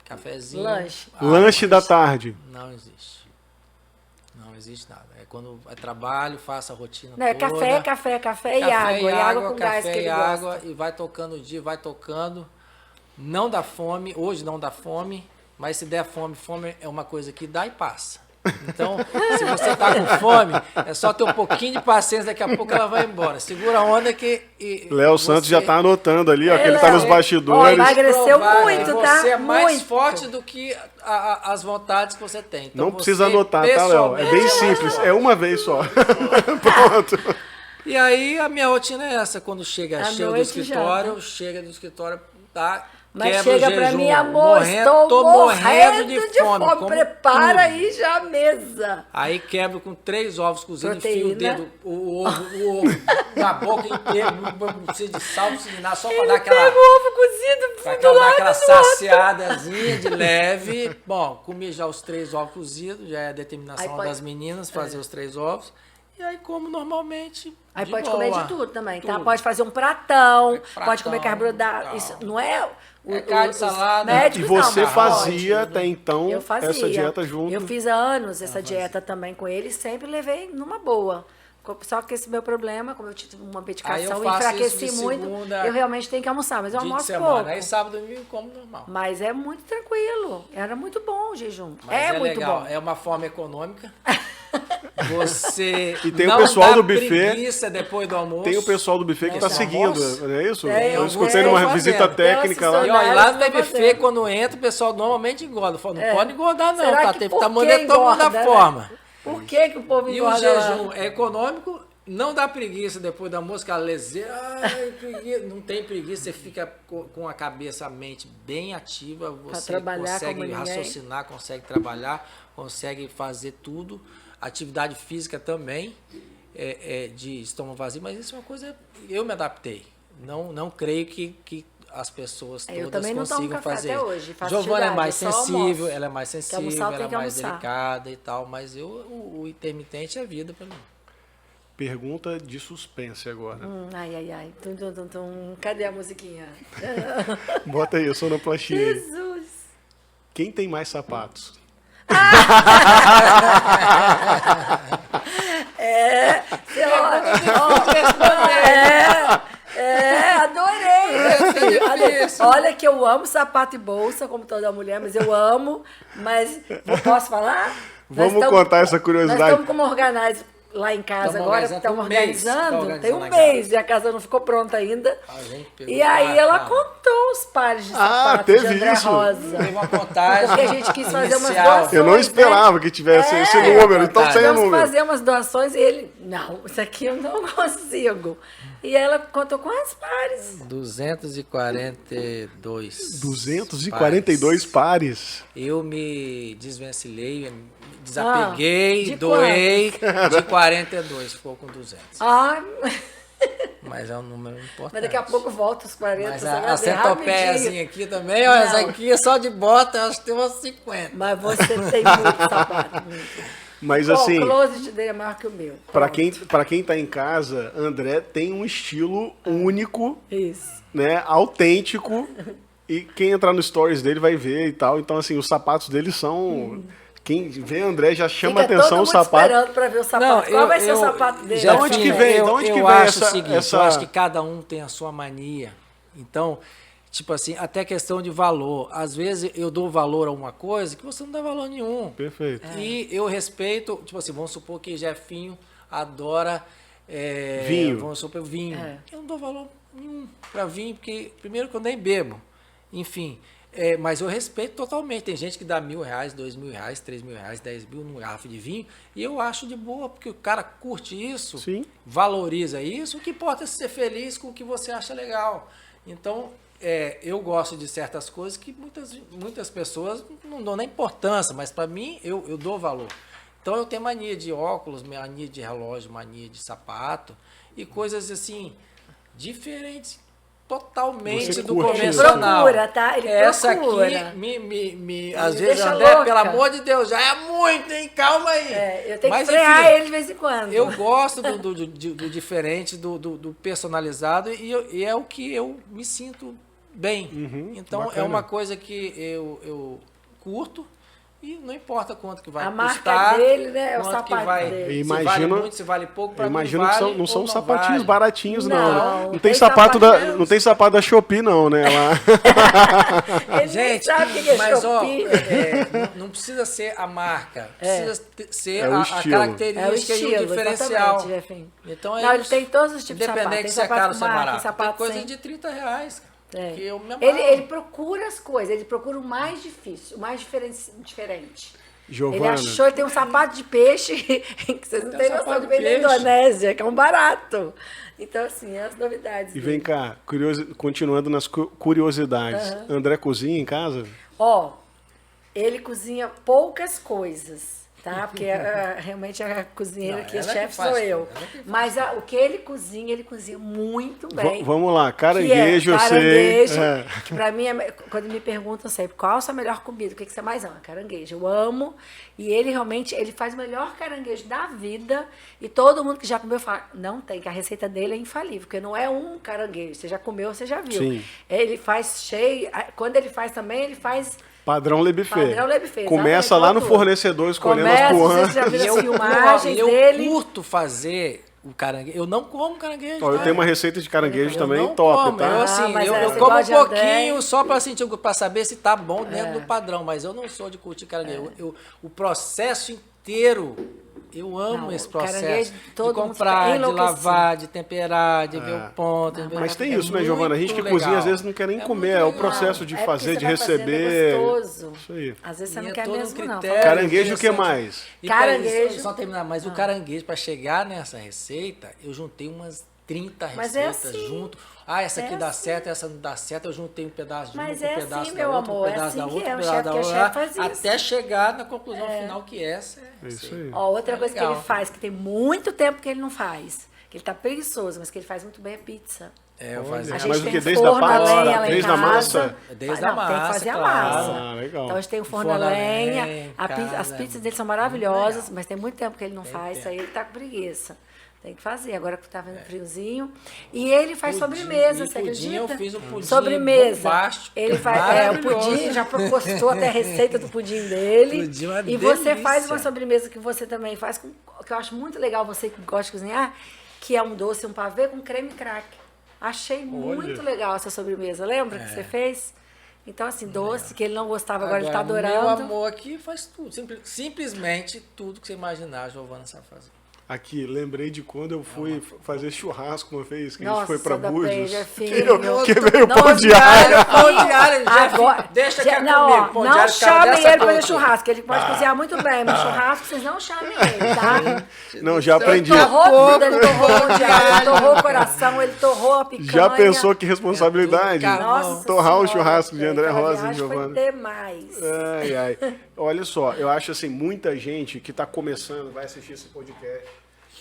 Cafezinho. Lanche. Lanche da tarde. Não existe. Não existe nada. É quando é trabalho, faça a rotina Não, é toda. café e água. E água com gás que ele água, gosta. e vai tocando o dia, vai tocando. Não dá fome. Hoje não dá fome. Mas se der fome, fome é uma coisa que dá e passa. Então, se você tá com fome, é só ter um pouquinho de paciência, daqui a pouco ela vai embora. Segura a onda que... Léo Santos já tá anotando ali, ó, que ele tá nos bastidores. Emagreceu muito, tá? Você é mais Muito. forte do que as vontades que você tem. Então, Não precisa anotar, tá, Léo? É bem simples, é uma vez só. Pronto. E aí, a minha rotina é essa. Quando chega do noite escritório, tá... Mas chega pra mim, amor, estou morrendo de fome. Prepara tudo. aí já a mesa. Aí quebro com 3 ovos cozidos, Proteína. enfio o dedo, o ovo na boca inteira, não precisa de sal, não precisa de nada, só pra dar aquela... Pega o ovo cozido pra do dar lado aquela do outro. saciadazinha de leve. Bom, comi já os 3 ovos cozidos, já é a determinação das meninas, fazer os 3 ovos. E aí como normalmente. Aí pode boa. comer de tudo também, tá? Tudo. Pode fazer um pratão, Pratão, pode comer carboidrato. tal. Isso não é... carne, salada. Médicos, E você não, mas fazia pode. até então Eu fazia. essa dieta junto? Eu fiz há anos essa dieta também com ele, sempre levei numa boa. Só que esse meu problema, como eu tive uma medicação e enfraqueci muito, eu realmente tenho que almoçar, mas eu almoço pouco. Aí sábado e domingo como normal. Mas é muito tranquilo. Era muito bom o jejum. Mas é muito legal. bom. É uma forma econômica. Você E tem não o pessoal dá do buffet. preguiça depois do almoço. Tem o pessoal do buffet que tá seguindo, não é isso? Eu escutei tem, numa fazendo. visita técnica lá. E olha, lá no buffet, quando entra, o pessoal normalmente engorda. Fala, não pode engordar não, Será tá? que Tem que por estar que monitoando a engorda, forma. né? Por que o povo E o engorda lá? jejum é econômico, não dá preguiça depois do almoço, aquela leseira, preguiça. Não tem preguiça, você fica com a cabeça, a mente bem ativa, você consegue raciocinar, consegue trabalhar, consegue fazer tudo. Atividade física também, de estômago vazio, mas isso é uma coisa, eu me adaptei. Não creio que as pessoas todas consigam fazer. Até hoje, Giovana é mais sensível, ela é mais sensível, almoçar, ela é mais delicada e tal, mas o intermitente é vida para mim. Pergunta de suspense agora. Ai. Cadê a musiquinha? Bota aí, sonoplastia. Jesus! Quem tem mais sapatos? Adorei. Olha que eu amo sapato e bolsa, como toda mulher, mas eu amo. Mas posso falar? Vamos contar essa curiosidade. Nós estamos como organize lá em casa agora, estamos organizando. Tem um mês e a casa não ficou pronta ainda. E aí ela contou os pares de sapatos de André Rosa. Teve uma contagem. Porque a gente quis fazer umas doações. Eu não esperava que tivesse esse número, então sem número. Vamos fazer umas doações e ele, não, isso aqui eu não consigo. E ela contou quantos pares? 242. 242 pares. Eu me desvencilhei, desapeguei, doei de 42, ficou com 200. Mas é um número importante. Mas daqui a pouco volta os 40. Mas a centopeiazinha aqui também, ó, essa aqui é só de bota, eu acho que tem umas 50. Mas você tem muito sapato. Mas assim, o closet dele é maior que o meu. Pra quem tá em casa, André tem um estilo único, né, autêntico, e quem entrar no stories dele vai ver e tal. Então assim, os sapatos dele são... Quem vê André já chama atenção o sapato. Esperando para ver o sapato. Qual vai ser o sapato dele? De onde que vem? De onde que vem essa... Eu acho que cada um tem a sua mania. Então, tipo assim, até questão de valor. Às vezes eu dou valor a uma coisa que você não dá valor nenhum. Perfeito. E eu respeito, tipo assim, vamos supor que Jefinho adora vinho. Vamos supor, vinho. Eu não dou valor nenhum para vinho, porque primeiro que eu nem bebo. Enfim, mas eu respeito totalmente. Tem gente que dá R$1.000, R$2.000, R$3.000, R$10.000 num garrafa de vinho, e eu acho de boa, porque o cara curte isso, Sim. valoriza isso. O que importa é ser feliz com o que você acha legal. Então, eu gosto de certas coisas que muitas pessoas não dão nem importância, mas para mim eu dou valor. Então eu tenho mania de óculos, mania de relógio, mania de sapato e coisas assim diferentes totalmente Você do curte convencional. Ele procura, tá? Ele Essa procura. aqui, às vezes, deixa André, louca. pelo amor de Deus, já é muito, hein? Calma aí. Eu tenho Mas, que frear enfim, ele de vez em quando. eu gosto do diferente, do personalizado, e é o que eu me sinto bem. Então, bacana. é uma coisa que eu curto. E não importa quanto que vai a custar. marca dele, né? É o quanto sapato que vai, dele. Se vale muito, se vale pouco, para mim Imagino vale que não são ou não sapatinhos vale. baratinhos, não. Não Tem sapato não tem sapato da Shopee, não, né? Lá. Ele nem Gente, sabe o que é mas Shopee. não precisa ser a marca, É. precisa ser o a estilo. característica e o diferencial. exatamente, Jefim. Então Não, ele isso. tem todos os tipos de sapato. Independente Tem se é sapato caro ou com se é marca, barato. sapato Tem coisa sem. de R$30, cara. Que eu me amarro. Ele procura as coisas, ele procura o mais difícil, o mais diferente. Ele Giovana, achou que tem um sapato de peixe que vocês não Tem têm um noção sapato que de vem da peixe. Indonésia, que é um barato. Então, assim, é as novidades. e vem cá, continuando nas curiosidades. André cozinha em casa? Ó, ele cozinha poucas coisas, tá? Porque realmente a cozinheira Não, aqui, a ela que chefe faz sou tudo, eu. ela que faz Mas o que ele cozinha muito bem. Vamos lá, Que caranguejo, eu sei. caranguejo, É. que pra mim, quando me perguntam sempre qual a sua melhor comida, o que você mais ama? Caranguejo. Eu amo. E ele realmente, ele faz o melhor caranguejo da vida. E todo mundo que já comeu fala, não tem, que a receita dele é infalível, porque não é um caranguejo. Você já comeu, você já viu. Sim. Ele faz cheio. Quando ele faz também, ele faz... Padrão Le Buffet. Padrão Le Buffet, Começa exatamente, lá no tudo. fornecedor escolhendo Começa, as porras. você já viu E as filmagens eu dele. curto fazer o caranguejo. Eu não como caranguejo. Ó, eu cara. tenho uma receita de caranguejo Eu também não top, como. tá? Eu, assim, mas eu você como um gosta de André? pouquinho só para sentir, para saber se tá bom dentro do padrão, mas eu não sou de curtir caranguejo. O processo inteiro, eu amo Não, esse o caranguejo, processo. De todo mundo comprar, fica de enlouquecido. lavar, de temperar, de ver o ponto. de ver- Mas tem é isso, né, Giovana? A gente que muito cozinha às legal. vezes não quer nem É comer, muito é o legal. processo de É porque fazer, você de vai fazendo, receber. É gostoso. Isso aí. Às vezes você E não é quer todo um mesmo, não. critério Caranguejo, o que interessante. mais? E Caranguejo. pra isso, só terminar, mas o caranguejo, para chegar nessa receita, eu juntei umas 30 Mas é receitas assim. junto. Ah, essa aqui É dá assim. certo, essa não dá certo. Eu juntei um pedaço de uma, Mas um é pedaço assim, da meu outra, amor, um é pedaço assim da que outra, é, um o pedaço chefe da que é outra, chefe faz isso. até chegar na conclusão final que essa É isso aí. Ó, outra É coisa que legal. ele faz, que tem muito tempo que ele não faz, que ele tá preguiçoso, mas que ele faz muito bem, é pizza. eu Olha, fazia. A mas gente o tem que, um desde a forno a pasta? lenha lá em Desde a casa. massa? Desde Não, a tem que massa, fazer a claro. massa. Ah, legal. Então a gente tem o forno Forno a a lenha, lenha, em as casa, pizzas dele são muito maravilhosas, legal. mas tem muito tempo que ele não faz, isso aí ele tá com preguiça. Tem que fazer, agora que tá vendo friozinho. E ele faz sobremesa, você pudim, acredita? eu fiz um pudim sobremesa. bombástico, Ele faz, o maravilhoso. pudim, já postou até a receita do pudim dele. Pudim é uma e você delícia. faz uma sobremesa que você também faz, que eu acho muito legal, você que gosta de cozinhar, que é um doce, um pavê com creme crack. Achei muito legal essa sobremesa. Lembra que você fez? Então, assim, doce, que ele não gostava, agora ele tá Meu adorando. amor aqui faz tudo. Simplesmente tudo que você imaginar, a Giovana sabe fazer. Aqui, lembrei de quando eu fui fazer churrasco uma vez, que a gente Nossa, foi pra da Búzios. Penha, Que, filho. que veio Nossa, pão diário. Pão diário, Agora, deixa que é não, comigo. ó, Pão não diário, cara, chamem dessa ele pra fazer cor. churrasco, ele pode cozinhar muito bem, mas churrasco vocês não chamem ele, tá? Não, já aprendi. Ele torrou tudo, ele torrou o Pão diário, ele diário. torrou o coração, ele torrou a picanha. Já pensou que responsabilidade? É tudo Nossa Torrar o Senhora, churrasco de André aquela Rosa e viagem Giovana. Foi demais. Ai, ai. Olha só, eu acho assim, muita gente que está começando vai assistir esse podcast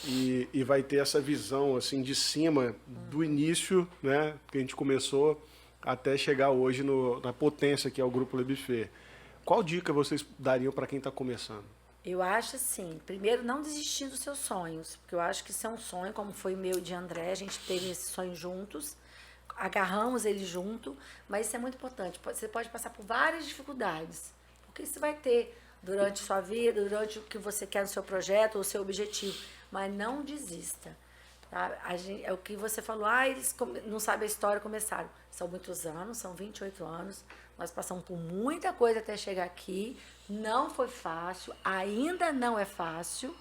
e vai ter essa visão assim de cima do início, né, que a gente começou até chegar hoje na potência que é o Grupo Le Buffet. Qual dica vocês dariam para quem está começando? Eu acho assim, primeiro não desistir dos seus sonhos, porque eu acho que isso é um sonho, como foi o meu e de André, a gente teve esse sonho juntos, agarramos ele junto, mas isso é muito importante, você pode passar por várias dificuldades, porque você vai ter durante sua vida, durante o que você quer no seu projeto, o seu objetivo, mas não desista. Tá? É o que você falou, eles não sabem a história, começaram. São muitos anos, são 28 anos, nós passamos por muita coisa até chegar aqui, não foi fácil, ainda não é fácil,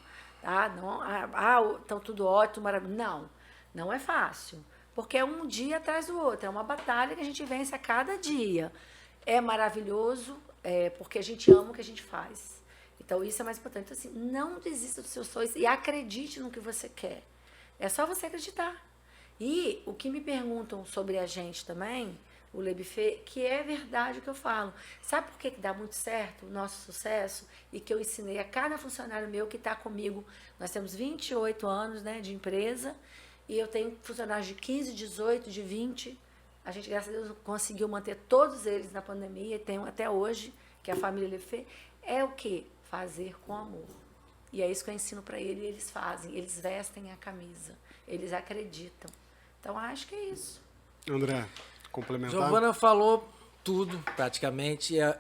Então tudo ótimo, maravilhoso. Não é fácil. Porque é um dia atrás do outro. É uma batalha que a gente vence a cada dia. É maravilhoso, porque a gente ama o que a gente faz. Então, isso é mais importante. Então, assim, não desista dos seus sonhos e acredite no que você quer. É só você acreditar. E o que me perguntam sobre a gente também, o Le Buffet, que é verdade o que eu falo. Sabe por que dá muito certo o nosso sucesso? E que eu ensinei a cada funcionário meu que está comigo. Nós temos 28 anos, né, de empresa, e eu tenho funcionários de 15, 18, de 20. A gente, graças a Deus, conseguiu manter todos eles na pandemia, e tem até hoje, que é a família Le Buffet. É o quê? Fazer com amor. E é isso que eu ensino para eles, e eles fazem. Eles vestem a camisa, eles acreditam. Então, acho que é isso. André, complementar? Giovana falou tudo, praticamente. É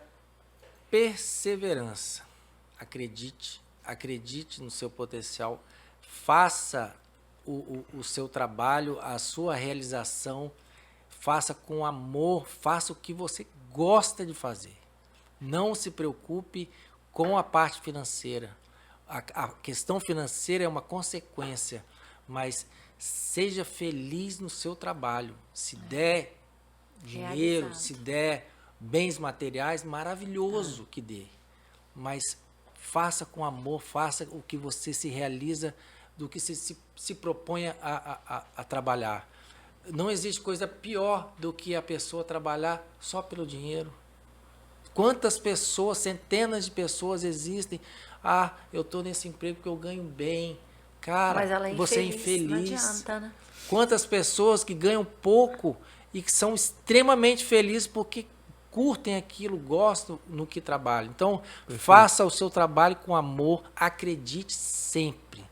perseverança. Acredite no seu potencial. Faça o seu trabalho, a sua realização. Faça com amor, faça o que você gosta de fazer. Não se preocupe com a parte financeira. A questão financeira é uma consequência, mas seja feliz no seu trabalho. Se der dinheiro, se der bens materiais, maravilhoso que dê. Mas faça com amor, faça o que você se realiza, do que se propõe a trabalhar. Não existe coisa pior do que a pessoa trabalhar só pelo dinheiro. Quantas pessoas, centenas de pessoas existem. Eu estou nesse emprego porque eu ganho bem. Cara, mas ela é você é infeliz, infeliz. não adianta, né? Quantas pessoas que ganham pouco e que são extremamente felizes porque curtem aquilo, gostam no que trabalham. Então, faça o seu trabalho com amor, acredite sempre.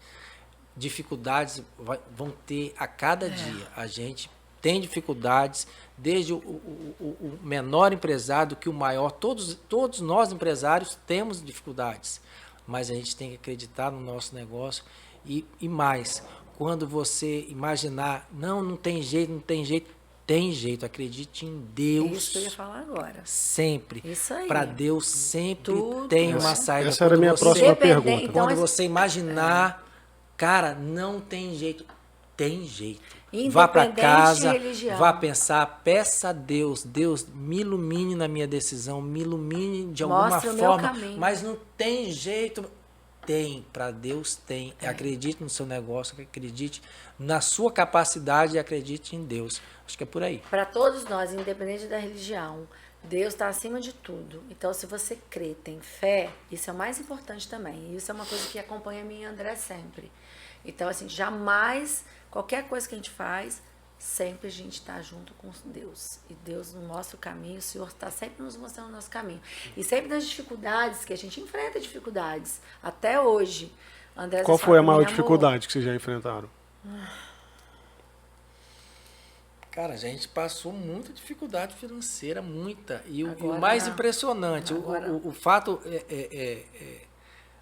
Dificuldades vão ter a cada dia. A gente tem dificuldades, desde o menor empresário do que o maior. Todos nós empresários temos dificuldades, mas a gente tem que acreditar no nosso negócio. E mais, quando você imaginar, não tem jeito, tem jeito. Acredite em Deus. Isso que eu ia falar agora. Sempre. Isso aí. Para Deus sempre tem uma saída. Essa era a minha próxima pergunta. Então, Quando você imaginar, cara, não tem jeito. Tem jeito. Vá para casa, religião. vá pensar, peça a Deus, me ilumine na minha decisão, me ilumine de alguma forma, mas não tem jeito. Tem, para Deus tem. Acredite no seu negócio, acredite na sua capacidade e acredite em Deus. Acho que é por aí. Para todos nós, independente da religião, Deus está acima de tudo. Então, se você crê, tem fé, isso é o mais importante também. E isso é uma coisa que acompanha a mim e a André sempre. Então, assim, jamais, qualquer coisa que a gente faz, sempre a gente está junto com Deus. E Deus nos mostra o caminho, o Senhor está sempre nos mostrando o nosso caminho. E sempre nas dificuldades, que a gente enfrenta dificuldades, até hoje. André, qual foi a maior dificuldade que vocês já enfrentaram? Cara, a gente passou muita dificuldade financeira, muita. E o mais impressionante, o fato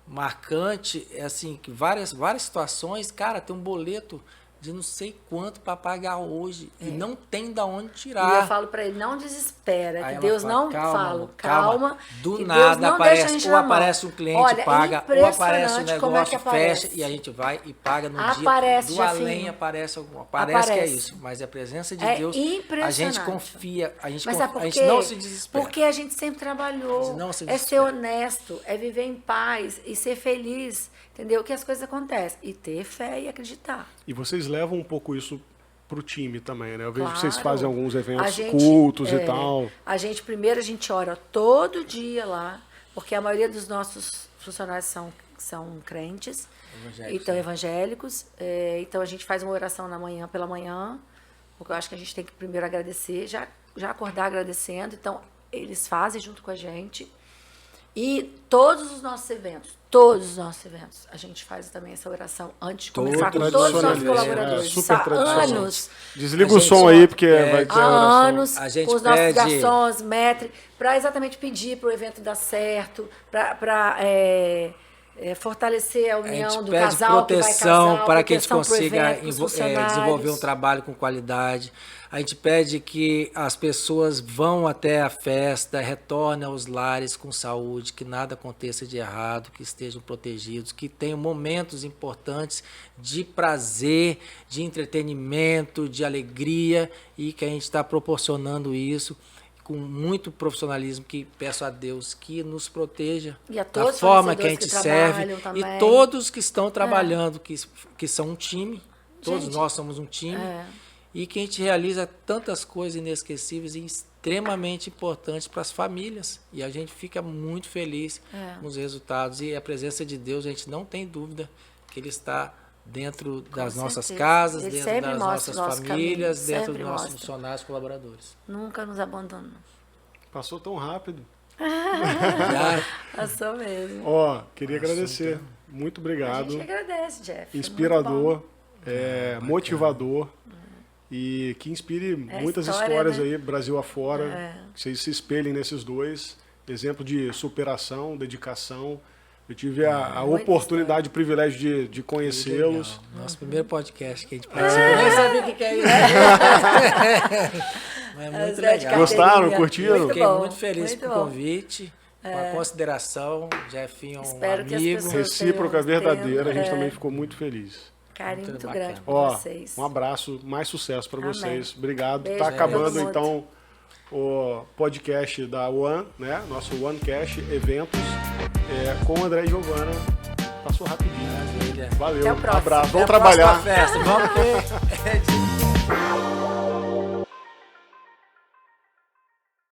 marcante é assim, que várias situações, cara, tem um boleto de não sei quanto para pagar hoje e não tem da onde tirar. E eu falo para ele, não desespera, aí que Deus fala, não calma. Do nada aparece, ou aparece um cliente, paga, ou aparece um negócio, fecha e a gente vai e paga no dia do além, aparece que é isso, mas a presença de Deus, a gente confia, a gente não se desespera. Porque a gente sempre trabalhou, é ser honesto, é viver em paz e ser feliz, entendeu? Que as coisas acontecem e ter fé e acreditar. E vocês levam um pouco isso pro time também, né? Eu vejo que vocês fazem alguns eventos, cultos e tal. Primeiro a gente ora todo dia lá, porque a maioria dos nossos funcionários são crentes, evangélicos. Então a gente faz uma oração pela manhã, porque eu acho que a gente tem que primeiro agradecer, já acordar agradecendo. Então eles fazem junto com a gente. E todos os nossos eventos, a gente faz também essa oração antes de começar com todos os nossos colaboradores. Super tradicional. Anos. Desliga o som aí, porque vai ter há anos, a gente com os nossos garçons, maîtres, para exatamente pedir para o evento dar certo, para fortalecer a união do pede casal proteção que vai casar, para que a gente proteção pro consiga evento, pros funcionários. desenvolver um trabalho com qualidade. A gente pede que as pessoas vão até a festa, retornem aos lares com saúde, que nada aconteça de errado, que estejam protegidos, que tenham momentos importantes de prazer, de entretenimento, de alegria, e que a gente está proporcionando isso com muito profissionalismo, que peço a Deus que nos proteja da forma que a gente serve, e todos que estão trabalhando, que são um time, todos nós somos um time, e que a gente realiza tantas coisas inesquecíveis e extremamente importantes para as famílias, e a gente fica muito feliz com os resultados, e a presença de Deus, a gente não tem dúvida que Ele está dentro das nossas casas, dentro das nossas famílias, dentro dos nossos funcionários, colaboradores. Nunca nos abandonamos. Passou tão rápido. Passou mesmo. Queria agradecer. Muito obrigado. A gente agradece, Jeff. Inspirador, motivador. E que inspire muitas histórias, né? Aí, Brasil afora. Que vocês se espelhem nesses dois. Exemplo de superação, dedicação. Eu tive a oportunidade, o privilégio de conhecê-los. Nosso primeiro podcast que a gente participou. Nem sabia o que é isso. Mas muito legal. Gostaram? Curtiram? Fiquei muito feliz com o convite, com a consideração. Jefinho, um amigo. Recíproca, verdadeira. A gente também ficou muito feliz. Carinho muito grande por vocês. Um abraço, mais sucesso para vocês. Obrigado. Está acabando, então, o podcast da One, né? Nosso OneCast Eventos, com o André e Giovana. Passou rapidinho. Maravilha. Valeu. Até o próximo. Abraço. Vamos trabalhar. Festa. Vamos ter